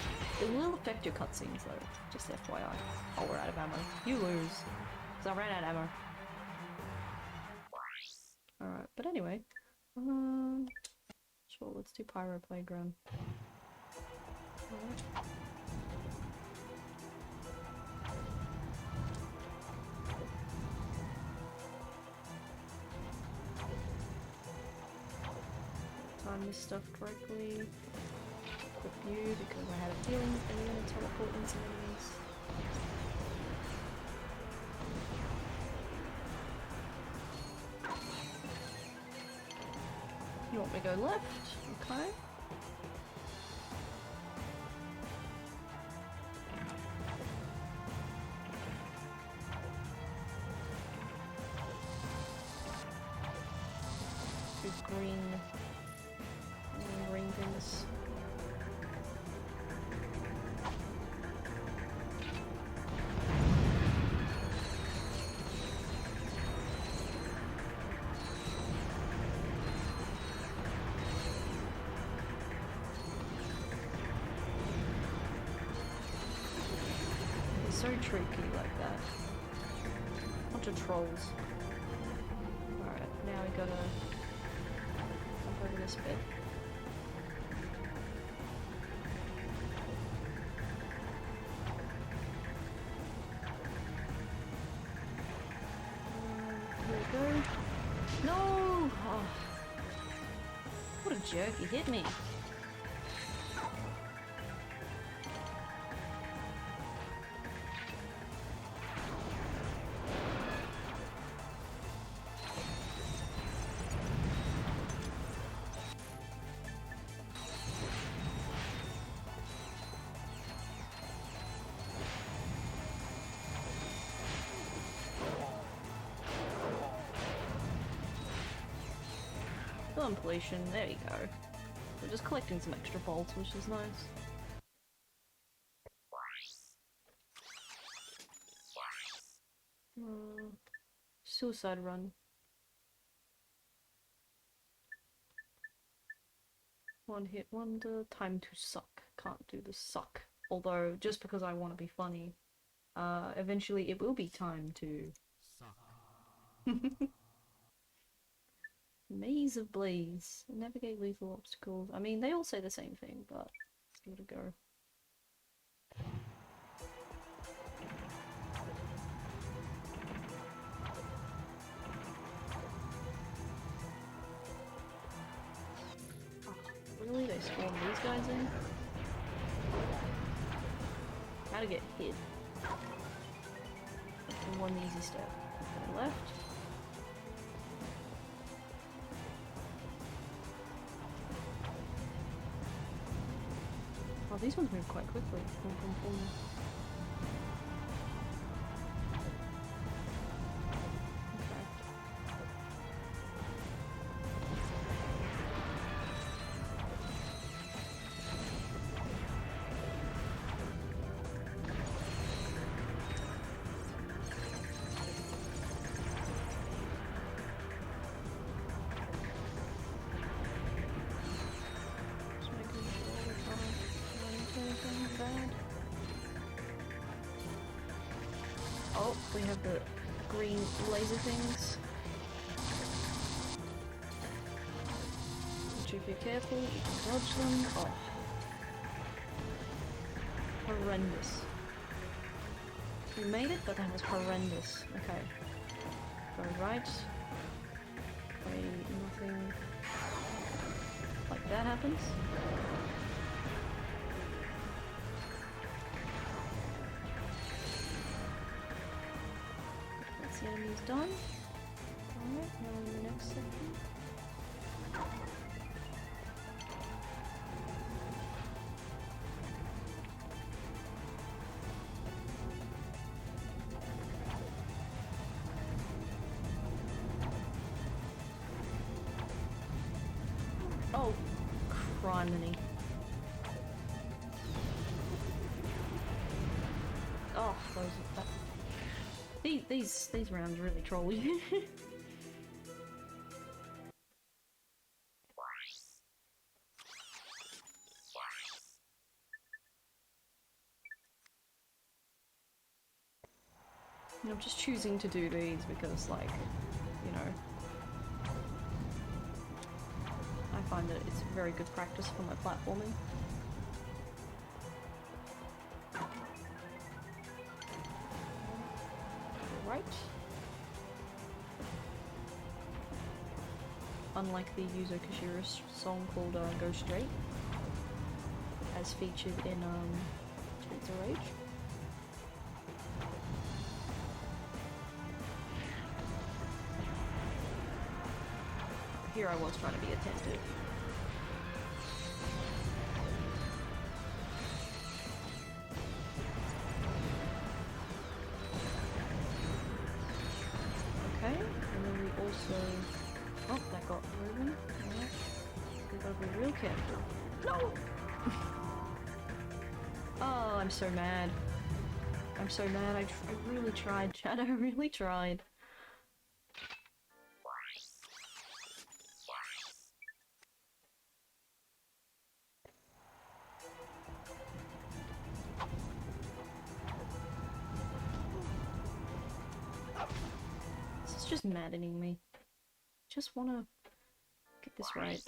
It will affect your cutscenes though, just FYI. Oh, we're out of ammo. You lose, because I ran out of ammo. Alright, but anyway. Sure, let's do Pyro Playground. Alright. Time this stuff correctly. Equip you because I had a feeling that they were going to teleport into enemies. You want me to go left? Okay. Two green things. so tricky like that. Bunch of trolls. Alright, now we gotta jump over this bit. Here we go. No! Oh. What a jerk, he hit me. Completion, there you go. We're just collecting some extra bolts, which is nice. Suicide run. One hit wonder, time to suck. Can't do the suck. Although, just because I want to be funny, eventually it will be time to suck. Maze of Blaze. Navigate lethal obstacles. I mean, they all say the same thing, but let's give it a go. Oh, really? They spawned these guys in? How to get hit? In one easy step. To the left. Oh, these ones move quite quickly. Boom, boom, boom. Okay. Just making sure we're trying. Bad. Oh, we have the green laser things. Which if you're careful, you can dodge them. Oh. Horrendous. We made it, but that was horrendous. Okay. Go right. Pray nothing like that happens. The enemy's done. Alright, now in the next section. Oh, criminy. Oh, those are that. These rounds really troll you. I'm just choosing to do these because, like, you know, I find that it's very good practice for my platforming. Right. Unlike the Yuzo Koshiro song called Go Straight, as featured in Streets of Rage. Here I was trying to be attentive. Okay, and then we also... Oh, that got moving. Alright. We gotta be real careful. No! Oh, I'm so mad. I'm so mad. I really tried, Chad. I really tried. just maddening me. Just wanna get this right.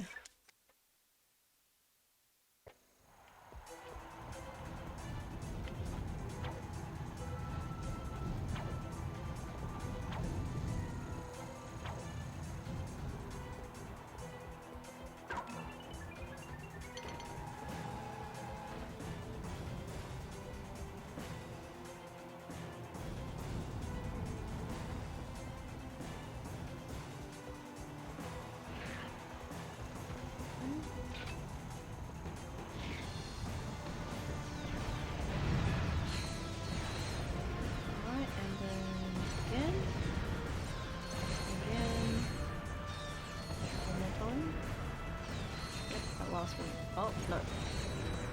Oh, no.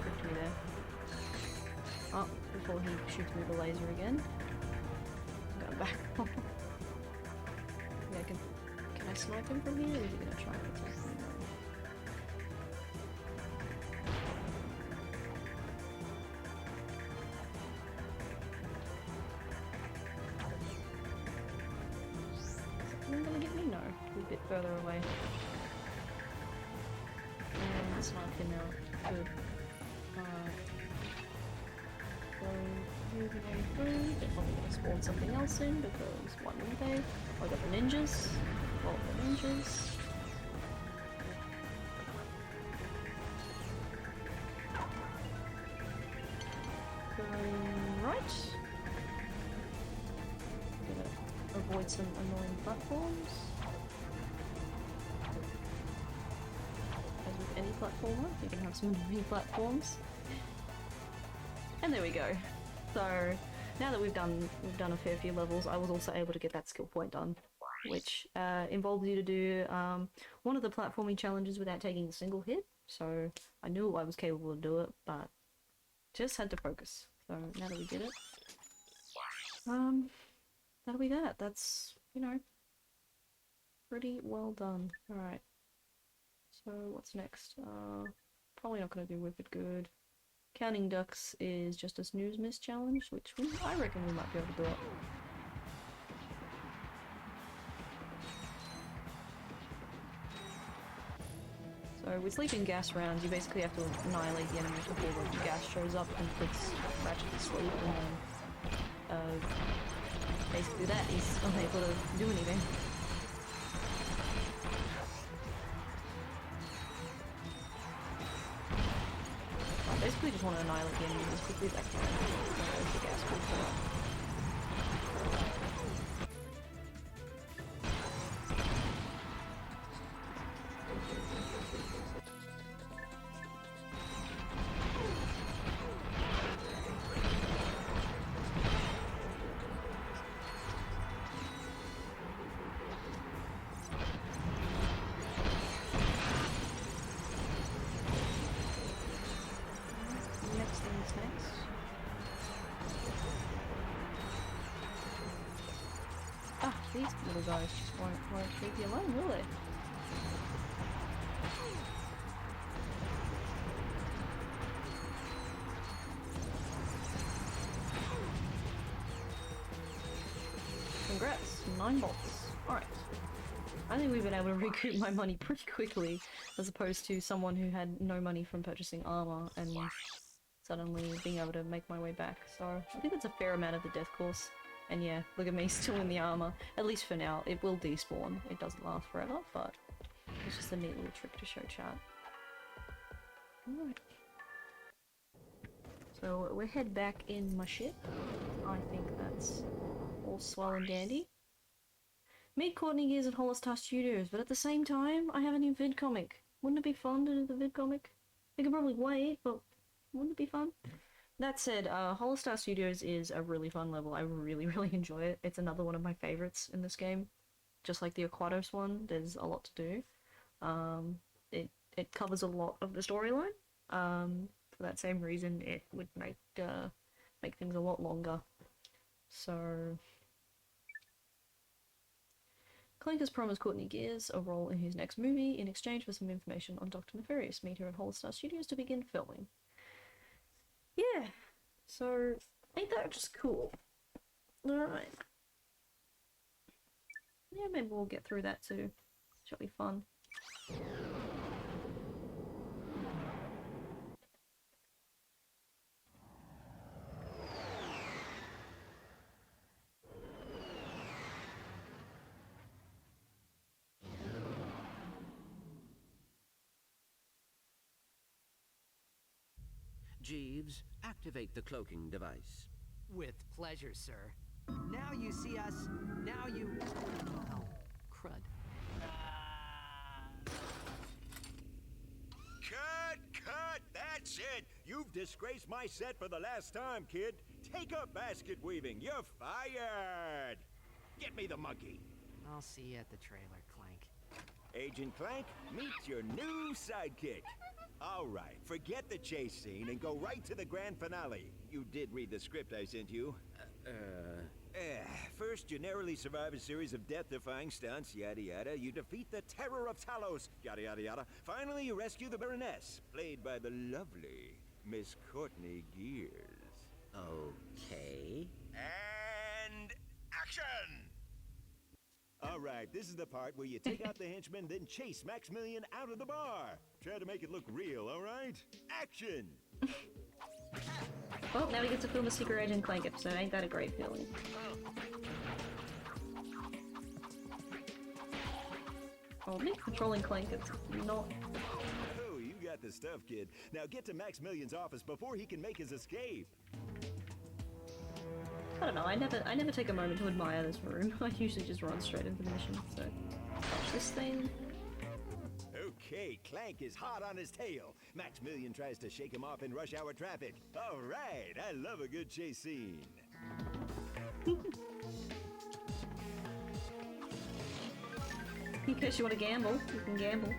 Tricked me there. Oh, before he shoots me with the laser again. I'm going back. Yeah, can I snipe him from here, or is he gonna try and attack me? Is someone gonna get me? No. A bit further away. Snipe him out. Good. So, moving on through. They're probably going to spawn something else in because why wouldn't they? I got the ninjas. Well, the ninjas. Going right. Gonna avoid some annoying platforms. Any platformer, you can have some annoying platforms. And there we go. So now that we've done a fair few levels, I was also able to get that skill point done, which involves you to do one of the platforming challenges without taking a single hit. So I knew I was capable of doing it, but just had to focus. So now that we did it, that'll be that. That's, you know, pretty well done. All right. So what's next? Probably not going to do Wicked Good. Counting Ducks is just a snooze miss challenge, which I reckon we might be able to do it. So with sleeping gas rounds, you basically have to annihilate the enemy before the gas shows up and puts Ratchet to sleep, and then basically that he's unable to do anything. Basically just want to annihilate the enemy as quickly as I can. The gas will fill up. These little guys just won't leave you alone, will they? Congrats, 9 bolts. Alright. I think we've been able to recoup my money pretty quickly, as opposed to someone who had no money from purchasing armor and suddenly being able to make my way back. So I think that's a fair amount of the death course. And yeah, look at me still in the armor. At least for now. It will despawn. It doesn't last forever, but it's just a neat little trick to show chat. Alright. So we'll head back in my ship. I think that's all swell and dandy. Meet Courtney Gears at Holostar Studios, but at the same time, I have a new VidComic. Wouldn't it be fun to do the VidComic? We could probably wait, but wouldn't it be fun? That said, Holostar Studios is a really fun level. I really enjoy it. It's another one of my favorites in this game. Just like the Aquatos one, there's a lot to do. It covers a lot of the storyline. For that same reason, it would make things a lot longer. So Clank has promised Courtney Gears a role in his next movie in exchange for some information on Dr. Nefarious. Meet her at Holostar Studios to begin filming. Yeah, so ain't that just cool? Alright. Yeah, maybe we'll get through that too. Should be fun. Jeeves, activate the cloaking device. With pleasure, sir. Now you see us. Now you. Oh, crud. Cut! That's it! You've disgraced my set for the last time, kid. Take up basket weaving. You're fired! Get me the monkey. I'll see you at the trailer, Clank. Agent Clank, meet your new sidekick. All right, forget the chase scene and go right to the grand finale. You did read the script I sent you. First, you narrowly survive a series of death-defying stunts, yada yada. You defeat the Terror of Talos, yada yada yada. Finally, you rescue the Baroness, played by the lovely Miss Courtney Gears. Okay. And action! All right, this is the part where you take out the henchman, then chase Maximilian out of the bar. Try to make it look real, all right? Action! Well, now we get to film a Secret Agent Clank episode. Ain't that a great feeling? Oh, me controlling Clank, it's not... Oh, you got the stuff, kid. Now get to Maximilian's office before he can make his escape. I don't know, I never take a moment to admire this room. I usually just run straight into the mission, so... Touch this thing. Okay, Clank is hot on his tail. Maximilian tries to shake him off in rush hour traffic. All right, I love a good chase scene. In case you want to gamble, you can gamble.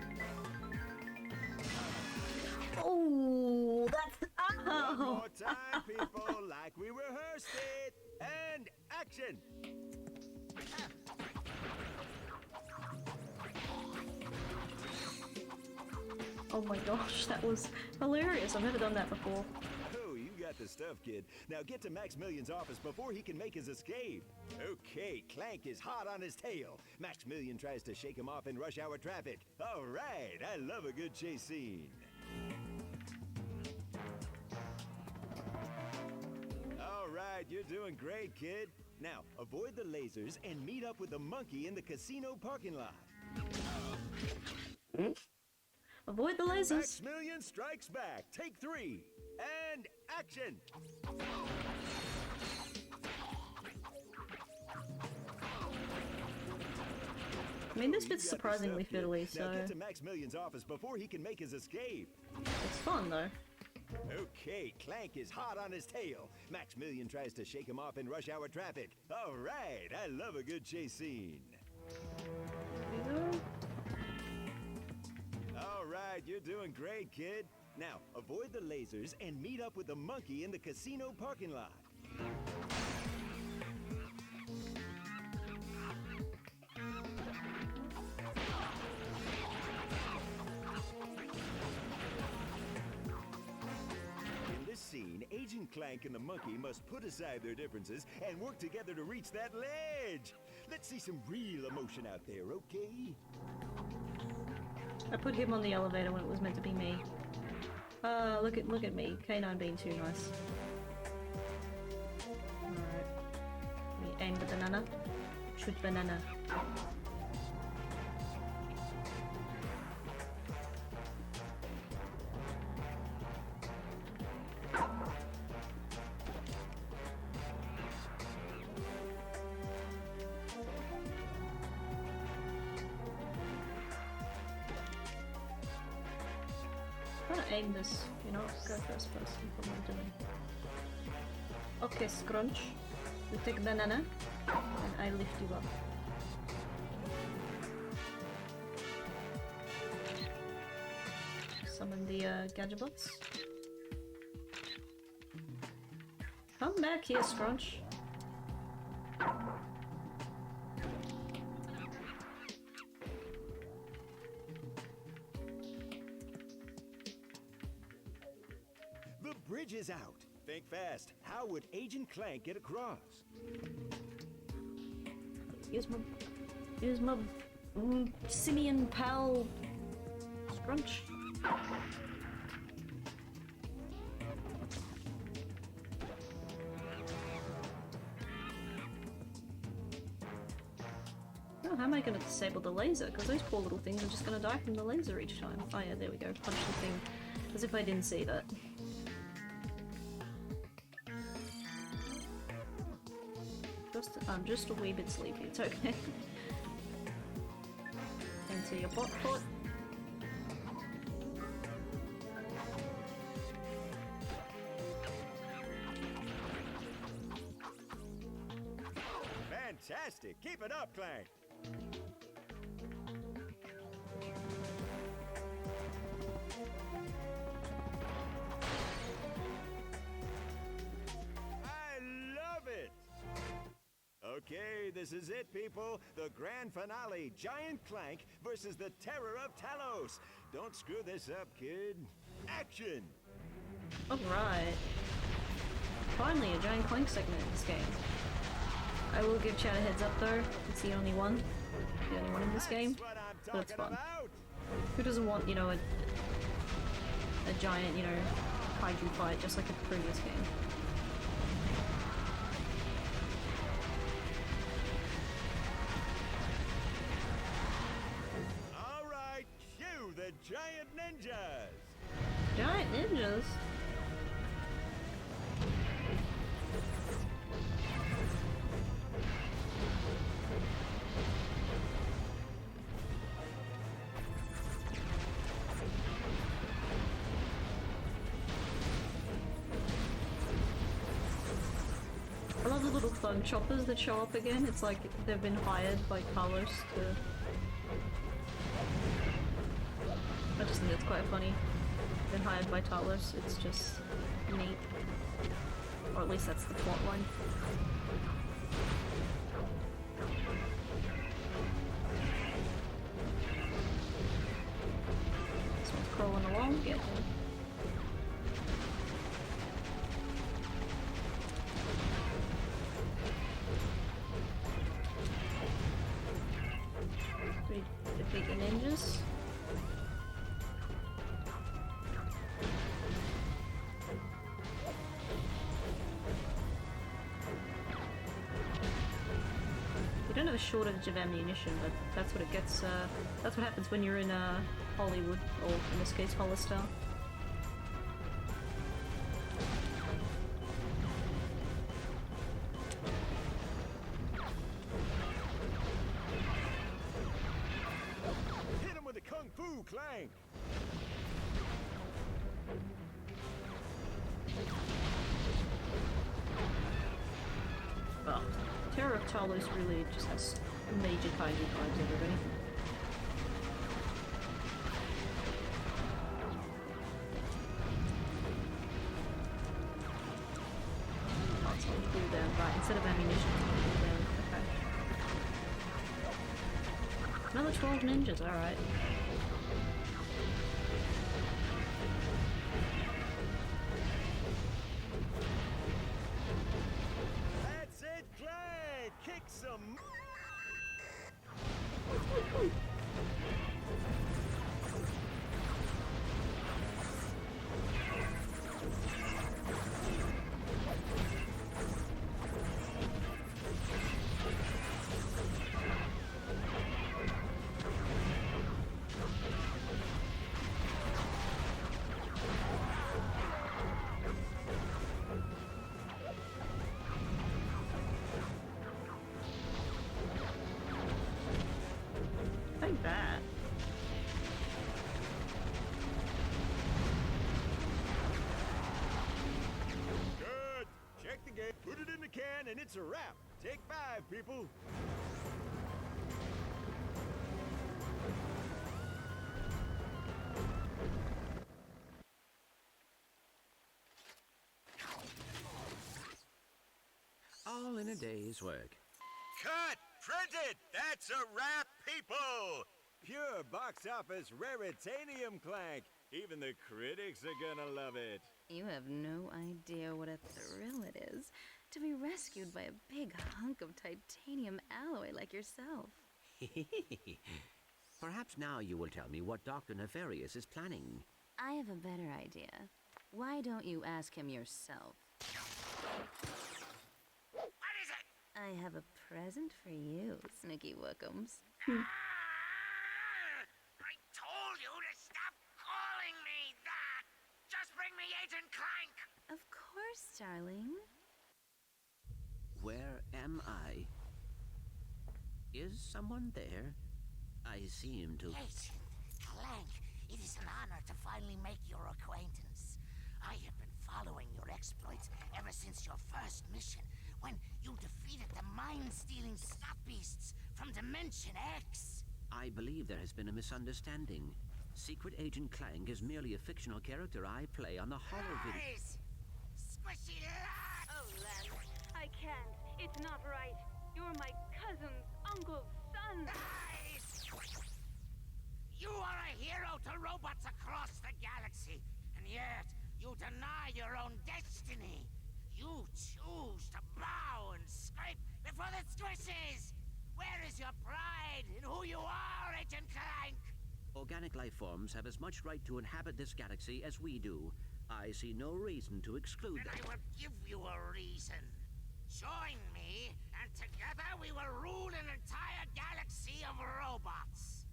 Oh, that's... One more time, people, like we rehearsed it. And action! Oh my gosh, that was hilarious. I've never done that before. Oh, you got the stuff, kid. Now get to Maximilian's office before he can make his escape. Okay, Clank is hot on his tail. Maximilian tries to shake him off in rush hour traffic. All right, I love a good chase scene. All right, you're doing great, kid. Now, avoid the lasers and meet up with the monkey in the casino parking lot. Avoid the lasers. Maximilian strikes back. Take 3. And action. I mean, this bit's surprisingly fiddly, Now so... get to Maximilian's office before he can make his escape. It's fun, though. Okay, Clank is hot on his tail. Maximilian tries to shake him off in rush hour traffic. All right, I love a good chase scene. There you go. All right, you're doing great, kid. Now, avoid the lasers and meet up with the monkey in the casino parking lot. In this scene, Agent Clank and the monkey must put aside their differences and work together to reach that ledge. Let's see some real emotion out there, okay? I put him on the elevator when it was meant to be me. Look at me. K9 being too nice. Alright. We aim the banana. Shoot banana. I'm gonna aim this, you know, go first person for what I'm doing. Okay, Scrunch. You take banana, and I lift you up. Summon the Gadgebots. Come back here, Scrunch. The bridge is out. Think fast. How would Agent Clank get across? Use my Here's my simian pal Scrunch. Oh, how am I going to disable the laser? Because those poor little things are just going to die from the laser each time. Oh yeah, there we go. Punch the thing. As if I didn't see that. I'm just a wee bit sleepy. It's okay. Into your bot pot. Fantastic! Keep it up, Clank! I love it! Okay, this is it, people. The grand finale, Giant Clank versus the Terror of Talos. Don't screw this up, kid. Action! Alright. Finally, a Giant Clank segment in this game. I will give Chad a heads up though, it's the only one. The only one in this game. But it's fun. Who doesn't want, you know, a giant, you know, kaiju fight just like a previous game? Alright, cue the giant ninjas! Giant ninjas? I love the little thug choppers that show up again. It's like they've been hired by Carlos to... I just think that's quite funny. Been hired by Talos. It's just neat. Or at least that's the plot line. This one's crawling along. Get him. Defeat the ninjas. We don't have a shortage of ammunition, but that's what it gets. That's what happens when you're in Hollywood, or in this case, Hollister. Hit him with the Kung Fu Clank! Well, Terror of Talos really just has major kaiju vibes everybody. Oh, it's on cooldown, right, instead of ammunition, it's on cooldown. Okay. Another 12 ninjas, alright. That's it, Clank! Kick some... Like that. Good! Check the gate, put it in the can, and it's a wrap. Take 5, people. All in a day's work. Cut! Print it! That's a wrap, people! Pure box office raritanium Clank. Even the critics are gonna love it. You have no idea what a thrill it is to be rescued by a big hunk of titanium alloy like yourself. Perhaps now you will tell me what Dr. Nefarious is planning. I have a better idea. Why don't you ask him yourself? What is it? I have a present for you, Snooky Wookums. I told you to stop calling me that! Just bring me Agent Clank! Of course, darling. Where am I? Is someone there? I seem to... Agent Clank, it is an honor to finally make your acquaintance. I have been following your exploits ever since your first mission, when you defeated the mind-stealing snot beasts from Dimension X. I believe there has been a misunderstanding. Secret Agent Clank is merely a fictional character I play on the holo video. Lies! Squishy lies! Oh, Len, I can't. It's not right. You're my cousin's uncle's son. Lies! You are a hero to robots across the galaxy, and yet you deny your own destiny. You choose to bow and scrape before the squishes. Where is your pride in who you are, Agent Clank? Organic life forms have as much right to inhabit this galaxy as we do. I see no reason to exclude them. Then I will give you a reason. Join me, and together we will rule an entire galaxy of robots.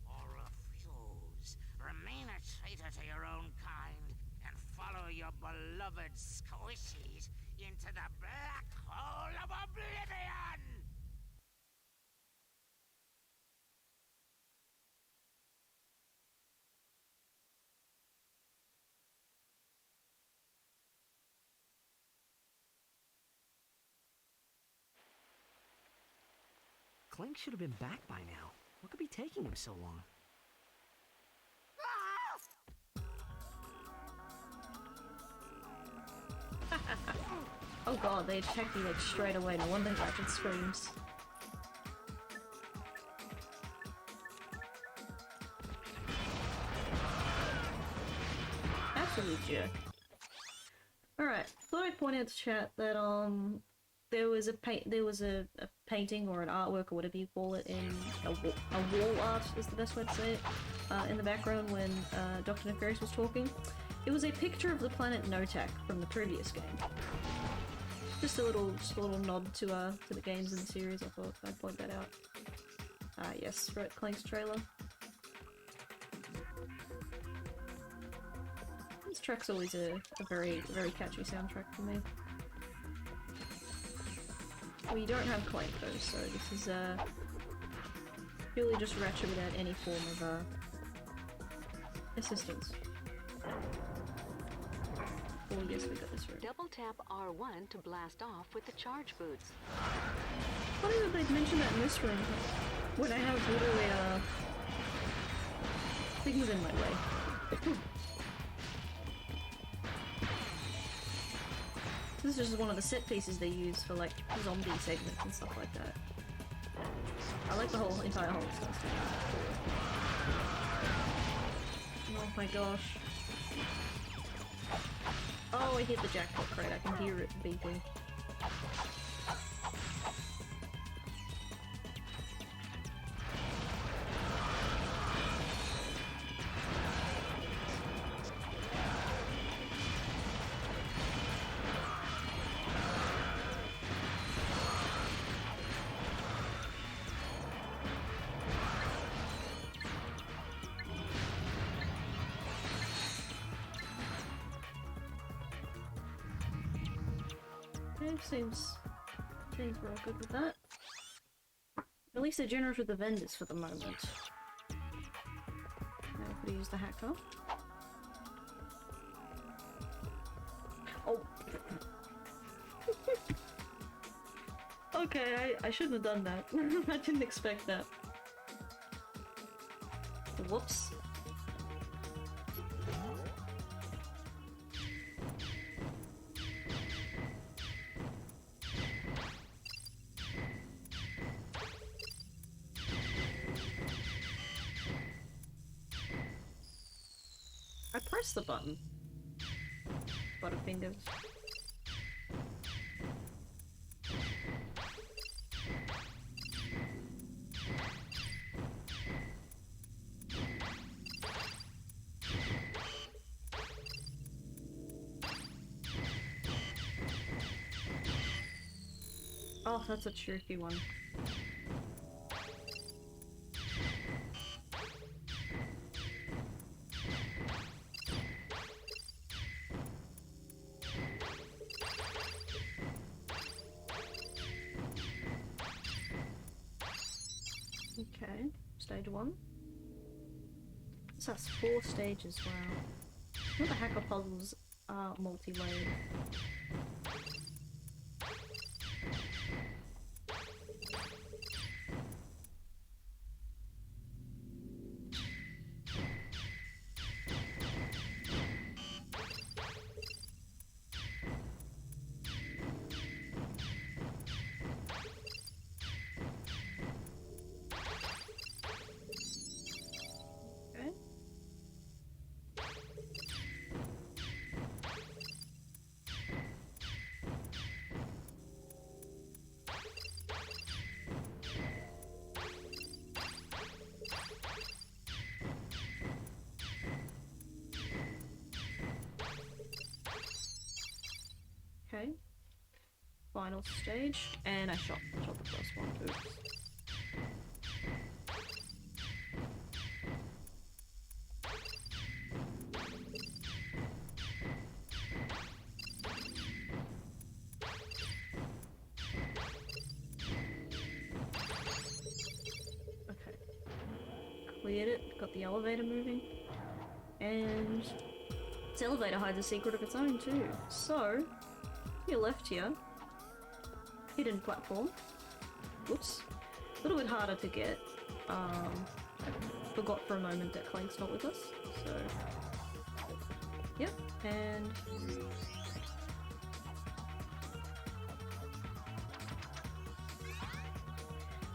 Or refuse, remain a traitor to your own kind, and follow your beloved squishies into the black hole of oblivion! Clank should have been back by now. What could be taking him so long? Oh god, they attacked me like straight away. No wonder Ratchet screams. Absolute jerk. Alright, thought I'd point out to chat that there was a painting or an artwork or whatever you call it in a wall art is the best way to say it, in the background when Dr. Nefarious was talking. It was a picture of the planet Notak from the previous game. Just a little nod to the games in the series. I thought I'd point that out. Yes, Ratchet Clank's trailer. This track's always a very catchy soundtrack for me. We don't have Clank though, so this is purely just Ratchet without any form of assistance. Oh yes, we got this room. Double tap R1 to blast off with the charge boots. Funny that they'd mention that in this room when I have literally things in my way. This is just one of the set pieces they use for like zombie segments and stuff like that. I like the entire whole stuff. Oh my gosh. Oh, I hit the jackpot crate. I can hear it beeping. Seems we're all good with that. At least they're generous with the vendors for the moment. Now we're gonna use the hacker. Oh! Okay, I shouldn't have done that. I didn't expect that. Whoops. I pressed the button. Butterfingers. Oh, that's a tricky one. Okay, stage 1. This has 4 stages, wow. What the heck are puzzles are multi-layered? Okay. Final stage, and I shot the first one. Oops. Okay. Cleared it, got the elevator moving, and this elevator hides a secret of its own too. So, your left here, hidden platform. Whoops. A little bit harder to get. I forgot for a moment that Clank's not with us, so... Yep, and...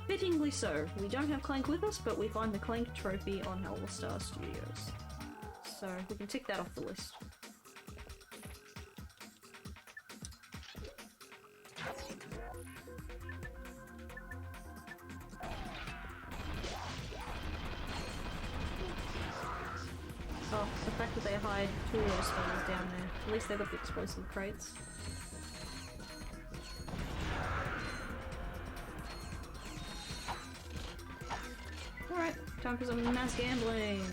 Fittingly so, we don't have Clank with us, but we find the Clank trophy on Star Studios. So, we can tick that off the list. Oh, the fact that they hide 2 of those spells down there. At least they got the explosive crates. Alright, time for some mass gambling!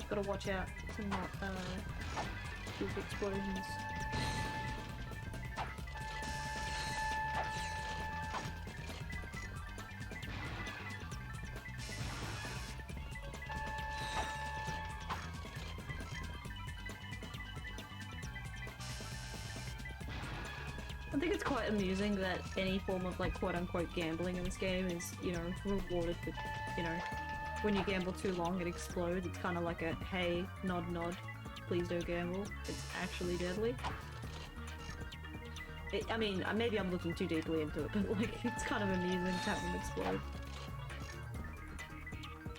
Gotta watch out to not give explosions. I think it's quite amusing that any form of like quote-unquote gambling in this game is, you know, rewarded with, you know, when you gamble too long it explodes. It's kind of like a, hey, nod nod, please don't gamble. It's actually deadly. I mean, maybe I'm looking too deeply into it, but like, it's kind of amusing to have them explode.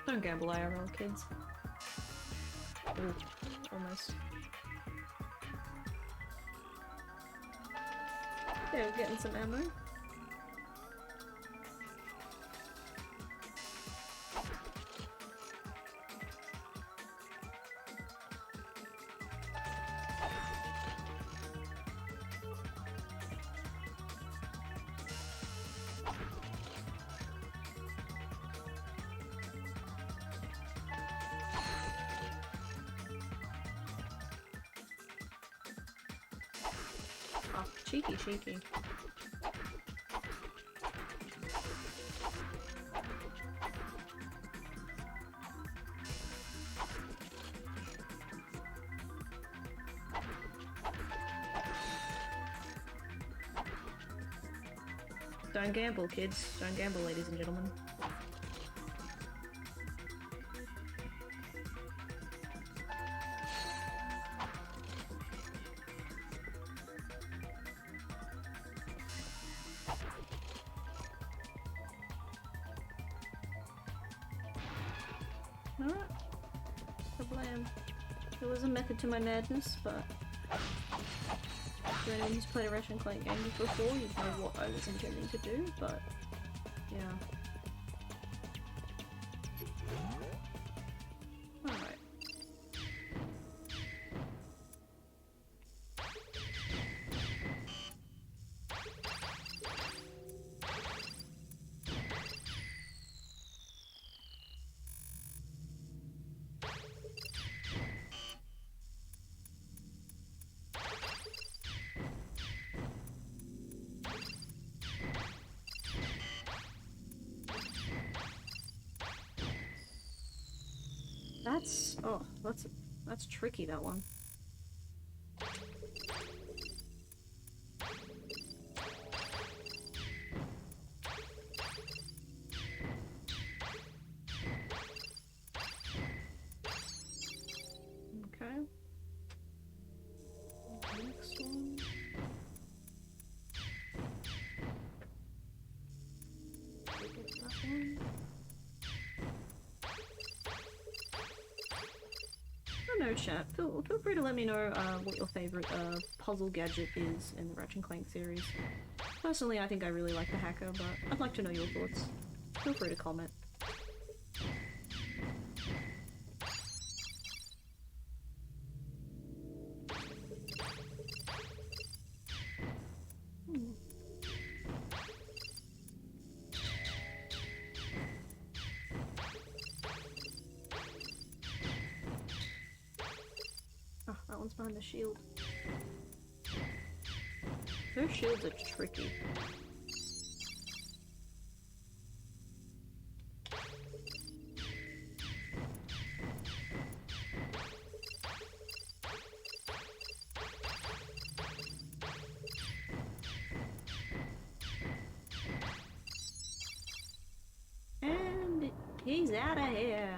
Don't gamble IRL, kids. Ooh, almost. Yeah, we're getting some ammo. Oh, cheeky, cheeky. Don't gamble, kids. Don't gamble, ladies and gentlemen. Alright. Kablam. There was a method to my madness, but... For anyone who's played a Ratchet Clank game before, you know what I was intending to do, but yeah. Alright. That's tricky, that one. Okay. Next one. Get that one. No chat. Feel free to let me know what your favorite puzzle gadget is in the Ratchet Clank series. Personally, I think I really like the hacker, but I'd like to know your thoughts. Feel free to comment. Behind the shield. Those shields are tricky. And he's out of here.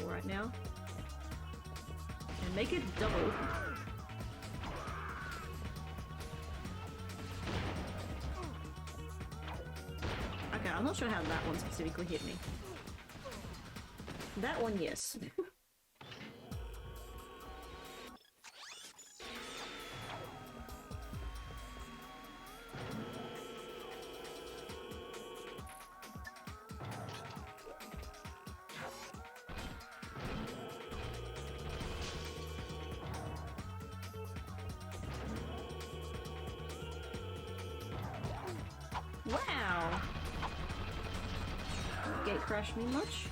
Right now, and make it double. Okay, I'm not sure how that one specifically hit me. That one, yes. Wow! That gate crashed me much.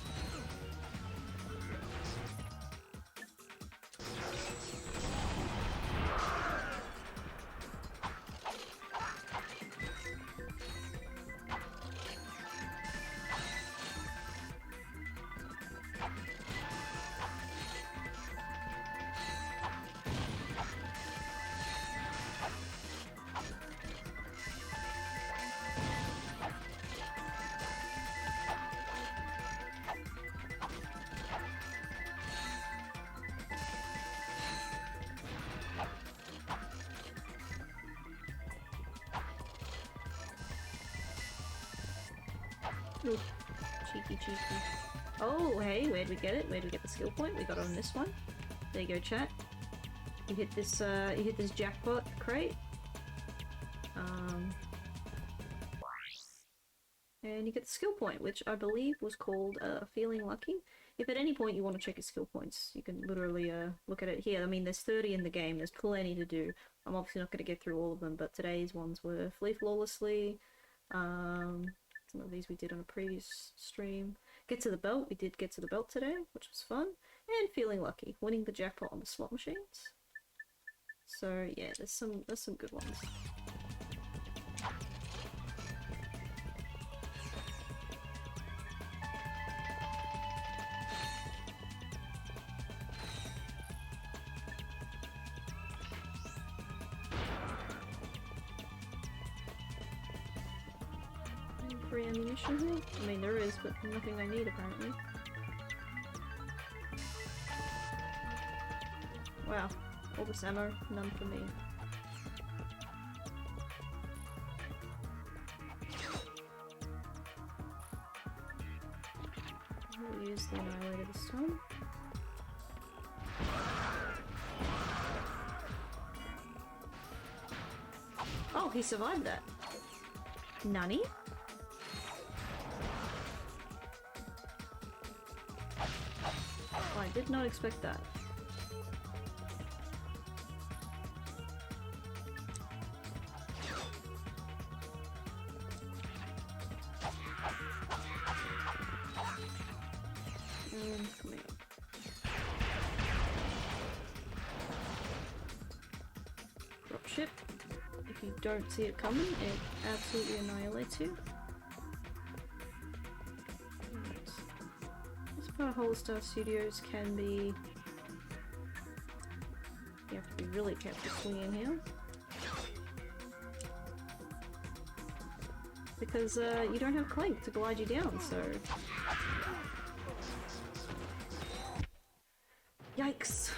Ooh, cheeky. Oh, hey, where'd we get it? Where'd we get the skill point? We got it on this one. There you go, chat. You hit this jackpot crate. And you get the skill point, which I believe was called Feeling Lucky. If at any point you want to check your skill points, you can literally look at it here. I mean, there's 30 in the game. There's plenty to do. I'm obviously not going to get through all of them, but today's ones were Flee Flawlessly. Some of these we did on a previous stream. Get to the belt. We did get to the belt today, which was fun. And Feeling Lucky, winning the jackpot on the slot machines. So yeah, there's some good ones. Free ammunition here? I mean, there is, but nothing I need apparently. Wow, all this ammo, none for me. We'll use the Annihilator this time. Oh, he survived that. Nani? Oh, I did not expect that. Come here. Dropship. If you don't see it coming, it absolutely annihilates you. Right. This part of Holostar Studios can be... You have to be really careful swinging here. Because you don't have Clank to glide you down, so... Yikes!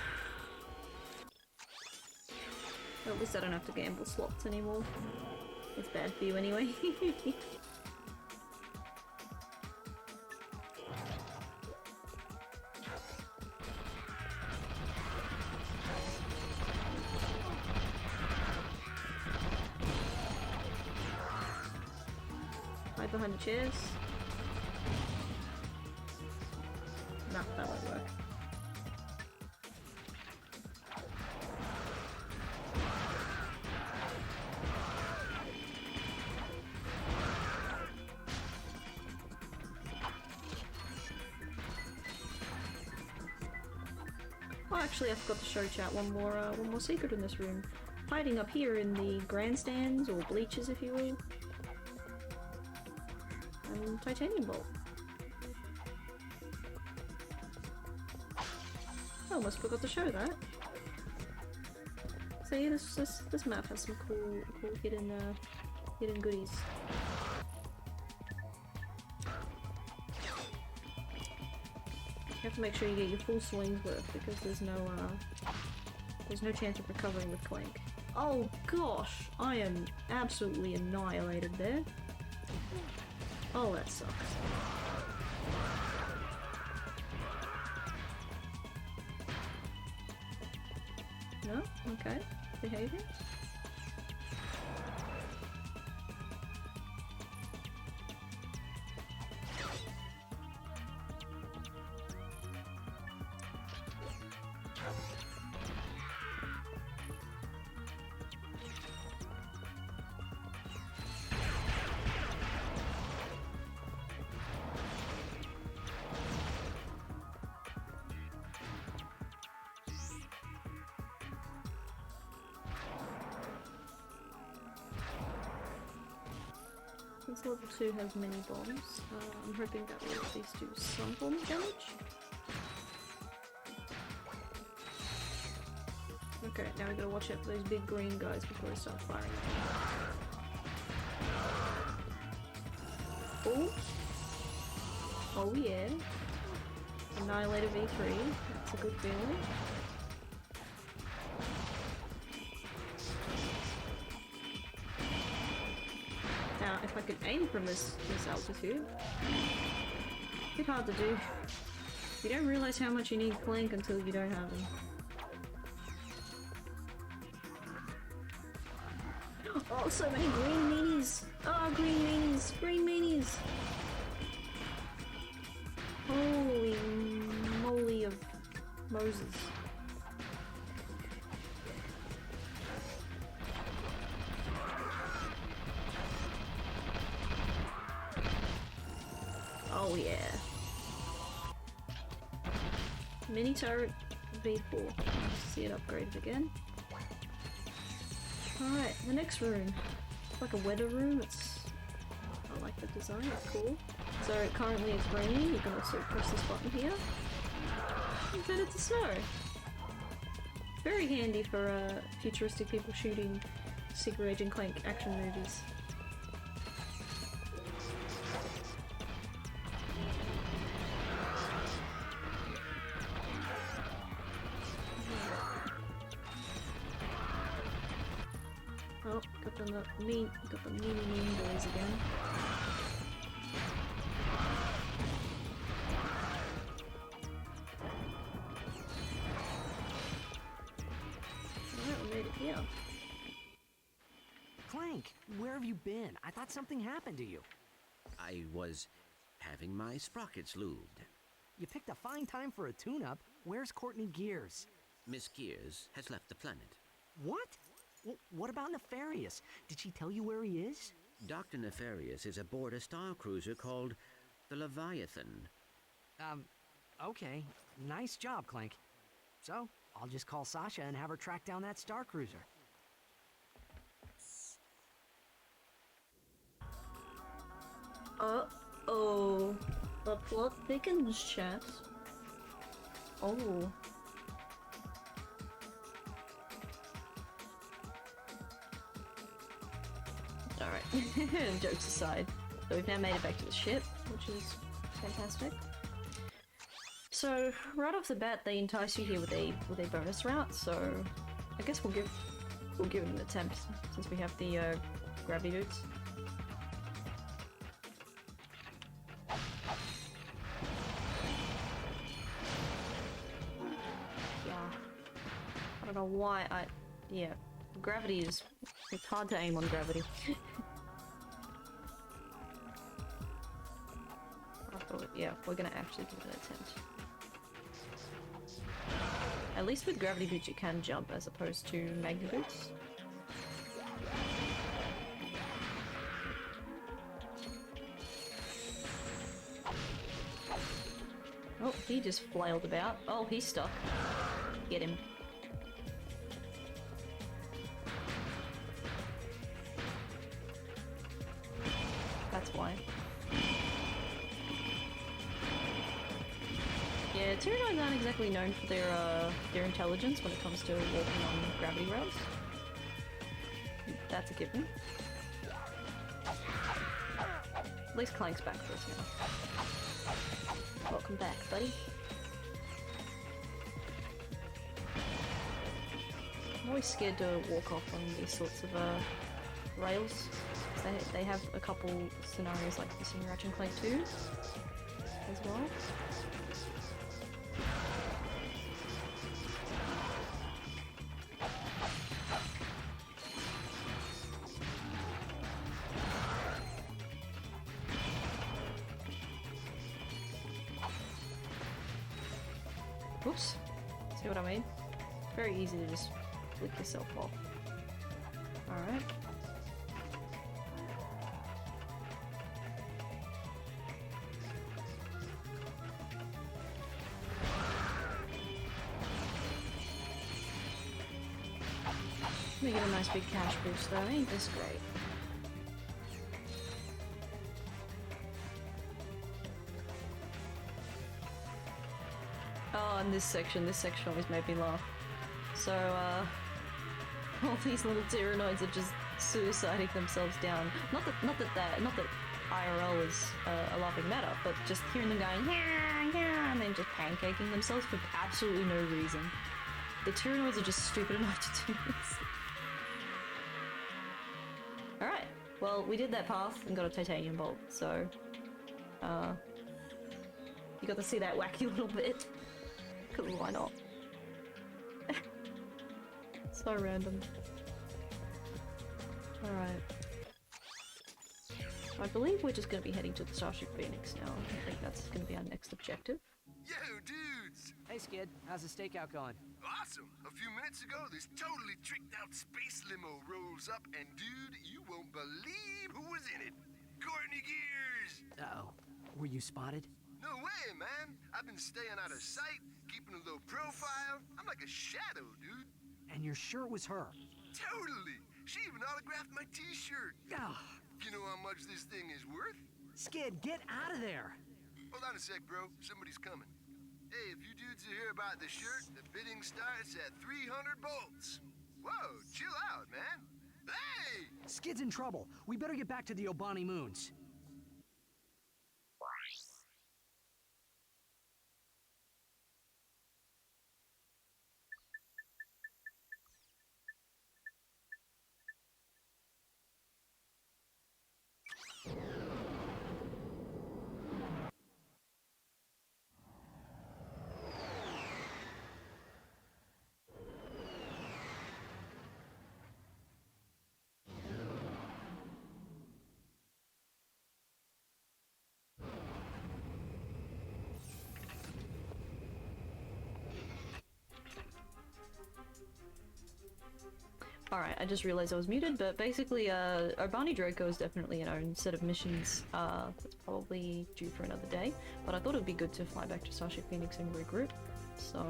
Well, at least I don't have to gamble slots anymore. It's bad for you anyway. Hide behind the chairs. Nah, that won't work. Oh, actually, I forgot to show chat one more secret in this room. Hiding up here in the grandstands, or bleachers if you will. And titanium bolt. I almost forgot to show that. So yeah, this map has some cool hidden goodies. You have to make sure you get your full swings worth because there's no chance of recovering with Clank. Oh gosh, I am absolutely annihilated there. Oh, that sucks. No? Okay. Behavior? Since level 2 has many bombs, I'm hoping that will at least do some bomb damage. Okay, now we gotta watch out for those big green guys before they start firing. Oh! Oh yeah! Annihilator V3, that's a good feeling. Now, if I could aim from this altitude, a bit hard to do. You don't realise how much you need Clank until you don't have him. Oh, so many green meanies! Oh, green meanies! Green meanies! Holy moly of Moses. Oh yeah. Mini turret V4. See it upgraded again. Alright, the next room. It's like a weather room. I like the design, it's cool. So currently it's raining, you can also press this button here and set it to snow. Very handy for futuristic people shooting Secret Agent Clank action movies. Oh, got the mean boys again. Alright, we made it here. Clank, where have you been? I thought something happened to you. I was having my sprockets lubed. You picked a fine time for a tune-up. Where's Courtney Gears? Miss Gears has left the planet. What? What about Nefarious? Did she tell you where he is? Dr. Nefarious is aboard a star cruiser called the Leviathan. Okay. Nice job, Clank. So, I'll just call Sasha and have her track down that star cruiser. Uh-oh. The plot thickens, chat. Oh. Alright, jokes aside. So we've now made it back to the ship, which is fantastic. So, right off the bat, they entice you here with a bonus route, so I guess we'll give it an attempt, since we have the gravity boots. I don't know why yeah, gravity is, it's hard to aim on gravity. Yeah, we're gonna actually give it an attempt. At least with gravity boots you can jump as opposed to magna boots. Oh, he just flailed about. Oh, he's stuck. Get him. That's why. Yeah, Tyrannoids aren't exactly known for their intelligence when it comes to walking on gravity rails. That's a given. At least Clank's back for us now. Welcome back, buddy. I'm always scared to walk off on these sorts of rails. They have a couple scenarios like this in Ratchet Clank 2 as well. Oops. See what I mean? Very easy to just flick yourself off. Alright. Let me get a nice big cash boost though, ain't this great? Oh, and this section always made me laugh. So, all these little Tyrannoids are just suiciding themselves down. Not that IRL is a laughing matter, but just hearing them going, yeah, yeah, and then just pancaking themselves for absolutely no reason. The Tyrannoids are just stupid enough to do this. Alright, well, we did that path and got a titanium bolt, so, you got to see that wacky little bit. Cause why not? So random. Alright. I believe we're just gonna be heading to the Starship Phoenix now. I think that's gonna be our next objective. Yo, dudes! Hey, Skid. How's the stakeout going? Awesome! A few minutes ago, this totally tricked out space limo rolls up, and dude, you won't believe who was in it! Courtney Gears! Uh-oh. Were you spotted? No way, man! I've been staying out of sight, keeping a low profile. I'm like a shadow, dude. And you're sure it was her? Totally! She even autographed my t-shirt! Ugh. You know how much this thing is worth? Skid, get out of there! Hold on a sec, bro. Somebody's coming. Hey, if you dudes are here about the shirt, the bidding starts at 300 bolts. Whoa, chill out, man. Hey! Skid's in trouble. We better get back to the Obani Moons. Alright, I just realized I was muted, but basically, Urbani Draco is definitely an own set of missions that's probably due for another day, but I thought it would be good to fly back to Starship Phoenix and regroup, so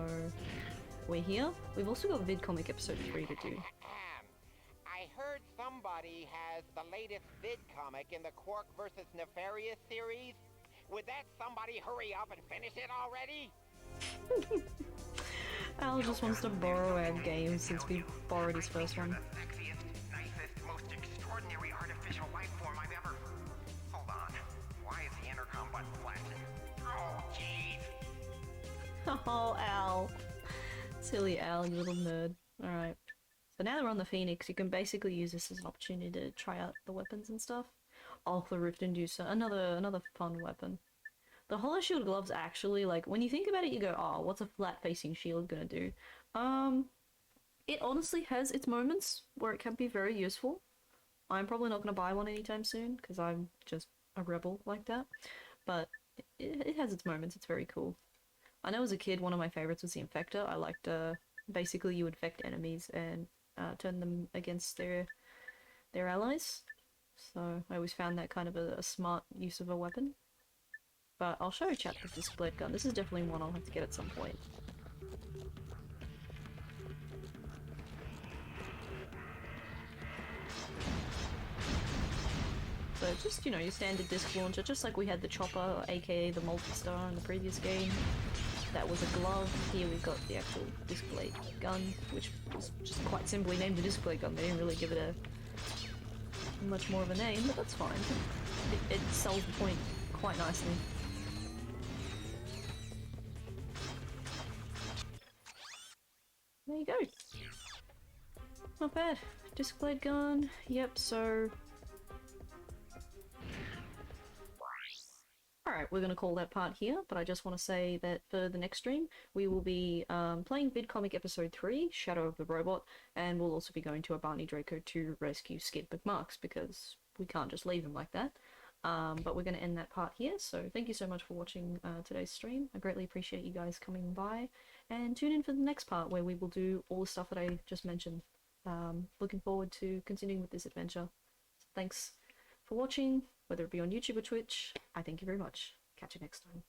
we're here. We've also got VidComic episode 3 to do. I heard somebody has the latest VidComic in the Qwark vs. Nefarious series. Would that somebody hurry up and finish it already? Al just wants to borrow our game since we borrowed his first one. Sexiest, nicest, most extraordinary artificial life form I've ever... Hold on. Why is the intercom button flashing? Oh, jeez. Oh, Al. Silly Al, you little nerd. Alright. So now that we're on the Phoenix, you can basically use this as an opportunity to try out the weapons and stuff. Oh, the Rift Inducer. Another fun weapon. The Hollow Shield gloves actually, like, when you think about it, you go, oh, what's a flat-facing shield gonna do? It honestly has its moments where it can be very useful. I'm probably not gonna buy one anytime soon, because I'm just a rebel like that. But it has its moments, it's very cool. I know as a kid, one of my favorites was the Infector. I liked, basically you infect enemies and turn them against their allies. So I always found that kind of a smart use of a weapon. But I'll show you chat the disc blade gun. This is definitely one I'll have to get at some point. So just, you know, your standard disc launcher, just like we had the chopper, aka the multi-star in the previous game. That was a glove. Here we've got the actual disc blade gun, which was just quite simply named the disc blade gun. They didn't really give it a much more of a name, but that's fine. It sells the point quite nicely. There you go. Not bad. Disc blade gun. Yep, so... Alright, we're gonna call that part here, but I just want to say that for the next stream, we will be playing VidComic episode 3, Shadow of the Robot, and we'll also be going to Urbani Draco to rescue Skid McMarks, because we can't just leave him like that. But we're going to end that part here, so thank you so much for watching today's stream. I greatly appreciate you guys coming by, and tune in for the next part where we will do all the stuff that I just mentioned. Looking forward to continuing with this adventure. So thanks for watching, whether it be on YouTube or Twitch. I thank you very much. Catch you next time.